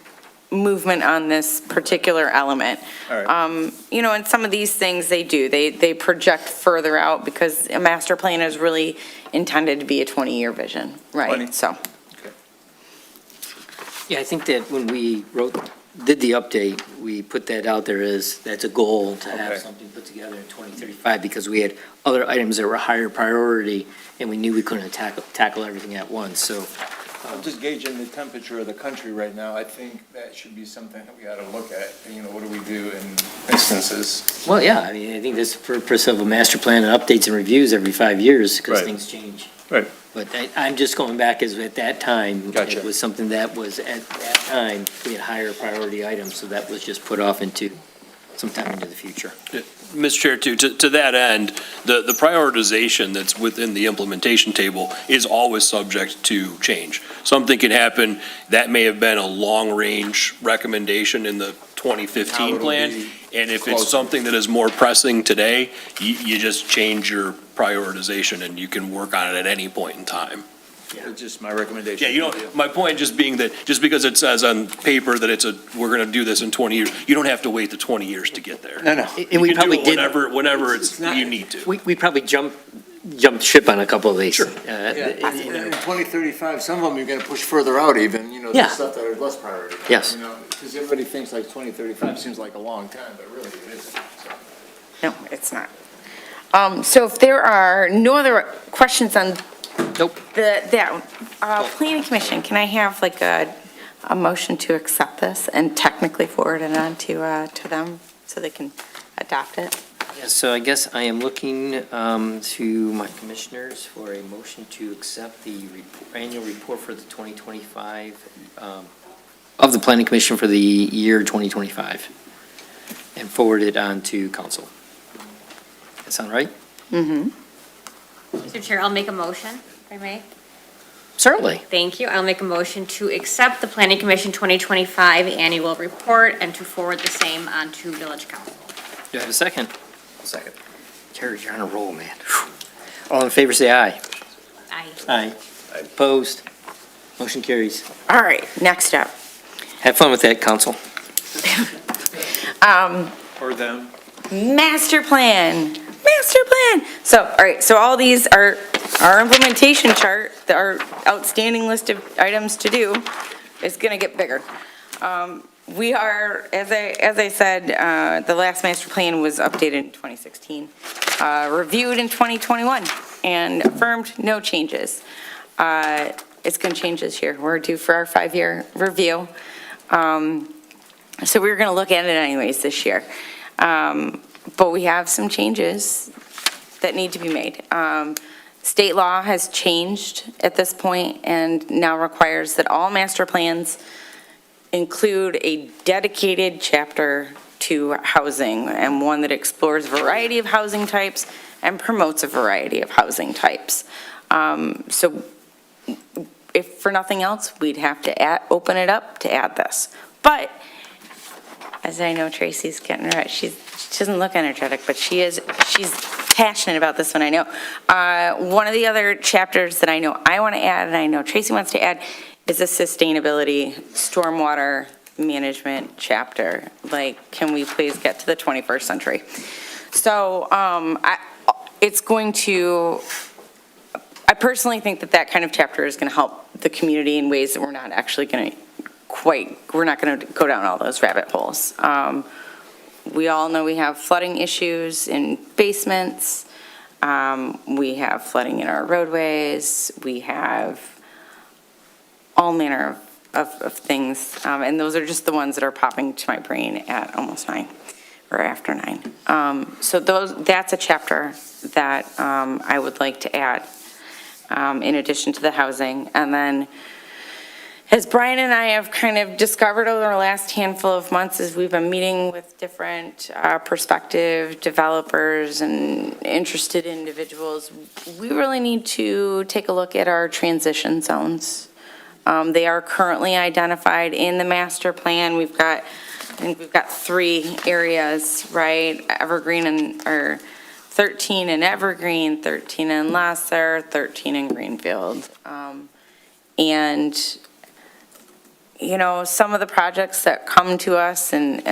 movement on this particular element. All right. You know, and some of these things they do, they project further out because a master plan is really intended to be a 20-year vision, right? 20. So, Yeah, I think that when we did the update, we put that out there as, that's a goal to have Okay. something put together in 2035, because we had other items that were higher priority, and we knew we couldn't tackle everything at once, so. I'm just gauging the temperature of the country right now. I think that should be something that we ought to look at. You know, what do we do in instances? Well, yeah, I mean, I think this purpose of a master plan and updates and reviews every 5 years, because Right. things change. Right. But I'm just going back as at that time, Gotcha. it was something that was, at that time, we had higher priority items, so that was just put off into sometime into the future. Mr. Chair, to that end, the prioritization that's within the implementation table is always subject to change. Something can happen, that may have been a long-range recommendation in the 2015 plan, and if it's something that is more pressing today, you just change your prioritization and you can work on it at any point in time. It's just my recommendation. Yeah, you know, my point just being that, just because it says on paper that we're gonna do this in 20 years, you don't have to wait the 20 years to get there. No. And we You can do probably it did, whenever It's not- you need to. we probably jumped ship on a couple of these. Sure. In 2035, some of them you're gonna push further out even, you know, Yeah. the stuff that are less priority. Yes. You know, because everybody thinks like 2035 seems like a long time, but really it isn't. So. no, it's not. So if there are no other questions on Nope. Planning Commission, can I have like a motion to accept this and technically forward it on to them so they can adopt it? Yeah, so I guess I am looking to my commissioners for a motion to accept the annual report for the 2025, of the Planning Commission for the year 2025, and forward it on to council. That sound right? Mm-hmm. Mr. Chair, I'll make a motion, if I may. Certainly. Thank you. I'll make a motion to accept the Planning Commission 2025 annual report and to forward the same on to Village Council. Do I have a second? Second. Terry, you're on a roll, man. All in favor, say aye. Aye. Aye. Opposed? Motion carries. All right, next up. Have fun with that, council. Or them. Master plan. So, all right, so all these are our implementation chart, our outstanding list of items to do is gonna get bigger. We are, as I said, the last master plan was updated in 2016, reviewed in 2021, and affirmed no changes. It's gonna change this year. We're due for our 5-year review. So we're gonna look at it anyways this year. But we have some changes that need to be made. State law has changed at this point and now requires that all master plans include a dedicated chapter to housing, and one that explores a variety of housing types and promotes a variety of housing types. So if for nothing else, we'd have to open it up to add this. But as I know Tracy's getting her, she doesn't look energetic, but she's passionate about this one, I know. One of the other chapters that I know I want to add, and I know Tracy wants to add, is a sustainability, stormwater management chapter. Like, can we please get to the 21st century? So, it's going to, I personally think that kind of chapter is going to help the community in ways that we're not actually going to we're not going to go down all those rabbit holes. We all know we have flooding issues in basements. We have flooding in our roadways. We have all manner of things. And those are just the ones that are popping to my brain at almost 9 or after 9. So that's a chapter that I would like to add in addition to the housing. And then as Brian and I have kind of discovered over the last handful of months as we've been meeting with different prospective developers and interested individuals, we really need to take a look at our transition zones. They are currently identified in the master plan. We've got think we've got 3 areas, right? Evergreen or 13 in Evergreen, 13 in Lasser, 13 in Greenfield. And, you know, some of the projects that come to us and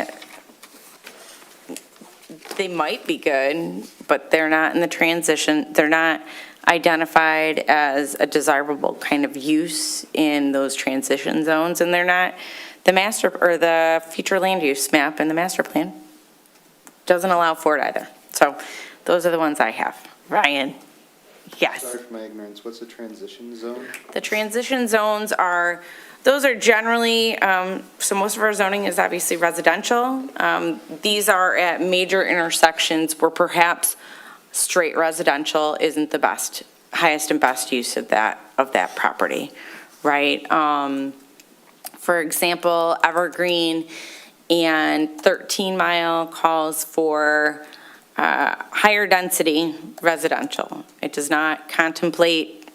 they might be good, but they're not in the transition, they're not identified as a desirable kind of use in those transition zones, and they're not the master, or the future land use map in the master plan doesn't allow for it either. So those are the ones I have. Ryan? Yes. Sorry for my ignorance, what's a transition zone? The transition zones are, those are generally, so most of our zoning is obviously residential. These are at major intersections where perhaps straight residential isn't the best, highest and best use of that property, right? For example, Evergreen and 13 Mile calls for higher density residential. It does not contemplate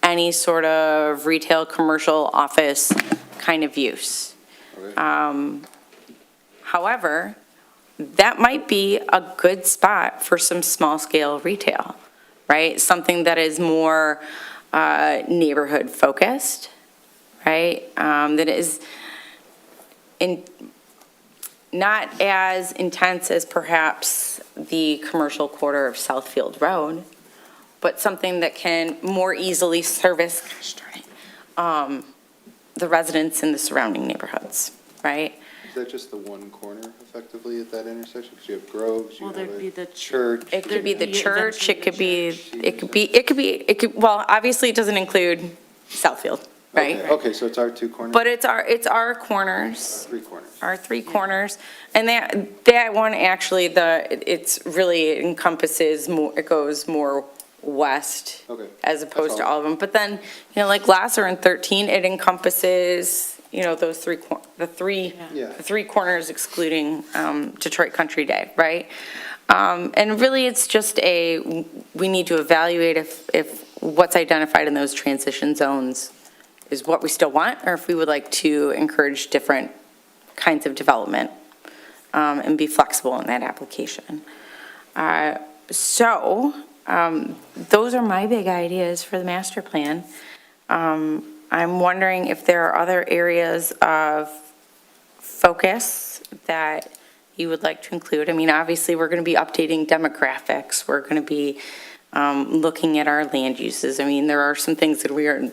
any sort of retail, commercial, office kind of use. Okay. However, that might be a good spot for some small-scale retail, right? Something that is more neighborhood-focused, right? That is not as intense as perhaps the commercial quarter of Southfield Road, but something that can more easily service, the residents in the surrounding neighborhoods, right? Is that just the one corner effectively at that intersection? Because you have Groves, you Well, have there'd be a the church. It could be the Be church, it could be, eventually it could, well, obviously it doesn't include Southfield, right? Okay, so it's our 2 corners? But it's our corners. 3 corners. Our 3 corners, and that one actually, it's really encompasses more, it goes more west Okay. as opposed to all. all of them. But then, you know, like Lasser and 13, it encompasses, you know, those the three corners excluding Detroit Country Day, right? And really, it's just we need to evaluate if what's identified in those transition zones is what we still want, or if we would like to encourage different kinds of development and be flexible in that application. Those are my big ideas for the master plan. I'm wondering if there are other areas of focus that you would like to include. I mean, obviously, we're going to be updating demographics. We're going to be looking at our land uses. I mean, there are some things that we are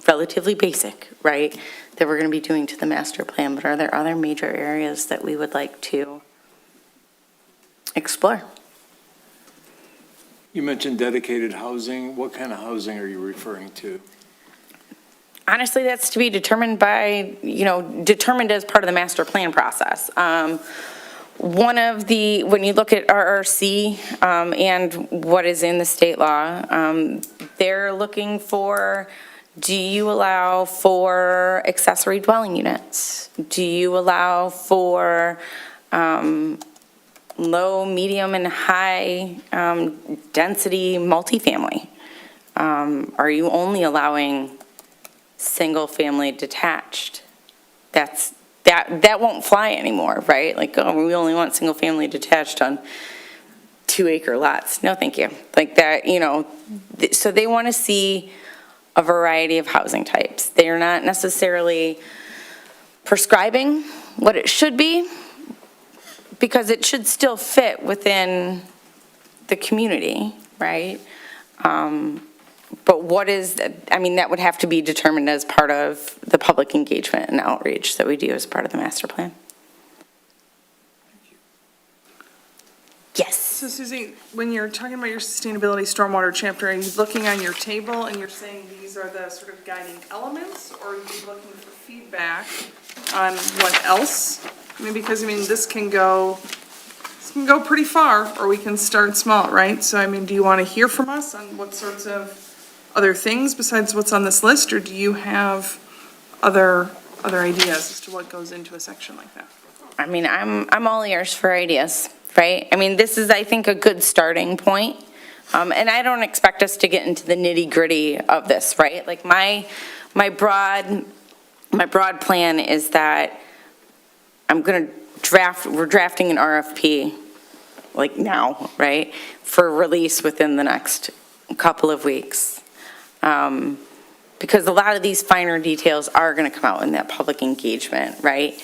relatively basic, right, that we're going to be doing to the master plan, but are there other major areas that we would like to explore? You mentioned dedicated housing. What kind of housing are you referring to? Honestly, that's to be determined determined as part of the master plan process. When you look at RRC and what is in the state law, they're looking for, do you allow for accessory dwelling units? Do you allow for low, medium, and high density multifamily? Are you only allowing single-family detached? That won't fly anymore, right? Like, oh, we only want single-family detached on 2-acre lots. No, thank you. Like that, so they want to see a variety of housing types. They are not necessarily prescribing what it should be, because it should still fit within the community, right? But that would have to be determined as part of the public engagement and outreach that we do as part of the master plan. Yes. So Susie, when you're talking about your sustainability stormwater chapter, are you looking on your table and you're saying these are the sort of guiding elements, or are you looking for feedback on what else? I mean, because, this can go pretty far, or we can start small, right? So, do you want to hear from us on what sorts of other things besides what's on this list, or do you have other ideas as to what goes into a section like that? I'm all ears for ideas, right? This is, I think, a good starting point. And I don't expect us to get into the nitty-gritty of this, right? Like my broad plan is that I'm going to we're drafting an RFP, like now, right, for release within the next couple of weeks. Because a lot of these finer details are going to come out in that public engagement, right?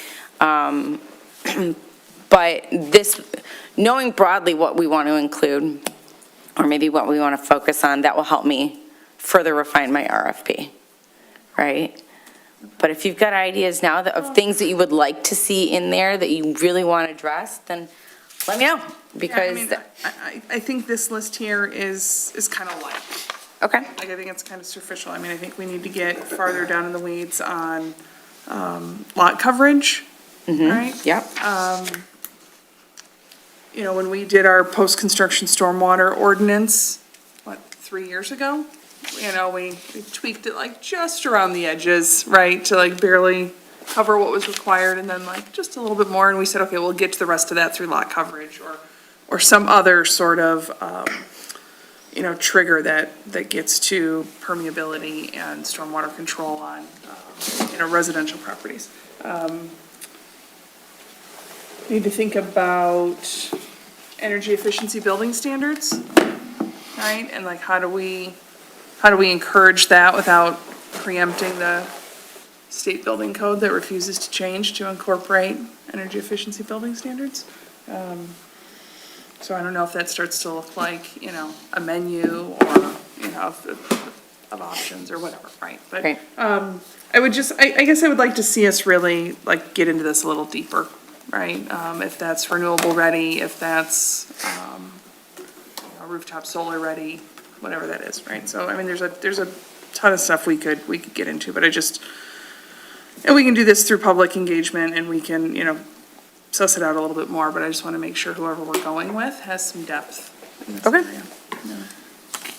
But this, knowing broadly what we want to include, or maybe what we want to focus on, that will help me further refine my RFP, right? But if you've got ideas now of things that you would like to see in there that you really want to address, then let me know, because. Yeah, I mean, I think this list here is kind of light. Okay. Like, I think it's kind of superficial. I mean, I think we need to get farther down in the weeds on lot coverage, right? Yep. You know, when we did our post-construction stormwater ordinance, 3 years ago? You know, we tweaked it like just around the edges, right, to like barely cover what was required, and then like just a little bit more, and we said, okay, we'll get to the rest of that through lot coverage, or some other sort of, you know, trigger that gets to permeability and stormwater control on, you know, residential properties. Need to think about energy efficiency building standards, right? And like, how do we encourage that without preempting the state building code that refuses to change to incorporate energy efficiency building standards? So I don't know if that starts to look like, you know, a menu or, you know, of options or whatever, right? But, Right. I would just, I guess I would like to see us really like get into this a little deeper, right? If that's renewable ready, if that's, you know, rooftop solar ready, whatever that is, right? So, I mean, there's a ton of stuff we could get into, but and we can do this through public engagement, and we can, you know, suss it out a little bit more, but I just want to make sure whoever we're going with has some depth in this area.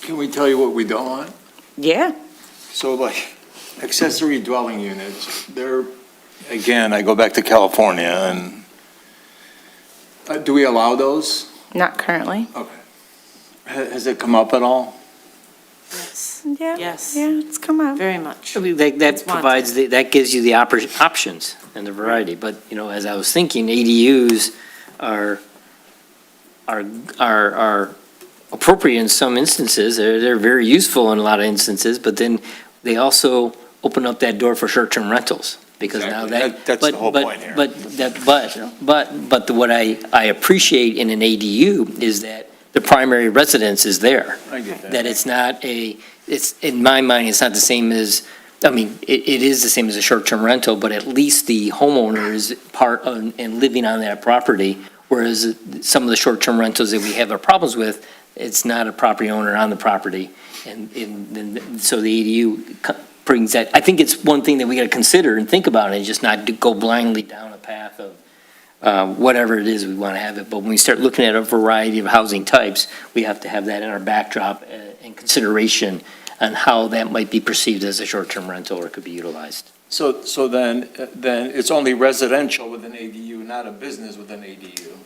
Can we tell you what we don't want? Yeah. So like accessory dwelling units, they're, again, I go back to California and, do we allow those? Not currently. Okay. Has it come up at all? Yeah. Yes. Yeah, it's come out. Very much. I mean, that provides, that gives you the options and the variety, but, you know, as I was thinking, ADUs are appropriate in some instances, they're very useful in a lot of instances, but then they also open up that door for short-term rentals, because now That's the whole point here. But what I appreciate in an ADU is that the primary residence is there. I get that. That it's not it's, in my mind, it's not the same as, I mean, it is the same as a short-term rental, but at least the homeowner is part of, and living on that property, whereas some of the short-term rentals that we have our problems with, it's not a property owner on the property, and so the ADU brings that, I think it's one thing that we gotta consider and think about, and just not go blindly down a path of whatever it is we want to have it, but when we start looking at a variety of housing types, we have to have that in our backdrop in consideration on how that might be perceived as a short-term rental or could be utilized. So then it's only residential with an ADU, not a business with an ADU?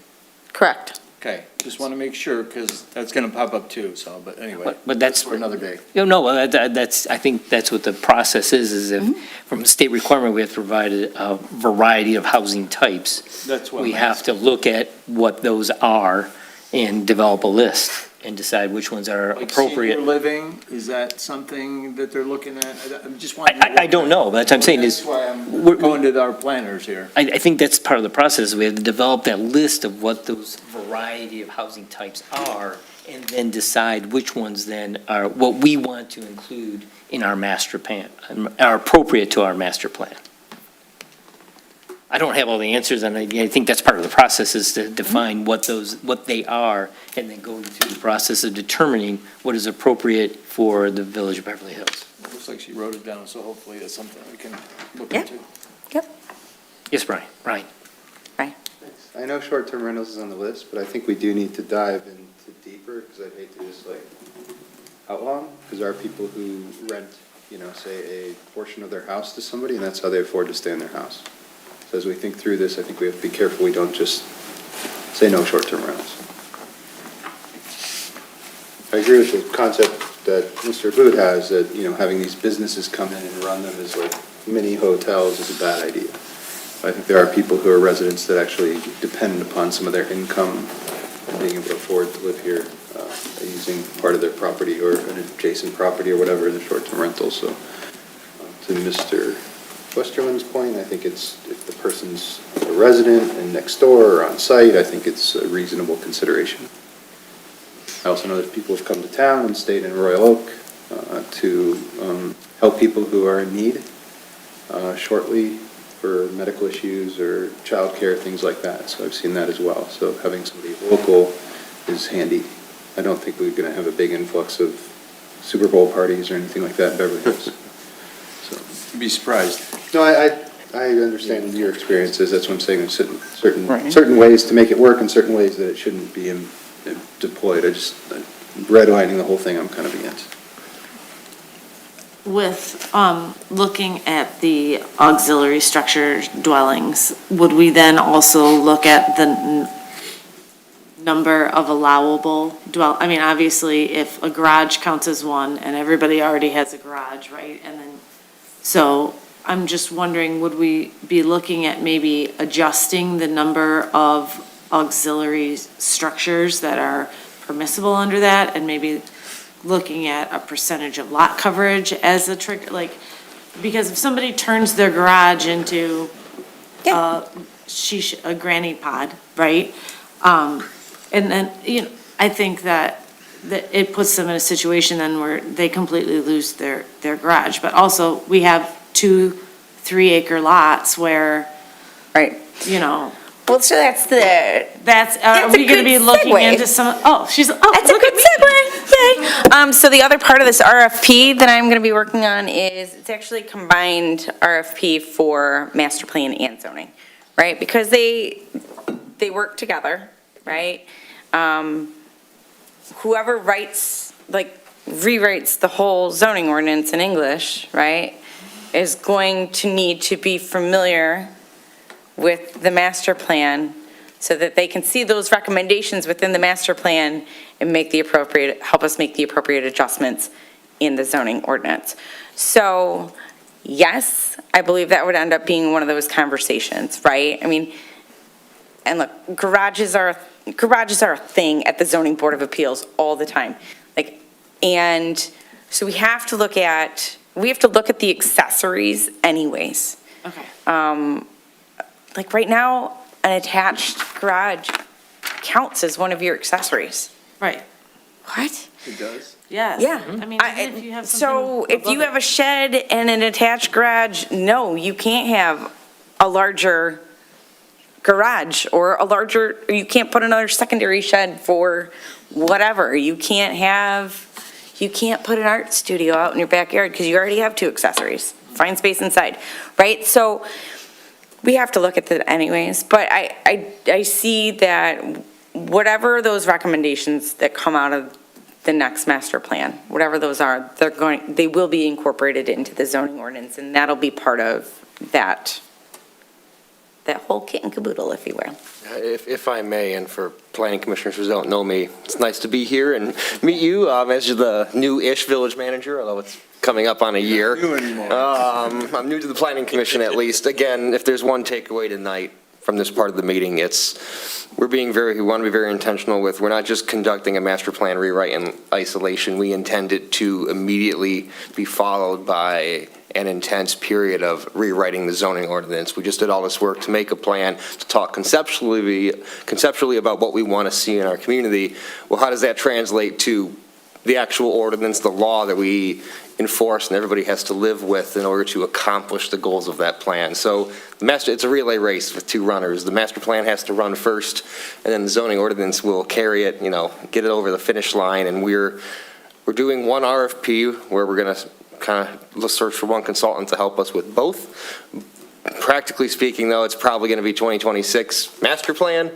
Correct. Okay, just want to make sure, because that's going to pop up too, so, but anyway. But that's for another day. No, that's, I think that's what the process is if, from a state requirement, we have to provide a variety of housing types. That's what We I'm have to look at what those are and develop a list and decide which ones are Like appropriate. senior living, is that something that they're looking at? I just want. I don't know, but that's what I'm saying is. That's why I'm we're- going to our planners here. I think that's part of the process. We have to develop that list of what those variety of housing types are, and then decide which ones then are what we want to include in our master plan, are appropriate to our master plan. I don't have all the answers, and I think that's part of the process, is to define what they are, and then go through the process of determining what is appropriate for the Village of Beverly Hills. It looks like she wrote it down, so hopefully it's something we can look Yeah. into. Yes, Brian? I know short-term rentals is on the list, but I think we do need to dive into deeper, because I'd hate to just like outlaw them, because there are people who rent, you know, say a portion of their house to somebody, and that's how they afford to stay in their house. So as we think through this, I think we have to be careful we don't just say no short-term rentals. I agree with the concept that Mr. Booth has, that, you know, having these businesses come in and run them as like mini hotels is a bad idea. I think there are people who are residents that actually depend upon some of their income and being able to afford to live here, using part of their property or an adjacent property or whatever in a short-term rental. So to Mr. Westerland's point, I think it's, if the person's a resident and next door or on site, I think it's a reasonable consideration. I also know that people have come to town and stayed in Royal Oak to help people who are in need shortly for medical issues or childcare, things like that. So I've seen that as well. So having somebody local is handy. I don't think we're going to have a big influx of Super Bowl parties or anything like that in Beverly Hills. You'd be surprised. No, I understand your experiences. That's what I'm saying. There's certain ways to make it work and certain ways that it shouldn't be deployed. Redlining the whole thing, I'm kind of against. With looking at the auxiliary structure dwellings, would we then also look at the number of allowable I mean, obviously, if a garage counts as one and everybody already has a garage, right? And then, so I'm just wondering, would we be looking at maybe adjusting the number of auxiliary structures that are permissible under that, and maybe looking at a percentage of lot coverage as a trigger, like, because if somebody turns their garage into a granny pod, right? And then, you know, I think that it puts them in a situation then where they completely lose their garage. But also, we have 2-3 acre lots where, Right. you know. Well, so are we going to be looking into some, that's a good segue. Yay. So the other part of this RFP that I'm going to be working on is, it's actually a combined RFP for master plan and zoning, right? Because they work together, right? Whoever rewrites the whole zoning ordinance in English, right, is going to need to be familiar with the master plan so that they can see those recommendations within the master plan and help us make the appropriate adjustments in the zoning ordinance. So, yes, I believe that would end up being one of those conversations, right? I mean, and look, garages are a thing at the Zoning Board of Appeals all the time. And so we have to look at the accessories anyways. Okay. Like right now, an attached garage counts as one of your accessories. Right. What? It does? Yes. Yeah. I mean, if you have something. So if you have a shed and an attached garage, no, you can't have a larger garage or you can't put another secondary shed for whatever. You can't put an art studio out in your backyard because you already have 2 accessories. Find space inside, right? So we have to look at that anyways, but I see that whatever those recommendations that come out of the next master plan, whatever those are, they will be incorporated into the zoning ordinance, and that'll be part of that whole kit and caboodle, if you will. If I may, and for planning commissioners who don't know me, it's nice to be here and meet you as the new-ish village manager, although it's coming up on a year. Not new anymore. I'm new to the planning commission at least. Again, if there's one takeaway tonight from this part of the meeting, it's we want to be very intentional with, we're not just conducting a master plan rewrite in isolation. We intend it to immediately be followed by an intense period of rewriting the zoning ordinance. We just did all this work to make a plan, to talk conceptually about what we want to see in our community. Well, how does that translate to the actual ordinance, the law that we enforce and everybody has to live with in order to accomplish the goals of that plan? So it's a relay race with 2 runners. The master plan has to run first, and then the zoning ordinance will carry it, get it over the finish line. And we're doing one RFP where we're going to kind of search for one consultant to help us with both. Practically speaking, though, it's probably going to be 2026 master plan,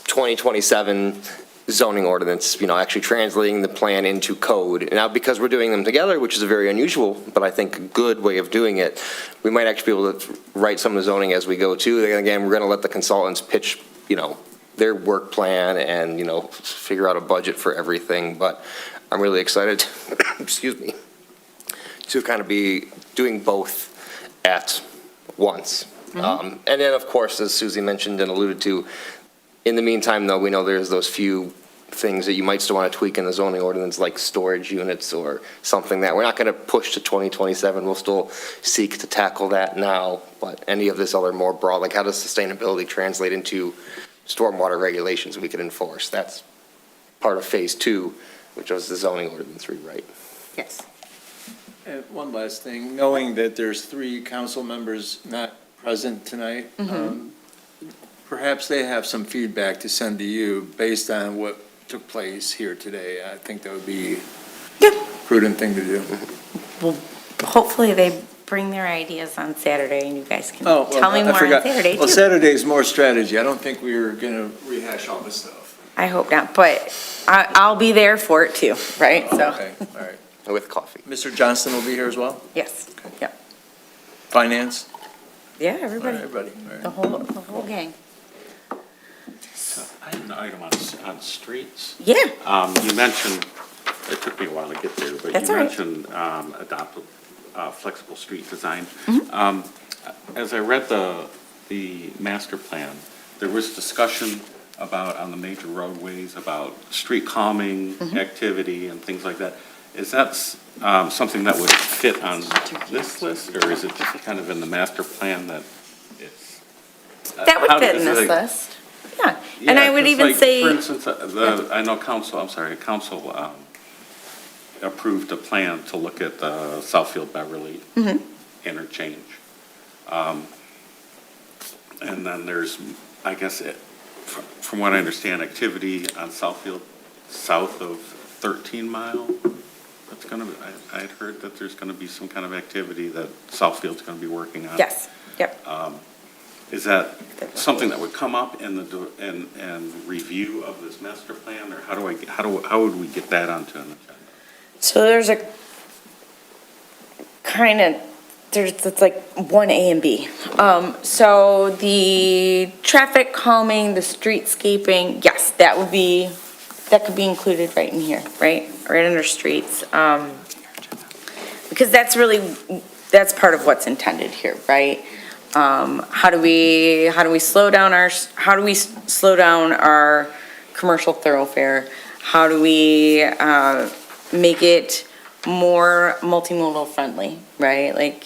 2027 zoning ordinance, actually translating the plan into code. Now, because we're doing them together, which is a very unusual, but I think a good way of doing it, we might actually be able to write some of the zoning as we go too. And again, we're going to let the consultants pitch, their work plan and, figure out a budget for everything. But I'm really excited, excuse me, to kind of be doing both at once. And then, of course, as Susie mentioned and alluded to, in the meantime, though, we know there's those few things that you might still want to tweak in the zoning ordinance, like storage units or something that we're not going to push to 2027. We'll still seek to tackle that now, but any of this other more broad, like how does sustainability translate into stormwater regulations we can enforce? That's part of phase 2, which was the zoning ordinance rewrite. Yes. And one last thing, knowing that there's 3 council members not present tonight, perhaps they have some feedback to send to you based on what took place here today. I think that would be a prudent thing to do. Well, hopefully they bring their ideas on Saturday and you guys can Oh, well, tell me I more on forgot. Saturday Well, too. Saturday's more strategy. I don't think we're going to rehash all this stuff. I hope not, but I'll be there for it too, right? So, Okay, all right. With coffee. Mr. Johnston will be here as well? yes, yep. Finance? Yeah, All right, everybody, everybody, all right. the whole gang. So I have an item on streets. Yeah, You mentioned, it took me a while to get there, but That's you all right. mentioned adopt flexible street design. Mm-hmm. As I read the master plan, there was discussion about, on the major roadways, about street calming Mm-hmm. activity and things like that. Is that something that would fit on this list, or is it just kind of in the master plan that it's? that would how fit in is it this a- list. Yeah, and I Yeah, would 'cause even like, say. For instance, I know council approved a plan to look at the Southfield Beverly Mhm. interchange. And then there's, I guess, from what I understand, activity on Southfield, south of 13 Mile. That's gonna be, I had heard that there's gonna be some kind of activity that Southfield's gonna be working on. Yes, yep. Is that something that would come up in the, and review of this master plan, or how would we get that onto an agenda? So there's a it's like 1A and B. So the traffic calming, the streetscaping, yes, that could be included right in here, right? Right under streets. Because that's part of what's intended here, right? How do we slow down our commercial thoroughfare? How do we make it more multimodal friendly, right? Like,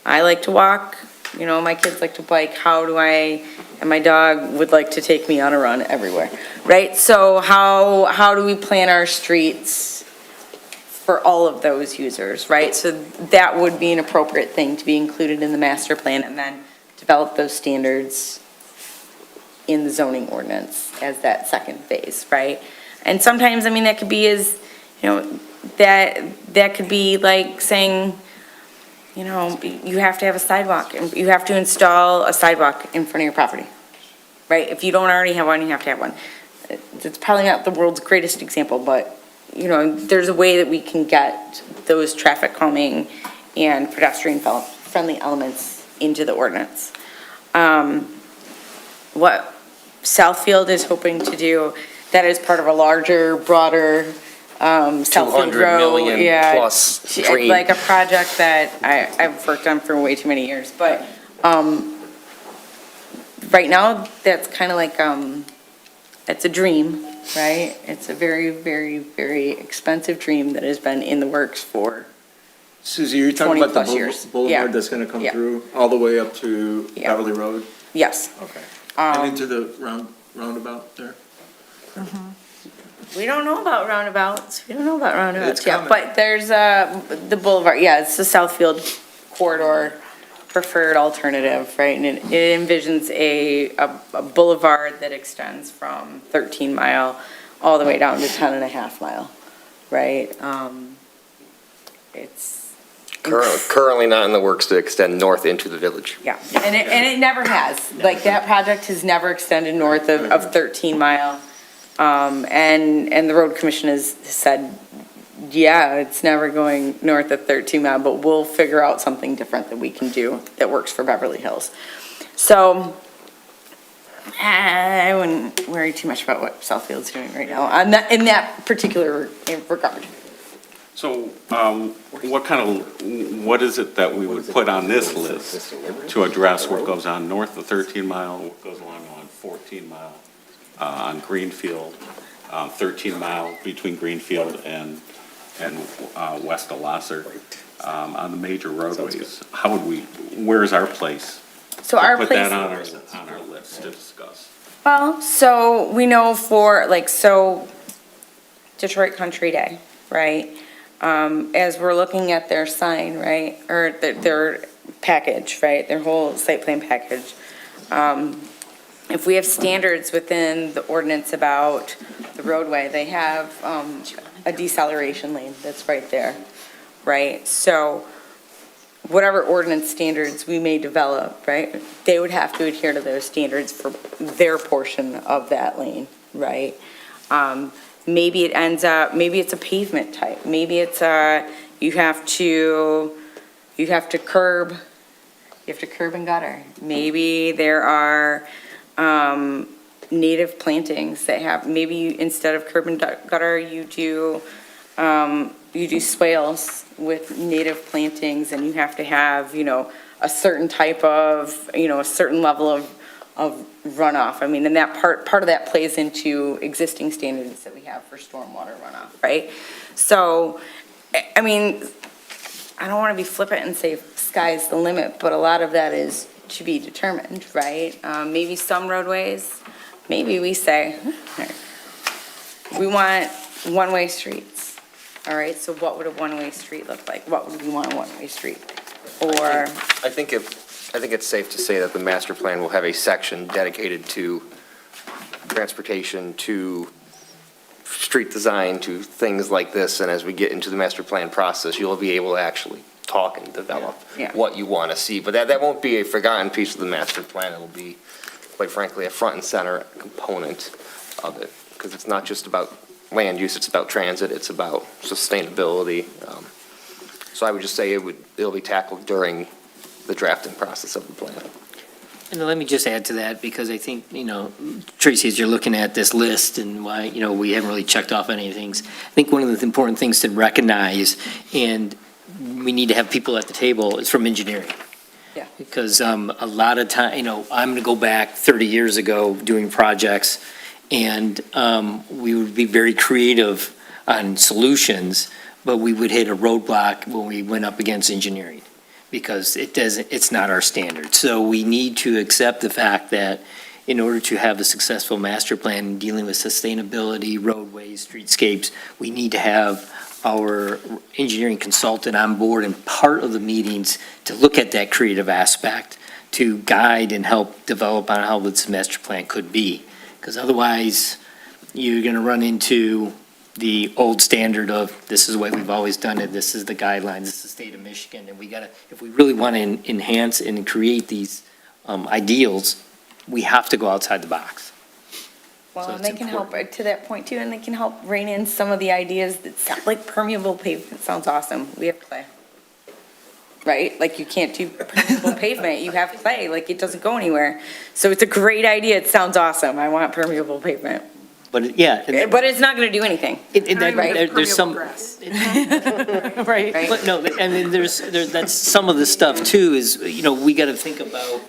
I like to walk, my kids like to bike, and my dog would like to take me on a run everywhere, right? So how do we plan our streets for all of those users, right? So that would be an appropriate thing to be included in the master plan, and then develop those standards in the zoning ordinance as that second phase, right? And sometimes, that could be that could be like saying, you have to have a sidewalk, and you have to install a sidewalk in front of your property, right? If you don't already have one, you have to have one. It's probably not the world's greatest example, but, there's a way that we can get those traffic calming and pedestrian friendly elements into the ordinance. What Southfield is hoping to do, that is part of a larger, broader, Southfield 200 Road, million yeah. plus dream. Like a project that I've worked on for way too many years, but, right now, that's kind of like, it's a dream, right? It's a very, very, very expensive dream that has been in the works for, Susie, you're talking about 20+ the years. Yeah. boulevard that's going to come Yeah. through all the way up to Yeah. Beverly Road? yes. Okay. And into the roundabout there? We don't know about roundabouts. It's Yeah, coming. but there's the boulevard, yeah, it's the Southfield corridor preferred alternative, right? And it envisions a boulevard that extends from 13 Mile all the way down to 10.5 Mile, right? It's. Currently not in the works to extend north into the village. Yeah, and it never has. Like, that project has never extended north of 13 Mile. And the road commission has said, yeah, it's never going north of 13 Mile, but we'll figure out something different that we can do that works for Beverly Hills. So I wouldn't worry too much about what Southfield's doing right now in that particular regard. So, what is it that we would put on this list to address what goes on north of 13 Mile, what goes along on 14 Mile, on Greenfield, 13 Mile between Greenfield and west of Lasser, on the major roadways? How would we, where's our place? So our Put place. that on our list to discuss. Well, so we know for, like, so Detroit Country Day, right? As we're looking at their sign, right, or their package, right, their whole site plan package, if we have standards within the ordinance about the roadway, they have a deceleration lane that's right there, right? So whatever ordinance standards we may develop, right, they would have to adhere to those standards for their portion of that lane, right? Maybe it ends up, maybe it's a pavement type, maybe it's you have to curb and gutter. Maybe there are native plantings that have, maybe instead of curb and gutter, you do swales with native plantings, and you have to have, a certain type of, a certain level of runoff. I mean, and that part of that plays into existing standards that we have for stormwater runoff, right? So, I mean, I don't want to be flippant and say sky's the limit, but a lot of that is to be determined, right? Maybe some roadways, maybe we say, we want one-way streets, all right? So what would a one-way street look like? What would we want a one-way street? Or, I think it's safe to say that the master plan will have a section dedicated to transportation, to street design, to things like this, and as we get into the master plan process, you'll be able to actually talk and develop Yeah. what you want to see. But that won't be a forgotten piece of the master plan. It'll be, quite frankly, a front and center component of it, because it's not just about land use, it's about transit, it's about sustainability. So I would just say it'll be tackled during the drafting process of the plan. And let me just add to that, because I think, Tracy, as you're looking at this list and why, we haven't really checked off any things, I think one of the important things to recognize, and we need to have people at the table, is from engineering. Yeah. Because a lot of time, I'm going to go back 30 years ago doing projects, and we would be very creative on solutions, but we would hit a roadblock when we went up against engineering, because it's not our standard. So we need to accept the fact that in order to have a successful master plan dealing with sustainability, roadways, streetscapes, we need to have our engineering consultant on board and part of the meetings to look at that creative aspect, to guide and help develop on how this master plan could be. Because otherwise, you're going to run into the old standard of, this is the way we've always done it, this is the guidelines, this is the state of Michigan, and we gotta, if we really want to enhance and create these ideals, we have to go outside the box. well, So and it's they can help, important. to that point too, and they can help rein in some of the ideas that sound like permeable pavement. Sounds awesome. We have clay. Right? Like, you can't do permeable pavement. You have clay, like, it doesn't go anywhere. So it's a great idea. It sounds awesome. I want permeable pavement. But, yeah. But it's not going to do anything. There's some. Right. But no, and then that's some of the stuff too, is, we got to think about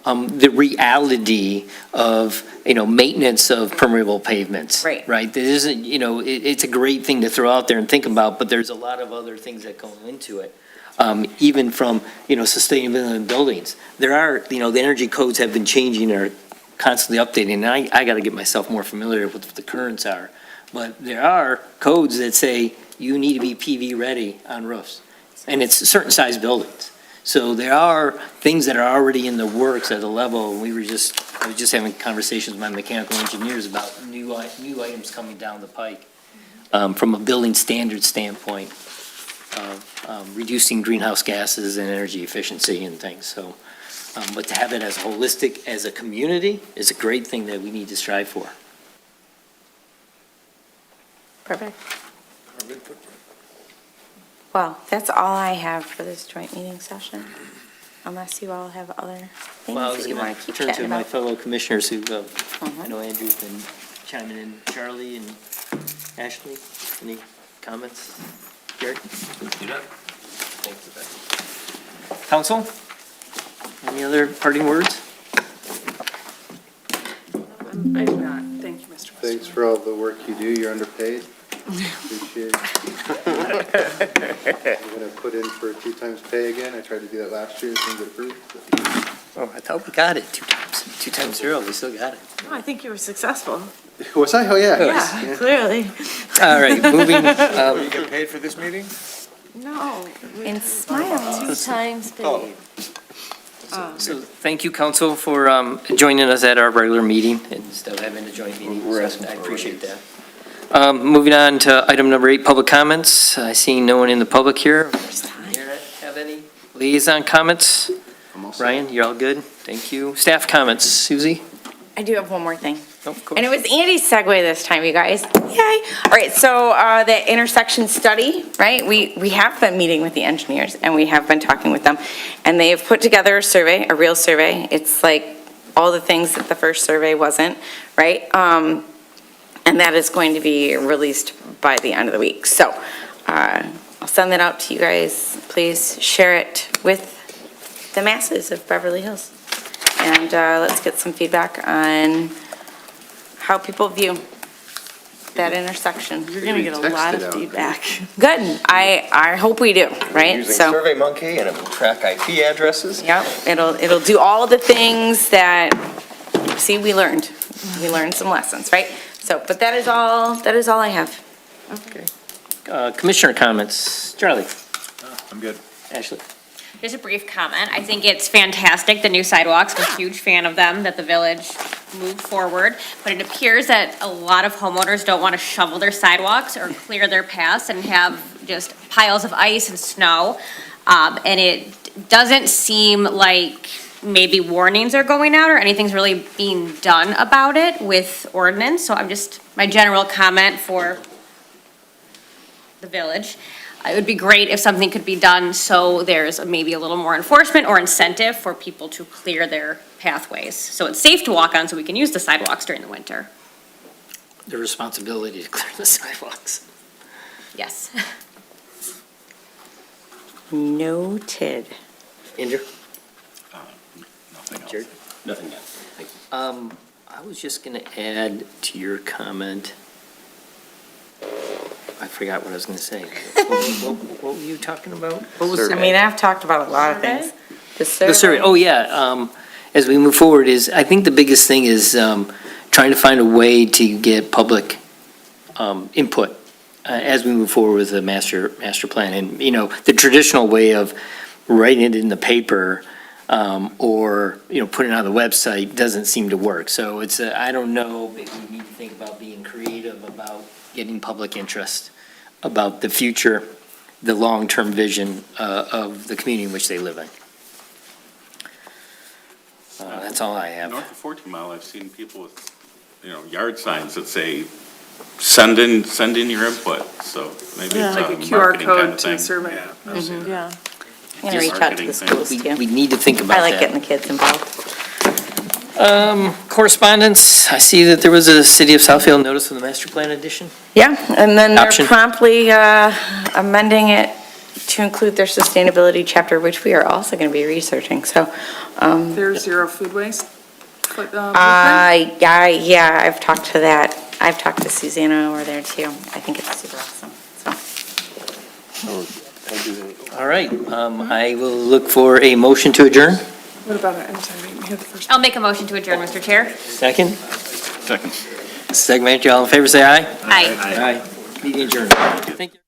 the reality of, maintenance of permeable pavements. Right. Right? There isn't, it's a great thing to throw out there and think about, but there's a lot of other things that go into it. Even from, sustainability in buildings. There are, the energy codes have been changing or constantly updating, and I got to get myself more familiar with what the currents are. But there are codes that say you need to be PV ready on roofs, and it's certain size buildings. So there are things that are already in the works at a level. I was just having conversations with my mechanical engineers about new items coming down the pike from a building standard standpoint of reducing greenhouse gases and energy efficiency and things. So, but to have it as holistic as a community is a great thing that we need to strive for. Perfect. Well, that's all I have for this joint meeting session, unless you all have other Well, I things was that you going want to to keep turn to chatting my about. fellow commissioners who, I know Andrew's been chiming in. Charlie and Ashley, any comments? Jared? Thank you, Becky. Council? Any other parting words? I do not. Thank you, Mr. Thanks for all the work you do, you're underpaid. Appreciate it. I'm gonna put in for 2 times pay again, I tried to do that last year, it didn't get approved. Oh, I thought we got it 2 times. 2 times 0, we still got it. No, I think you were successful. Was I? Oh, yeah. Yeah, clearly. All right, moving, You get paid for this meeting? No. And smile. 2 times paid. so thank you, council, for joining us at our regular meeting instead of having a joint meeting. So I appreciate that. Moving on to item number 8, public comments. I see no one in the public here. Have any liaison comments? Ryan, you're all good? Thank you. Staff comments, Susie? I do have one more thing. Oh, of course. And it was Andy's segue this time, you guys. Yay. All right, so the intersection study, right? We have been meeting with the engineers and we have been talking with them. And they have put together a survey, a real survey. It's like all the things that the first survey wasn't, right? And that is going to be released by the end of the week. So I'll send that out to you guys. Please share it with the masses of Beverly Hills. And let's get some feedback on how people view that intersection. You're going to get a lot of feedback. Good. I hope we do, right? Using So, SurveyMonkey, and it will track IP addresses. yep, it'll do all the things that, see, we learned some lessons, right? So, but that is all I have. Okay. Commissioner comments, Charlie? I'm good. Ashley? Just a brief comment. I think it's fantastic, the new sidewalks. I'm a huge fan of them, that the village moved forward. But it appears that a lot of homeowners don't want to shovel their sidewalks or clear their paths and have just piles of ice and snow. And it doesn't seem like maybe warnings are going out or anything's really being done about it with ordinance. So I'm just, my general comment for the village. It would be great if something could be done so there's maybe a little more enforcement or incentive for people to clear their pathways. So it's safe to walk on so we can use the sidewalks during the winter. The responsibility to clear the sidewalks. Yes. Noted. Andrew? Nothing else. Jared? Nothing yet. Thank you. I was just going to add to your comment. I forgot what I was going to say. What were you talking about? What was I mean, I've talked about a lot of things. the survey? Oh, yeah. As we move forward I think the biggest thing is trying to find a way to get public input as we move forward with the master plan. And, the traditional way of writing it in the paper or, putting it on the website doesn't seem to work. So I don't know, maybe we need to think about being creative about getting public interest about the future, the long-term vision of the community in which they live in. That's all I have. North of 14 Mile, I've seen people with, yard signs that say, send in your input, so maybe it's Like a a QR marketing kind code of to thing. the survey. Yeah, I've seen that. Yeah. I'm going to reach out to the schools too. We need to think about I that. like getting the kids involved. Correspondence, I see that there was a City of Southfield notice of the master plan edition. Yeah, and then they're Option. promptly amending it to include their sustainability chapter, which we are also going to be researching, so. There's zero food waste. Yeah, I've talked to that. I've talked to Susanna over there too. I think it's super awesome, so. All right, I will look for a motion to adjourn. What about it? I'm sorry, we had the first. I'll make a motion to adjourn, Mr. Chair. Second? Second. Second, all in favor, say aye. Aye. Aye. Meeting adjourned. Thank you.